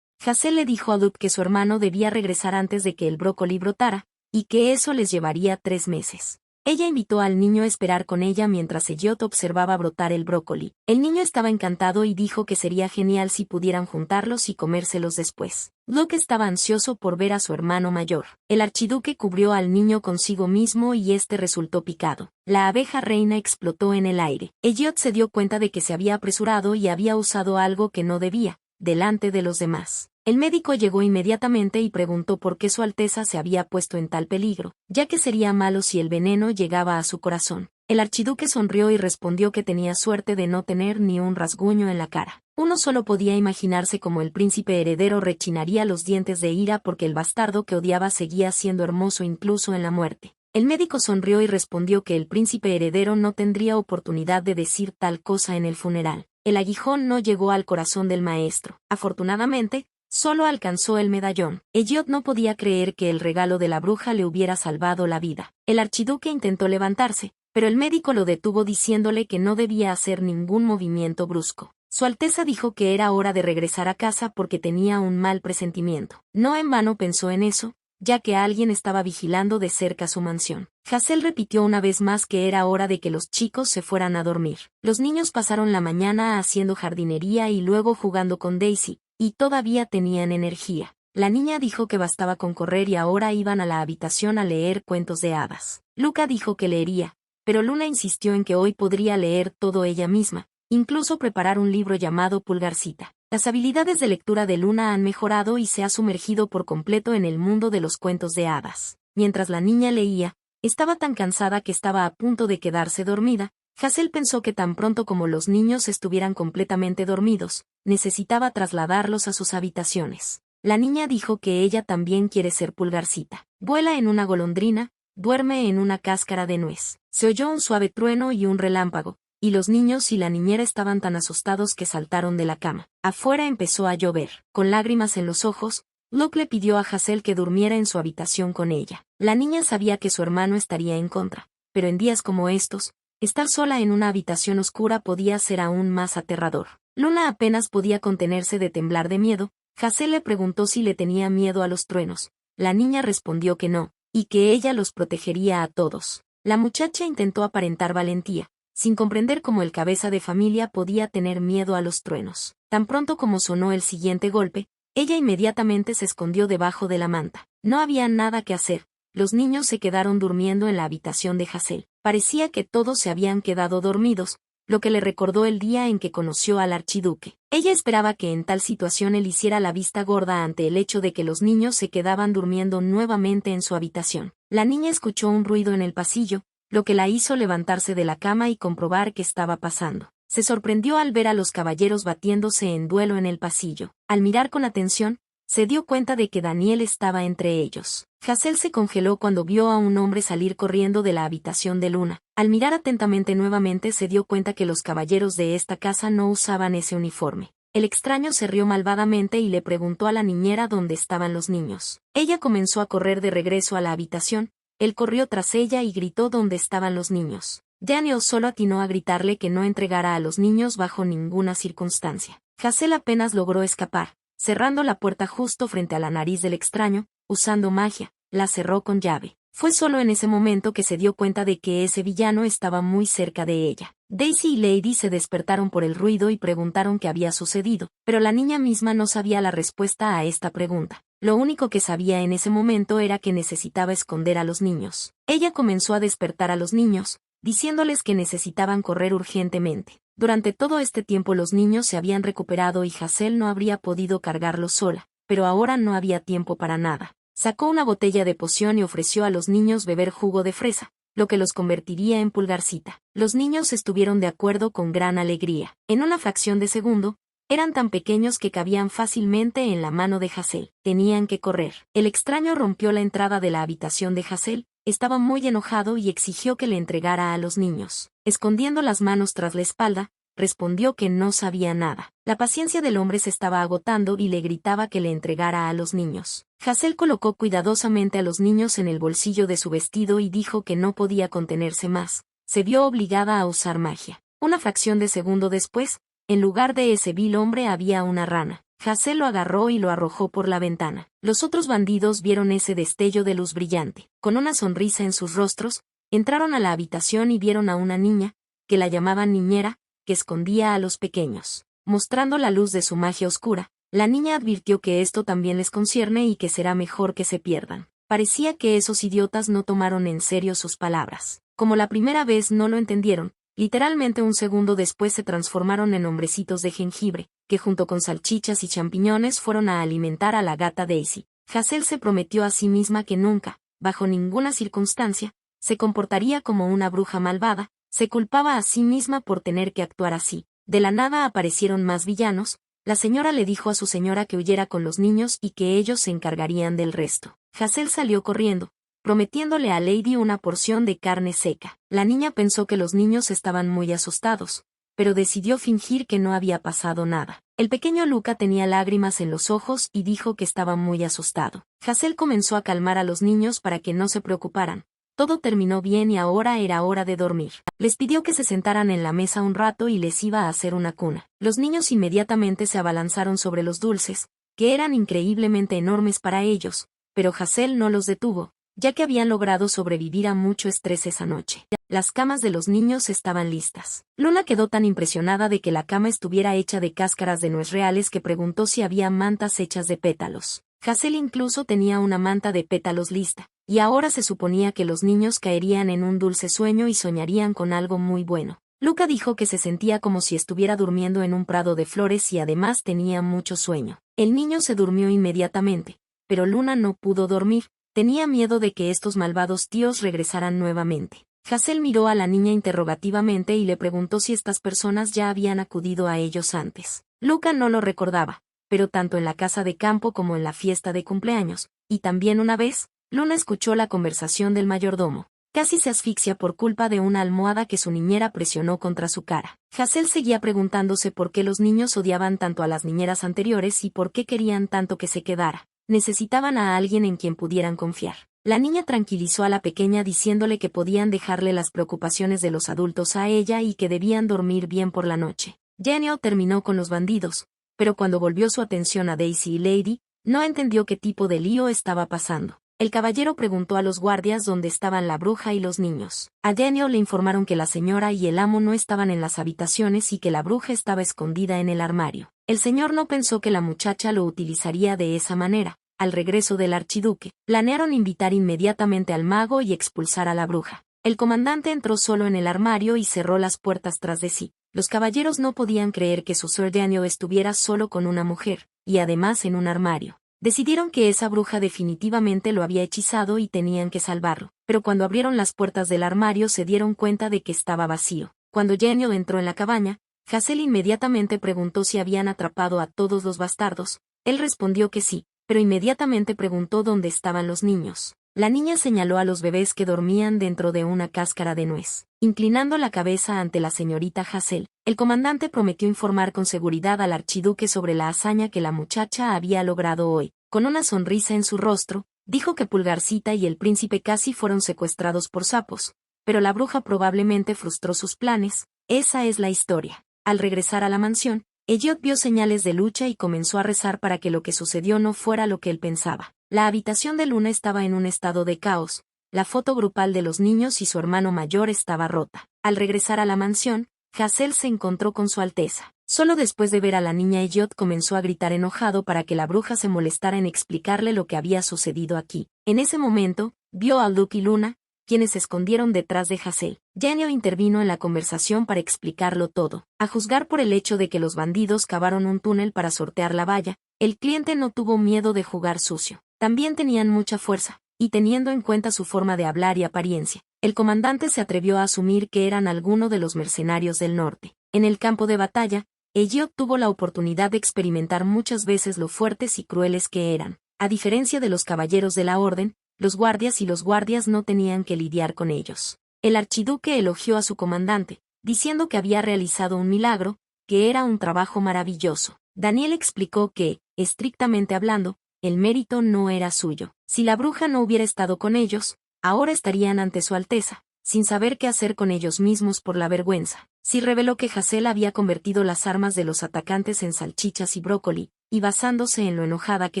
Hazel le dijo a Luke que su hermano debía regresar antes de que el brócoli brotara, y que eso les llevaría 3 meses. Ella invitó al niño a esperar con ella mientras Elliot observaba brotar el brócoli. El niño estaba encantado y dijo que sería genial si pudieran juntarlos y comérselos después. Luke estaba ansioso por ver a su hermano mayor. El archiduque cubrió al niño consigo mismo y este resultó picado. La abeja reina explotó en el aire. Elliot se dio cuenta de que se había apresurado y había usado algo que no debía, delante de los demás. El médico llegó inmediatamente y preguntó por qué Su Alteza se había puesto en tal peligro, ya que sería malo si el veneno llegaba a su corazón. El archiduque sonrió y respondió que tenía suerte de no tener ni un rasguño en la cara. Uno solo podía imaginarse cómo el príncipe heredero rechinaría los dientes de ira porque el bastardo que odiaba seguía siendo hermoso incluso en la muerte. El médico sonrió y respondió que el príncipe heredero no tendría oportunidad de decir tal cosa en el funeral. El aguijón no llegó al corazón del maestro. Afortunadamente, solo alcanzó el medallón. Elliot no podía creer que el regalo de la bruja le hubiera salvado la vida. El archiduque intentó levantarse, pero el médico lo detuvo diciéndole que no debía hacer ningún movimiento brusco. Su Alteza dijo que era hora de regresar a casa porque tenía un mal presentimiento. No en vano pensó en eso, ya que alguien estaba vigilando de cerca su mansión. Hazel repitió una vez más que era hora de que los chicos se fueran a dormir. Los niños pasaron la mañana haciendo jardinería y luego jugando con Daisy, y todavía tenían energía. La niña dijo que bastaba con correr y ahora iban a la habitación a leer cuentos de hadas. Luca dijo que leería, pero Luna insistió en que hoy podría leer todo ella misma, incluso preparar un libro llamado Pulgarcita. Las habilidades de lectura de Luna han mejorado y se ha sumergido por completo en el mundo de los cuentos de hadas. Mientras la niña leía, estaba tan cansada que estaba a punto de quedarse dormida. Hazel pensó que tan pronto como los niños estuvieran completamente dormidos, necesitaba trasladarlos a sus habitaciones. La niña dijo que ella también quiere ser Pulgarcita. Vuela en una golondrina, duerme en una cáscara de nuez. Se oyó un suave trueno y un relámpago, y los niños y la niñera estaban tan asustados que saltaron de la cama. Afuera empezó a llover. Con lágrimas en los ojos, Luke le pidió a Hazel que durmiera en su habitación con ella. La niña sabía que su hermano estaría en contra, pero en días como estos, estar sola en una habitación oscura podía ser aún más aterrador. Luna apenas podía contenerse de temblar de miedo. Hazel le preguntó si le tenía miedo a los truenos. La niña respondió que no, y que ella los protegería a todos. La muchacha intentó aparentar valentía, sin comprender cómo el cabeza de familia podía tener miedo a los truenos. Tan pronto como sonó el siguiente golpe, ella inmediatamente se escondió debajo de la manta. No había nada que hacer. Los niños se quedaron durmiendo en la habitación de Hazel. Parecía que todos se habían quedado dormidos, lo que le recordó el día en que conoció al archiduque. Ella esperaba que en tal situación él hiciera la vista gorda ante el hecho de que los niños se quedaban durmiendo nuevamente en su habitación. La niña escuchó un ruido en el pasillo, lo que la hizo levantarse de la cama y comprobar qué estaba pasando. Se sorprendió al ver a los caballeros batiéndose en duelo en el pasillo. Al mirar con atención, se dio cuenta de que Daniel estaba entre ellos. Hazel se congeló cuando vio a un hombre salir corriendo de la habitación de Luna. Al mirar atentamente nuevamente se dio cuenta que los caballeros de esta casa no usaban ese uniforme. El extraño se rió malvadamente y le preguntó a la niñera dónde estaban los niños. Ella comenzó a correr de regreso a la habitación. Él corrió tras ella y gritó dónde estaban los niños. Daniel solo atinó a gritarle que no entregara a los niños bajo ninguna circunstancia. Hazel apenas logró escapar, cerrando la puerta justo frente a la nariz del extraño. Usando magia, la cerró con llave. Fue solo en ese momento que se dio cuenta de que ese villano estaba muy cerca de ella. Daisy y Lady se despertaron por el ruido y preguntaron qué había sucedido, pero la niña misma no sabía la respuesta a esta pregunta. Lo único que sabía en ese momento era que necesitaba esconder a los niños. Ella comenzó a despertar a los niños, diciéndoles que necesitaban correr urgentemente. Durante todo este tiempo los niños se habían recuperado y Hazel no habría podido cargarlos sola, pero ahora no había tiempo para nada. Sacó una botella de poción y ofreció a los niños beber jugo de fresa, lo que los convertiría en Pulgarcita. Los niños estuvieron de acuerdo con gran alegría. En una fracción de segundo, eran tan pequeños que cabían fácilmente en la mano de Hazel. Tenían que correr. El extraño rompió la entrada de la habitación de Hazel. Estaba muy enojado y exigió que le entregara a los niños. Escondiendo las manos tras la espalda, respondió que no sabía nada. La paciencia del hombre se estaba agotando y le gritaba que le entregara a los niños. Hazel colocó cuidadosamente a los niños en el bolsillo de su vestido y dijo que no podía contenerse más. Se vio obligada a usar magia. Una fracción de segundo después, en lugar de ese vil hombre había una rana. Hazel lo agarró y lo arrojó por la ventana. Los otros bandidos vieron ese destello de luz brillante. Con una sonrisa en sus rostros, entraron a la habitación y vieron a una niña, que la llamaban niñera, que escondía a los pequeños. Mostrando la luz de su magia oscura, la niña advirtió que esto también les concierne y que será mejor que se pierdan. Parecía que esos idiotas no tomaron en serio sus palabras. Como la primera vez no lo entendieron, literalmente un segundo después se transformaron en hombrecitos de jengibre, que junto con salchichas y champiñones fueron a alimentar a la gata Daisy. Hazel se prometió a sí misma que nunca, bajo ninguna circunstancia, se comportaría como una bruja malvada. Se culpaba a sí misma por tener que actuar así. De la nada aparecieron más villanos. La señora le dijo a su señora que huyera con los niños y que ellos se encargarían del resto. Hazel salió corriendo, prometiéndole a Lady una porción de carne seca. La niña pensó que los niños estaban muy asustados, pero decidió fingir que no había pasado nada. El pequeño Luca tenía lágrimas en los ojos y dijo que estaba muy asustado. Hazel comenzó a calmar a los niños para que no se preocuparan. Todo terminó bien y ahora era hora de dormir. Les pidió que se sentaran en la mesa un rato y les iba a hacer una cuna. Los niños inmediatamente se abalanzaron sobre los dulces, que eran increíblemente enormes para ellos, pero Hazel no los detuvo, ya que habían logrado sobrevivir a mucho estrés esa noche. Las camas de los niños estaban listas. Luna quedó tan impresionada de que la cama estuviera hecha de cáscaras de nuez reales que preguntó si había mantas hechas de pétalos. Hazel incluso tenía una manta de pétalos lista, y ahora se suponía que los niños caerían en un dulce sueño y soñarían con algo muy bueno. Luca dijo que se sentía como si estuviera durmiendo en un prado de flores y además tenía mucho sueño. El niño se durmió inmediatamente, pero Luna no pudo dormir. Tenía miedo de que estos malvados tíos regresaran nuevamente. Hazel miró a la niña interrogativamente y le preguntó si estas personas ya habían acudido a ellos antes. Luca no lo recordaba, pero tanto en la casa de campo como en la fiesta de cumpleaños, y también una vez, Luna escuchó la conversación del mayordomo. Casi se asfixia por culpa de una almohada que su niñera presionó contra su cara. Hazel seguía preguntándose por qué los niños odiaban tanto a las niñeras anteriores y por qué querían tanto que se quedara. Necesitaban a alguien en quien pudieran confiar. La niña tranquilizó a la pequeña diciéndole que podían dejarle las preocupaciones de los adultos a ella y que debían dormir bien por la noche. Daniel terminó con los bandidos, pero cuando volvió su atención a Daisy y Lady, no entendió qué tipo de lío estaba pasando. El caballero preguntó a los guardias dónde estaban la bruja y los niños. A Daniel le informaron que la señora y el amo no estaban en las habitaciones y que la bruja estaba escondida en el armario. El señor no pensó que la muchacha lo utilizaría de esa manera. Al regreso del archiduque, planearon invitar inmediatamente al mago y expulsar a la bruja. El comandante entró solo en el armario y cerró las puertas tras de sí. Los caballeros no podían creer que su Sir Daniel estuviera solo con una mujer, y además en un armario. Decidieron que esa bruja definitivamente lo había hechizado y tenían que salvarlo, pero cuando abrieron las puertas del armario se dieron cuenta de que estaba vacío. Cuando Daniel entró en la cabaña, Hazel inmediatamente preguntó si habían atrapado a todos los bastardos. Él respondió que sí, pero inmediatamente preguntó dónde estaban los niños. La niña señaló a los bebés que dormían dentro de una cáscara de nuez. Inclinando la cabeza ante la señorita Hazel, el comandante prometió informar con seguridad al archiduque sobre la hazaña que la muchacha había logrado hoy. Con una sonrisa en su rostro, dijo que Pulgarcita y el príncipe casi fueron secuestrados por sapos, pero la bruja probablemente frustró sus planes. Esa es la historia. Al regresar a la mansión, Elliot vio señales de lucha y comenzó a rezar para que lo que sucedió no fuera lo que él pensaba. La habitación de Luna estaba en un estado de caos. La foto grupal de los niños y su hermano mayor estaba rota. Al regresar a la mansión, Hazel se encontró con su Alteza. Solo después de ver a la niña Elliot comenzó a gritar enojado para que la bruja se molestara en explicarle lo que había sucedido aquí. En ese momento, vio a Luke y Luna, quienes se escondieron detrás de Hazel. Daniel intervino en la conversación para explicarlo todo. A juzgar por el hecho de que los bandidos cavaron un túnel para sortear la valla, el cliente no tuvo miedo de jugar sucio. También tenían mucha fuerza, y teniendo en cuenta su forma de hablar y apariencia, el comandante se atrevió a asumir que eran alguno de los mercenarios del norte. En el campo de batalla, Elliot tuvo la oportunidad de experimentar muchas veces lo fuertes y crueles que eran. A diferencia de los caballeros de la orden, los guardias no tenían que lidiar con ellos. El archiduque elogió a su comandante, diciendo que había realizado un milagro, que era un trabajo maravilloso. Daniel explicó que, estrictamente hablando, el mérito no era suyo. Si la bruja no hubiera estado con ellos, ahora estarían ante su Alteza, sin saber qué hacer con ellos mismos por la vergüenza. Sí reveló que Hazel había convertido las armas de los atacantes en salchichas y brócoli, y basándose en lo enojada que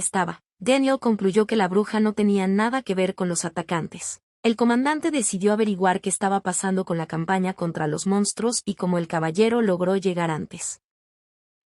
estaba, Daniel concluyó que la bruja no tenía nada que ver con los atacantes. El comandante decidió averiguar qué estaba pasando con la campaña contra los monstruos y cómo el caballero logró llegar antes.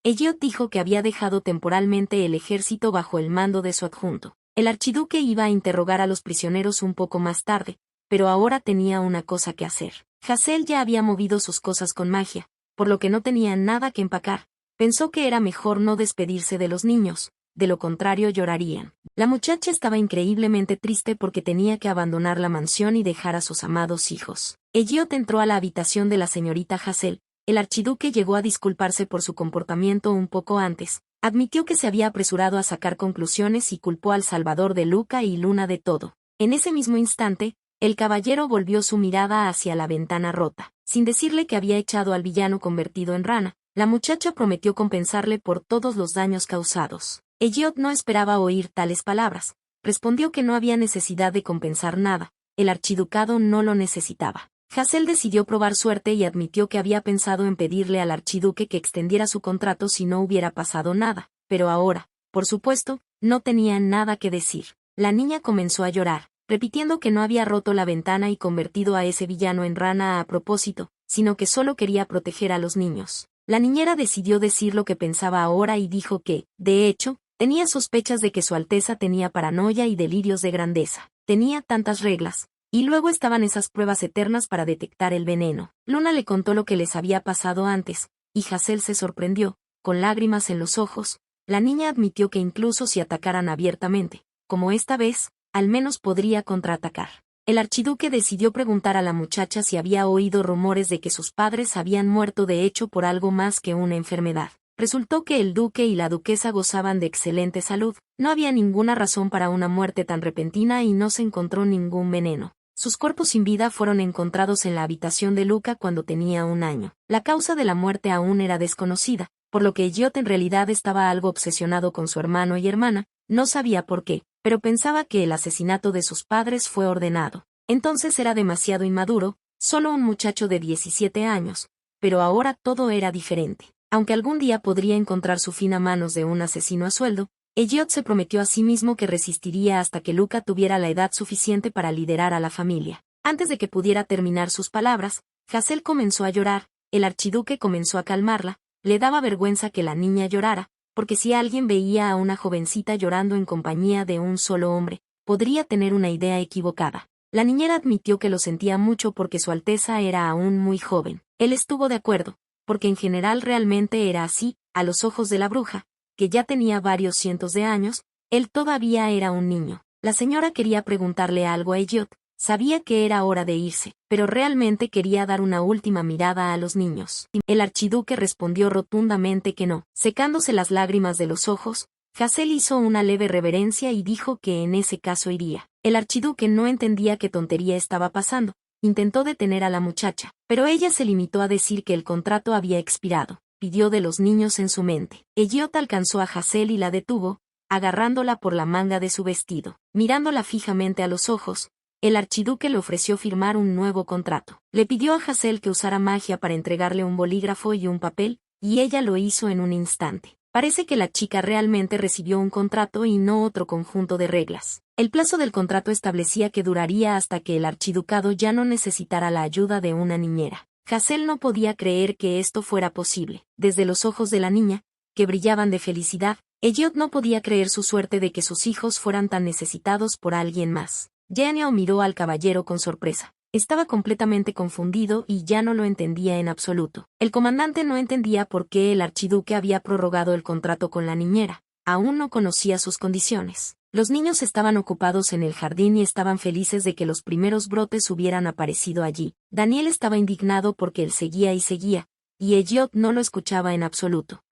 Elliot dijo que había dejado temporalmente el ejército bajo el mando de su adjunto. El archiduque iba a interrogar a los prisioneros un poco más tarde, pero ahora tenía una cosa que hacer. Hazel ya había movido sus cosas con magia, por lo que no tenía nada que empacar. Pensó que era mejor no despedirse de los niños, de lo contrario llorarían. La muchacha estaba increíblemente triste porque tenía que abandonar la mansión y dejar a sus amados hijos. Elliot entró a la habitación de la señorita Hazel. El archiduque llegó a disculparse por su comportamiento un poco antes, admitió que se había apresurado a sacar conclusiones y culpó al salvador de Luca y Luna de todo. En ese mismo instante, el caballero volvió su mirada hacia la ventana rota. Sin decirle que había echado al villano convertido en rana, la muchacha prometió compensarle por todos los daños causados. Elliot no esperaba oír tales palabras. Respondió que no había necesidad de compensar nada, el archiducado no lo necesitaba. Hazel decidió probar suerte y admitió que había pensado en pedirle al archiduque que extendiera su contrato si no hubiera pasado nada, pero ahora, por supuesto, no tenía nada que decir. La niña comenzó a llorar, repitiendo que no había roto la ventana y convertido a ese villano en rana a propósito, sino que solo quería proteger a los niños. La niñera decidió decir lo que pensaba ahora y dijo que, de hecho, tenía sospechas de que Su Alteza tenía paranoia y delirios de grandeza. Tenía tantas reglas. Y luego estaban esas pruebas eternas para detectar el veneno. Luna le contó lo que les había pasado antes, y Hazel se sorprendió, con lágrimas en los ojos. La niña admitió que incluso si atacaran abiertamente, como esta vez, al menos podría contraatacar. El archiduque decidió preguntar a la muchacha si había oído rumores de que sus padres habían muerto de hecho por algo más que una enfermedad. Resultó que el duque y la duquesa gozaban de excelente salud, no había ninguna razón para una muerte tan repentina y no se encontró ningún veneno. Sus cuerpos sin vida fueron encontrados en la habitación de Luca cuando tenía 1 año. La causa de la muerte aún era desconocida, por lo que Elliot en realidad estaba algo obsesionado con su hermano y hermana, no sabía por qué, pero pensaba que el asesinato de sus padres fue ordenado. Entonces era demasiado inmaduro, solo un muchacho de 17 años, pero ahora todo era diferente. Aunque algún día podría encontrar su fin a manos de un asesino a sueldo, Elliot se prometió a sí mismo que resistiría hasta que Luca tuviera la edad suficiente para liderar a la familia. Antes de que pudiera terminar sus palabras, Hazel comenzó a llorar, el archiduque comenzó a calmarla, le daba vergüenza que la niña llorara, porque si alguien veía a una jovencita llorando en compañía de un solo hombre, podría tener una idea equivocada. La niñera admitió que lo sentía mucho porque Su Alteza era aún muy joven. Él estuvo de acuerdo, porque en general realmente era así, a los ojos de la bruja, que ya tenía varios cientos de años, él todavía era un niño. La señora quería preguntarle algo a Elliot, sabía que era hora de irse, pero realmente quería dar una última mirada a los niños. El archiduque respondió rotundamente que no. Secándose las lágrimas de los ojos, Hazel hizo una leve reverencia y dijo que en ese caso iría. El archiduque no entendía qué tontería estaba pasando, intentó detener a la muchacha, pero ella se limitó a decir que el contrato había expirado. Pidió de los niños en su mente. Elliot alcanzó a Hazel y la detuvo, agarrándola por la manga de su vestido. Mirándola fijamente a los ojos, el archiduque le ofreció firmar un nuevo contrato. Le pidió a Hazel que usara magia para entregarle un bolígrafo y un papel, y ella lo hizo en un instante. Parece que la chica realmente recibió un contrato y no otro conjunto de reglas. El plazo del contrato establecía que duraría hasta que el archiducado ya no necesitara la ayuda de una niñera. Hazel no podía creer que esto fuera posible. Desde los ojos de la niña, que brillaban de felicidad, Elliot no podía creer su suerte de que sus hijos fueran tan necesitados por alguien más. Janio miró al caballero con sorpresa. Estaba completamente confundido y ya no lo entendía en absoluto. El comandante no entendía por qué el archiduque había prorrogado el contrato con la niñera. Aún no conocía sus condiciones. Los niños estaban ocupados en el jardín y estaban felices de que los primeros brotes hubieran aparecido allí. Daniel estaba indignado porque él seguía y Elliot no lo escuchaba en absoluto.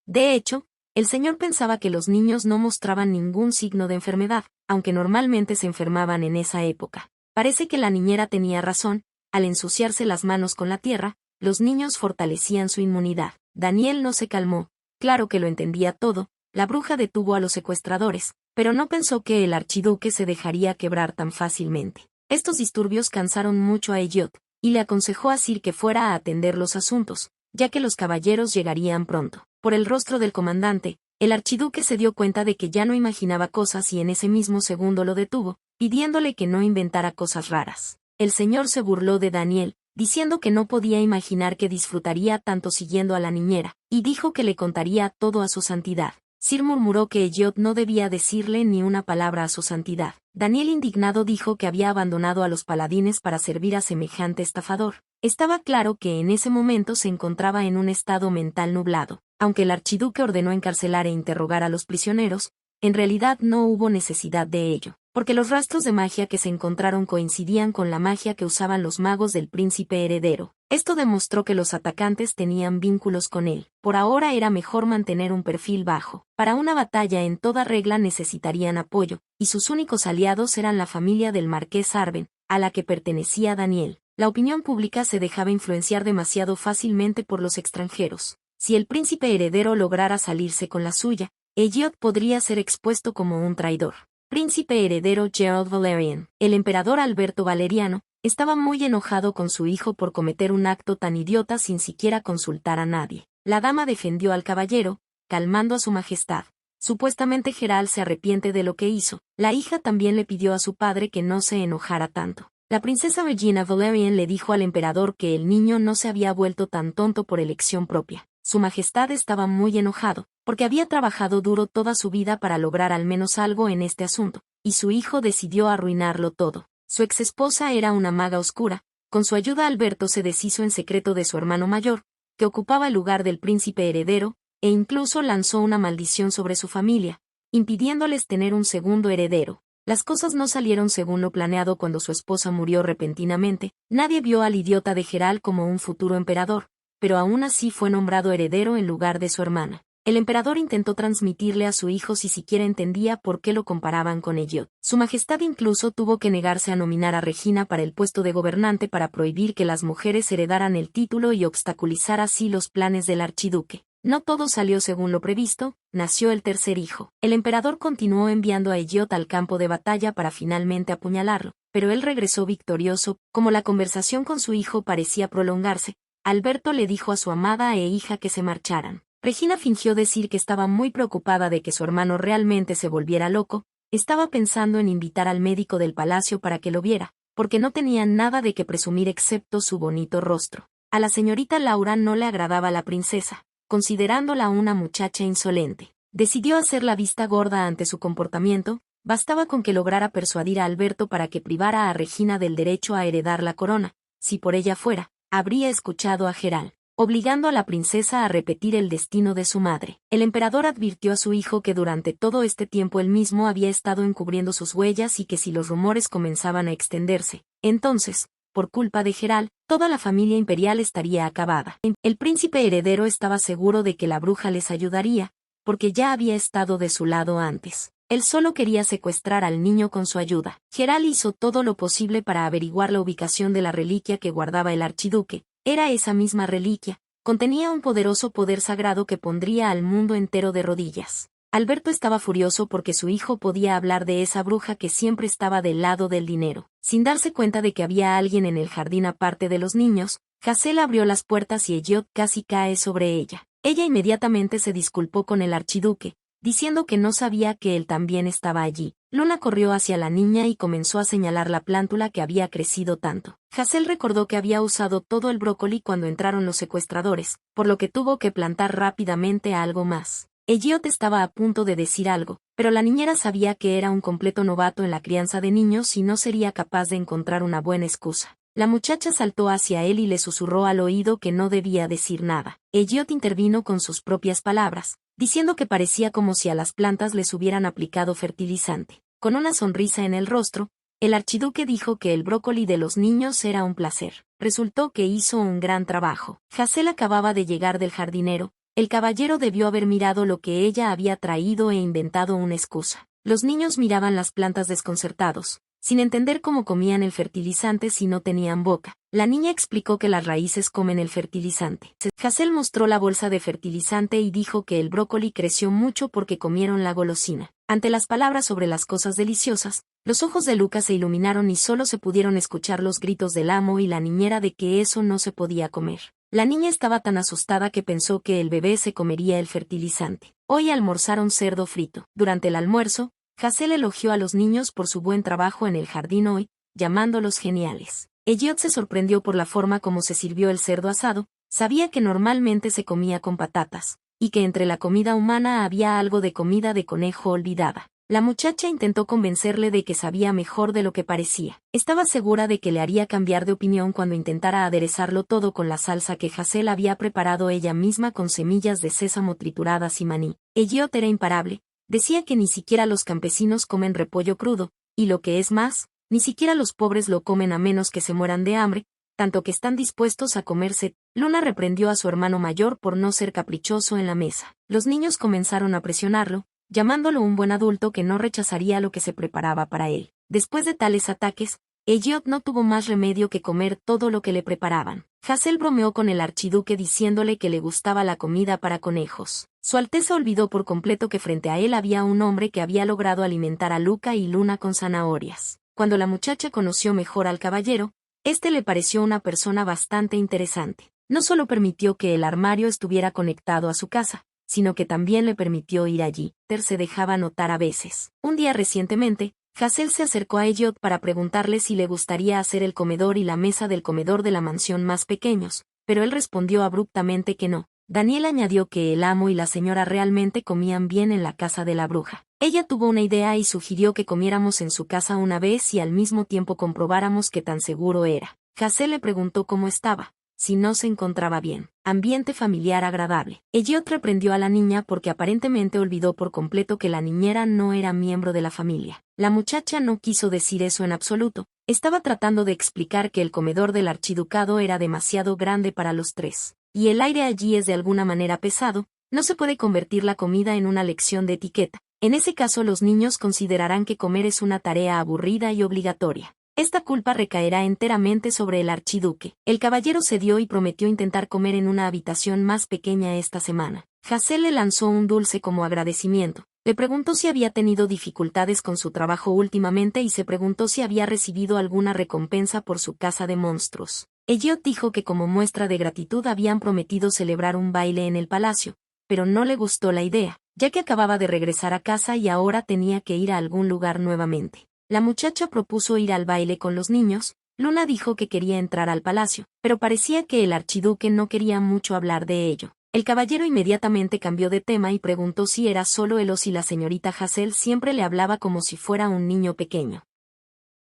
De hecho, el señor pensaba que los niños no mostraban ningún signo de enfermedad, aunque normalmente se enfermaban en esa época. Parece que la niñera tenía razón, al ensuciarse las manos con la tierra, los niños fortalecían su inmunidad. Daniel no se calmó, claro que lo entendía todo, la bruja detuvo a los secuestradores, pero no pensó que el archiduque se dejaría quebrar tan fácilmente. Estos disturbios cansaron mucho a Elliot, y le aconsejó a Sir que fuera a atender los asuntos, ya que los caballeros llegarían pronto. Por el rostro del comandante, el archiduque se dio cuenta de que ya no imaginaba cosas y en ese mismo segundo lo detuvo, pidiéndole que no inventara cosas raras. El señor se burló de Daniel, diciendo que no podía imaginar que disfrutaría tanto siguiendo a la niñera, y dijo que le contaría todo a su santidad. Sir murmuró que Elliot no debía decirle ni una palabra a su santidad. Daniel indignado dijo que había abandonado a los paladines para servir a semejante estafador. Estaba claro que en ese momento se encontraba en un estado mental nublado. Aunque el archiduque ordenó encarcelar e interrogar a los prisioneros, en realidad no hubo necesidad de ello, porque los rastros de magia que se encontraron coincidían con la magia que usaban los magos del príncipe heredero. Esto demostró que los atacantes tenían vínculos con él. Por ahora era mejor mantener un perfil bajo. Para una batalla en toda regla necesitarían apoyo, y sus únicos aliados eran la familia del marqués Arben, a la que pertenecía Daniel. La opinión pública se dejaba influenciar demasiado fácilmente por los extranjeros. Si el príncipe heredero lograra salirse con la suya, Elliot podría ser expuesto como un traidor. Príncipe heredero Gerald Valerian. El emperador Alberto Valeriano estaba muy enojado con su hijo por cometer un acto tan idiota sin siquiera consultar a nadie. La dama defendió al caballero, calmando a su majestad. Supuestamente Gerald se arrepiente de lo que hizo. La hija también le pidió a su padre que no se enojara tanto. La princesa Regina Valerian le dijo al emperador que el niño no se había vuelto tan tonto por elección propia. Su majestad estaba muy enojado, porque había trabajado duro toda su vida para lograr al menos algo en este asunto, y su hijo decidió arruinarlo todo. Su exesposa era una maga oscura. Con su ayuda Alberto se deshizo en secreto de su hermano mayor, que ocupaba el lugar del príncipe heredero, e incluso lanzó una maldición sobre su familia, impidiéndoles tener un segundo heredero. Las cosas no salieron según lo planeado cuando su esposa murió repentinamente. Nadie vio al idiota de Gerald como un futuro emperador, pero aún así fue nombrado heredero en lugar de su hermana. El emperador intentó transmitirle a su hijo si siquiera entendía por qué lo comparaban con Elliot. Su majestad incluso tuvo que negarse a nominar a Regina para el puesto de gobernante para prohibir que las mujeres heredaran el título y obstaculizar así los planes del archiduque. No todo salió según lo previsto, nació el tercer hijo. El emperador continuó enviando a Elliot al campo de batalla para finalmente apuñalarlo, pero él regresó victorioso. Como la conversación con su hijo parecía prolongarse, Alberto le dijo a su amada e hija que se marcharan. Regina fingió decir que estaba muy preocupada de que su hermano realmente se volviera loco. Estaba pensando en invitar al médico del palacio para que lo viera, porque no tenía nada de qué presumir excepto su bonito rostro. A la señorita Laura no le agradaba la princesa, considerándola una muchacha insolente. Decidió hacer la vista gorda ante su comportamiento. Bastaba con que lograra persuadir a Alberto para que privara a Regina del derecho a heredar la corona. Si por ella fuera, habría escuchado a Gerald, obligando a la princesa a repetir el destino de su madre. El emperador advirtió a su hijo que durante todo este tiempo él mismo había estado encubriendo sus huellas y que si los rumores comenzaban a extenderse, entonces, por culpa de Gerald, toda la familia imperial estaría acabada. El príncipe heredero estaba seguro de que la bruja les ayudaría, porque ya había estado de su lado antes. Él solo quería secuestrar al niño con su ayuda. Gerald hizo todo lo posible para averiguar la ubicación de la reliquia que guardaba el archiduque. Era esa misma reliquia, contenía un poderoso poder sagrado que pondría al mundo entero de rodillas. Alberto estaba furioso porque su hijo podía hablar de esa bruja que siempre estaba del lado del dinero. Sin darse cuenta de que había alguien en el jardín aparte de los niños, Hazel abrió las puertas y Elliot casi cae sobre ella. Ella inmediatamente se disculpó con el archiduque, diciendo que no sabía que él también estaba allí. Luna corrió hacia la niña y comenzó a señalar la plántula que había crecido tanto. Hazel recordó que había usado todo el brócoli cuando entraron los secuestradores, por lo que tuvo que plantar rápidamente algo más. Elliot estaba a punto de decir algo, pero la niñera sabía que era un completo novato en la crianza de niños y no sería capaz de encontrar una buena excusa. La muchacha saltó hacia él y le susurró al oído que no debía decir nada. Elliot intervino con sus propias palabras, diciendo que parecía como si a las plantas les hubieran aplicado fertilizante. Con una sonrisa en el rostro, el archiduque dijo que el brócoli de los niños era un placer. Resultó que hizo un gran trabajo. Hazel acababa de llegar del jardinero. El caballero debió haber mirado lo que ella había traído e inventado una excusa. Los niños miraban las plantas desconcertados, sin entender cómo comían el fertilizante si no tenían boca. La niña explicó que las raíces comen el fertilizante. Hazel mostró la bolsa de fertilizante y dijo que el brócoli creció mucho porque comieron la golosina. Ante las palabras sobre las cosas deliciosas, los ojos de Lucas se iluminaron y solo se pudieron escuchar los gritos del amo y la niñera de que eso no se podía comer. La niña estaba tan asustada que pensó que el bebé se comería el fertilizante. Hoy almorzaron cerdo frito. Durante el almuerzo, Hazel elogió a los niños por su buen trabajo en el jardín hoy, llamándolos geniales. Elliot se sorprendió por la forma como se sirvió el cerdo asado. Sabía que normalmente se comía con patatas, y que entre la comida humana había algo de comida de conejo olvidada. La muchacha intentó convencerle de que sabía mejor de lo que parecía. Estaba segura de que le haría cambiar de opinión cuando intentara aderezarlo todo con la salsa que Hazel había preparado ella misma con semillas de sésamo trituradas y maní. Elliot era imparable. Decía que ni siquiera los campesinos comen repollo crudo, y lo que es más, ni siquiera los pobres lo comen a menos que se mueran de hambre. tanto que están dispuestos a comerse. Luna reprendió a su hermano mayor por no ser caprichoso en la mesa. Los niños comenzaron a presionarlo, llamándolo un buen adulto que no rechazaría lo que se preparaba para él. Después de tales ataques, Elliot no tuvo más remedio que comer todo lo que le preparaban. Hazel bromeó con el archiduque diciéndole que le gustaba la comida para conejos. Su Alteza olvidó por completo que frente a él había un hombre que había logrado alimentar a Luca y Luna con zanahorias. Cuando la muchacha conoció mejor al caballero, este le pareció una persona bastante interesante. No solo permitió que el armario estuviera conectado a su casa, sino que también le permitió ir allí. Se dejaba notar a veces. Un día recientemente, Hazel se acercó a Elliot para preguntarle si le gustaría hacer el comedor y la mesa del comedor de la mansión más pequeños, pero él respondió abruptamente que no. Daniel añadió que el amo y la señora realmente comían bien en la casa de la bruja. Ella tuvo una idea y sugirió que comiéramos en su casa una vez y al mismo tiempo comprobáramos qué tan seguro era. Hazel le preguntó cómo estaba, si no se encontraba bien. Ambiente familiar agradable. Elliot reprendió a la niña porque aparentemente olvidó por completo que la niñera no era miembro de la familia. La muchacha no quiso decir eso en absoluto. Estaba tratando de explicar que el comedor del archiducado era demasiado grande para los tres. Y el aire allí es de alguna manera pesado, no se puede convertir la comida en una lección de etiqueta. En ese caso los niños considerarán que comer es una tarea aburrida y obligatoria. Esta culpa recaerá enteramente sobre el archiduque. El caballero cedió y prometió intentar comer en una habitación más pequeña esta semana. Hazel le lanzó un dulce como agradecimiento. Le preguntó si había tenido dificultades con su trabajo últimamente y se preguntó si había recibido alguna recompensa por su caza de monstruos. Elliot dijo que como muestra de gratitud habían prometido celebrar un baile en el palacio, pero no le gustó la idea, ya que acababa de regresar a casa y ahora tenía que ir a algún lugar nuevamente. La muchacha propuso ir al baile con los niños. Luna dijo que quería entrar al palacio, pero parecía que el archiduque no quería mucho hablar de ello. El caballero inmediatamente cambió de tema y preguntó si era solo él o si la señorita Hazel siempre le hablaba como si fuera un niño pequeño.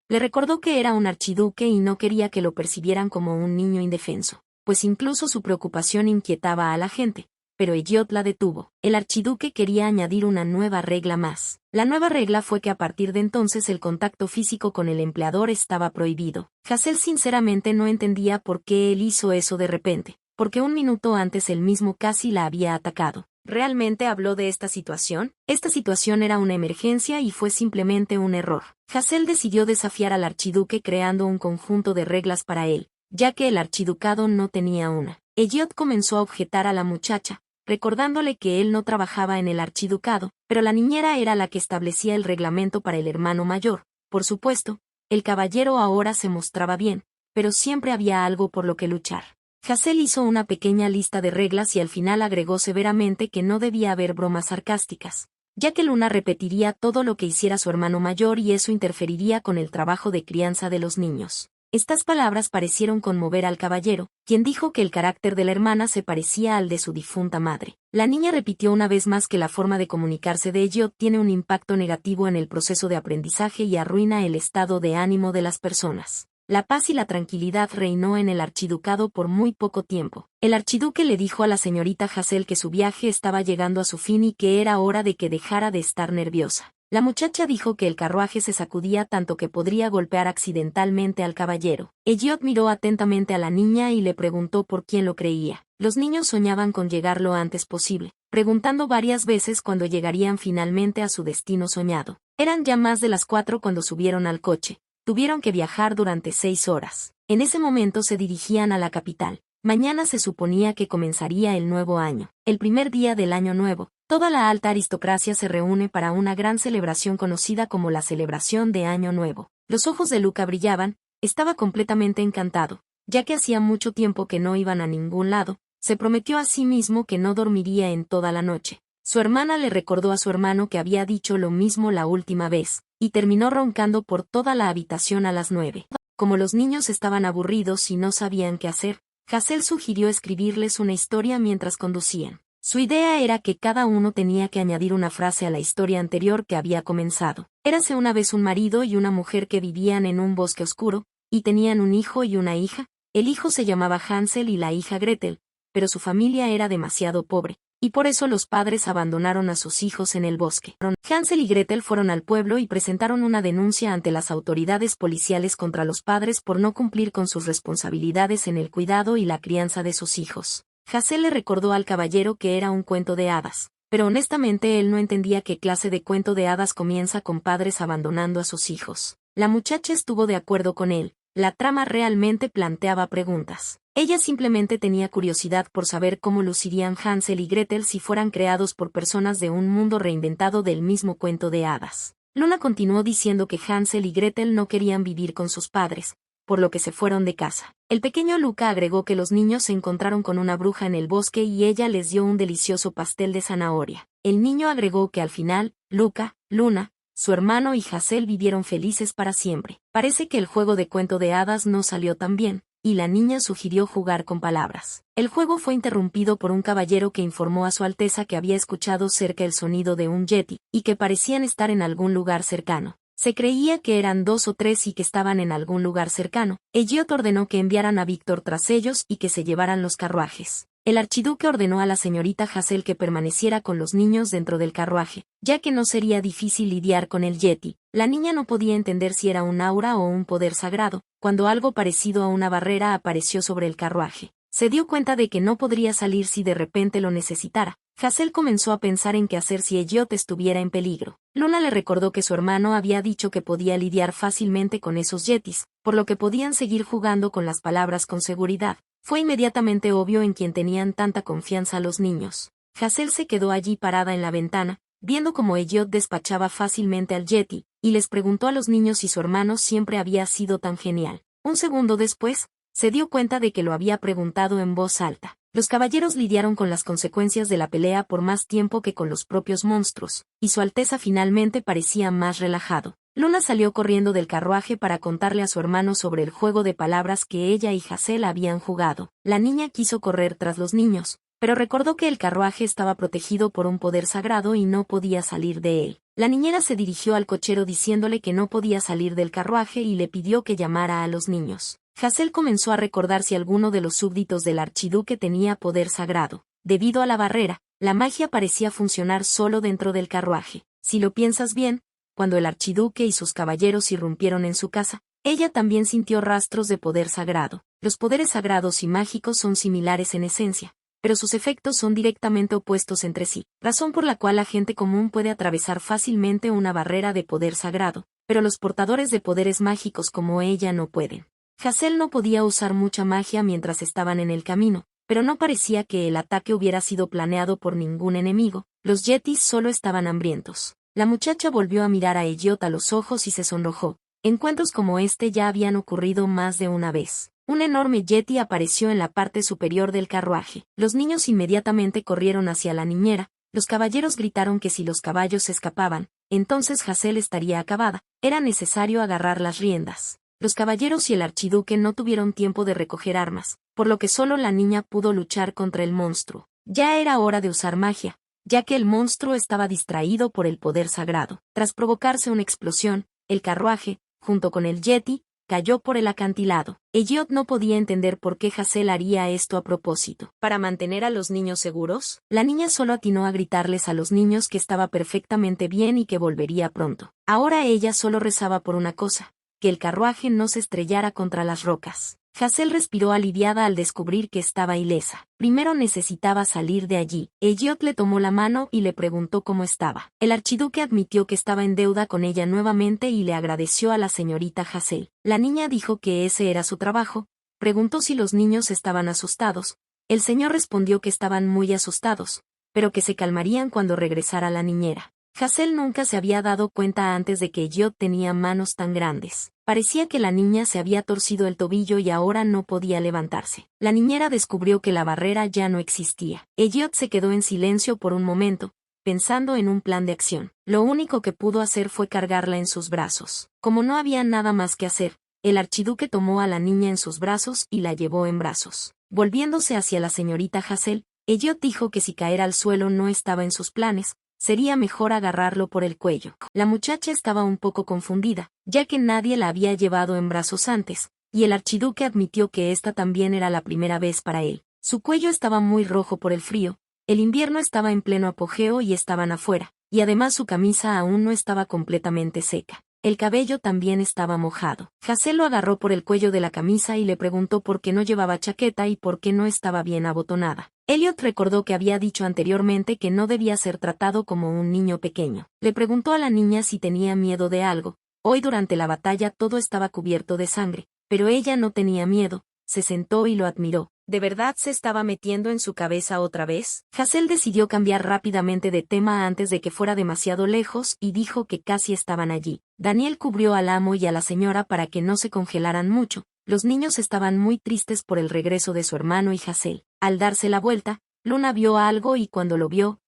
Le recordó que era un archiduque y no quería que lo percibieran como un niño indefenso, pues incluso su preocupación inquietaba a la gente. Pero Elliot la detuvo. El archiduque quería añadir una nueva regla más. La nueva regla fue que a partir de entonces el contacto físico con el empleador estaba prohibido. Hazel sinceramente no entendía por qué él hizo eso de repente, porque un minuto antes él mismo casi la había atacado. ¿Realmente habló de esta situación? Esta situación era una emergencia y fue simplemente un error. Hazel decidió desafiar al archiduque creando un conjunto de reglas para él, ya que el archiducado no tenía una. Elliot comenzó a objetar a la muchacha, recordándole que él no trabajaba en el archiducado, pero la niñera era la que establecía el reglamento para el hermano mayor. Por supuesto, el caballero ahora se mostraba bien, pero siempre había algo por lo que luchar. Hazel hizo una pequeña lista de reglas y al final agregó severamente que no debía haber bromas sarcásticas, ya que Luna repetiría todo lo que hiciera su hermano mayor y eso interferiría con el trabajo de crianza de los niños. Estas palabras parecieron conmover al caballero, quien dijo que el carácter de la hermana se parecía al de su difunta madre. La niña repitió una vez más que la forma de comunicarse de Elliot tiene un impacto negativo en el proceso de aprendizaje y arruina el estado de ánimo de las personas. La paz y la tranquilidad reinó en el archiducado por muy poco tiempo. El archiduque le dijo a la señorita Hazel que su viaje estaba llegando a su fin y que era hora de que dejara de estar nerviosa. La muchacha dijo que el carruaje se sacudía tanto que podría golpear accidentalmente al caballero. Elliot miró atentamente a la niña y le preguntó por quién lo creía. Los niños soñaban con llegar lo antes posible, preguntando varias veces cuándo llegarían finalmente a su destino soñado. Eran ya más de las 4 cuando subieron al coche. Tuvieron que viajar durante 6 horas. En ese momento se dirigían a la capital. Mañana se suponía que comenzaría el nuevo año, el primer día del año nuevo. Toda la alta aristocracia se reúne para una gran celebración conocida como la celebración de Año Nuevo. Los ojos de Luca brillaban, estaba completamente encantado, ya que hacía mucho tiempo que no iban a ningún lado. Se prometió a sí mismo que no dormiría en toda la noche. Su hermana le recordó a su hermano que había dicho lo mismo la última vez, y terminó roncando por toda la habitación a las 9. Como los niños estaban aburridos y no sabían qué hacer, Hazel sugirió escribirles una historia mientras conducían. Su idea era que cada uno tenía que añadir una frase a la historia anterior que había comenzado. Érase una vez un marido y una mujer que vivían en un bosque oscuro, y tenían un hijo y una hija. El hijo se llamaba Hansel y la hija Gretel, pero su familia era demasiado pobre, y por eso los padres abandonaron a sus hijos en el bosque. Hansel y Gretel fueron al pueblo y presentaron una denuncia ante las autoridades policiales contra los padres por no cumplir con sus responsabilidades en el cuidado y la crianza de sus hijos. Hansel le recordó al caballero que era un cuento de hadas, pero honestamente él no entendía qué clase de cuento de hadas comienza con padres abandonando a sus hijos. La muchacha estuvo de acuerdo con él. La trama realmente planteaba preguntas. Ella simplemente tenía curiosidad por saber cómo lucirían Hansel y Gretel si fueran creados por personas de un mundo reinventado del mismo cuento de hadas. Luna continuó diciendo que Hansel y Gretel no querían vivir con sus padres, por lo que se fueron de casa. El pequeño Luca agregó que los niños se encontraron con una bruja en el bosque y ella les dio un delicioso pastel de zanahoria. El niño agregó que al final, Luca, Luna, su hermano y Hansel vivieron felices para siempre. Parece que el juego de cuento de hadas no salió tan bien, y la niña sugirió jugar con palabras. El juego fue interrumpido por un caballero que informó a su Alteza que había escuchado cerca el sonido de un yeti, y que parecían estar en algún lugar cercano. Se creía que eran 2 o 3 y que estaban en algún lugar cercano. Elliot ordenó que enviaran a Víctor tras ellos y que se llevaran los carruajes. El archiduque ordenó a la señorita Hansel que permaneciera con los niños dentro del carruaje, ya que no sería difícil lidiar con el yeti. La niña no podía entender si era un aura o un poder sagrado, cuando algo parecido a una barrera apareció sobre el carruaje. Se dio cuenta de que no podría salir si de repente lo necesitara. Hansel comenzó a pensar en qué hacer si Elliot estuviera en peligro. Luna le recordó que su hermano había dicho que podía lidiar fácilmente con esos yetis, por lo que podían seguir jugando con las palabras con seguridad. Fue inmediatamente obvio en quien tenían tanta confianza los niños. Hansel se quedó allí parada en la ventana, viendo cómo Elliot despachaba fácilmente al yeti, y les preguntó a los niños si su hermano siempre había sido tan genial. Un segundo después, se dio cuenta de que lo había preguntado en voz alta. Los caballeros lidiaron con las consecuencias de la pelea por más tiempo que con los propios monstruos, y su Alteza finalmente parecía más relajado. Luna salió corriendo del carruaje para contarle a su hermano sobre el juego de palabras que ella y Hansel habían jugado. La niña quiso correr tras los niños, pero recordó que el carruaje estaba protegido por un poder sagrado y no podía salir de él. La niñera se dirigió al cochero diciéndole que no podía salir del carruaje y le pidió que llamara a los niños. Hansel comenzó a recordar si alguno de los súbditos del archiduque tenía poder sagrado. Debido a la barrera, la magia parecía funcionar solo dentro del carruaje. Si lo piensas bien, cuando el archiduque y sus caballeros irrumpieron en su casa, ella también sintió rastros de poder sagrado. Los poderes sagrados y mágicos son similares en esencia, pero sus efectos son directamente opuestos entre sí, razón por la cual la gente común puede atravesar fácilmente una barrera de poder sagrado, pero los portadores de poderes mágicos como ella no pueden. Hansel no podía usar mucha magia mientras estaban en el camino, pero no parecía que el ataque hubiera sido planeado por ningún enemigo. Los yetis solo estaban hambrientos. La muchacha volvió a mirar a Elliot a los ojos y se sonrojó. Encuentros como este ya habían ocurrido más de una vez. Un enorme yeti apareció en la parte superior del carruaje. Los niños inmediatamente corrieron hacia la niñera. Los caballeros gritaron que si los caballos se escapaban, entonces Hansel estaría acabada. Era necesario agarrar las riendas. Los caballeros y el archiduque no tuvieron tiempo de recoger armas, por lo que solo la niña pudo luchar contra el monstruo. Ya era hora de usar magia, ya que el monstruo estaba distraído por el poder sagrado. Tras provocarse una explosión, el carruaje, junto con el yeti, cayó por el acantilado. Elliot no podía entender por qué Hansel haría esto a propósito. ¿Para mantener a los niños seguros? La niña solo atinó a gritarles a los niños que estaba perfectamente bien y que volvería pronto. Ahora ella solo rezaba por una cosa: que el carruaje no se estrellara contra las rocas. Hansel respiró aliviada al descubrir que estaba ilesa. Primero necesitaba salir de allí. Elliot le tomó la mano y le preguntó cómo estaba. El archiduque admitió que estaba en deuda con ella nuevamente y le agradeció a la señorita Hansel. La niña dijo que ese era su trabajo. Preguntó si los niños estaban asustados. El señor respondió que estaban muy asustados, pero que se calmarían cuando regresara la niñera. Hansel nunca se había dado cuenta antes de que Elliot tenía manos tan grandes. Parecía que la niña se había torcido el tobillo y ahora no podía levantarse. La niñera descubrió que la barrera ya no existía. Elliot se quedó en silencio por un momento, pensando en un plan de acción. Lo único que pudo hacer fue cargarla en sus brazos. Como no había nada más que hacer, el archiduque tomó a la niña en sus brazos y la llevó en brazos. Volviéndose hacia la señorita Hansel, Elliot dijo que si caer al suelo no estaba en sus planes, sería mejor agarrarlo por el cuello. La muchacha estaba un poco confundida, ya que nadie la había llevado en brazos antes, y el archiduque admitió que esta también era la primera vez para él. Su cuello estaba muy rojo por el frío, El invierno estaba en pleno apogeo y estaban afuera, y además su camisa aún no estaba completamente seca. El cabello también estaba mojado. Hazel lo agarró por el cuello de la camisa y le preguntó por qué no llevaba chaqueta y por qué no estaba bien abotonada. Elliot recordó que había dicho anteriormente que no debía ser tratado como un niño pequeño. Le preguntó a la niña si tenía miedo de algo. Hoy durante la batalla todo estaba cubierto de sangre, pero ella no tenía miedo. Se sentó y lo admiró. ¿De verdad se estaba metiendo en su cabeza otra vez? Hazel decidió cambiar rápidamente de tema antes de que fuera demasiado lejos y dijo que casi estaban allí. Daniel cubrió al amo y a la señora para que no se congelaran mucho. Los niños estaban muy tristes por el regreso de su hermano y Hazel. Al darse la vuelta, Luna vio algo y cuando lo vio,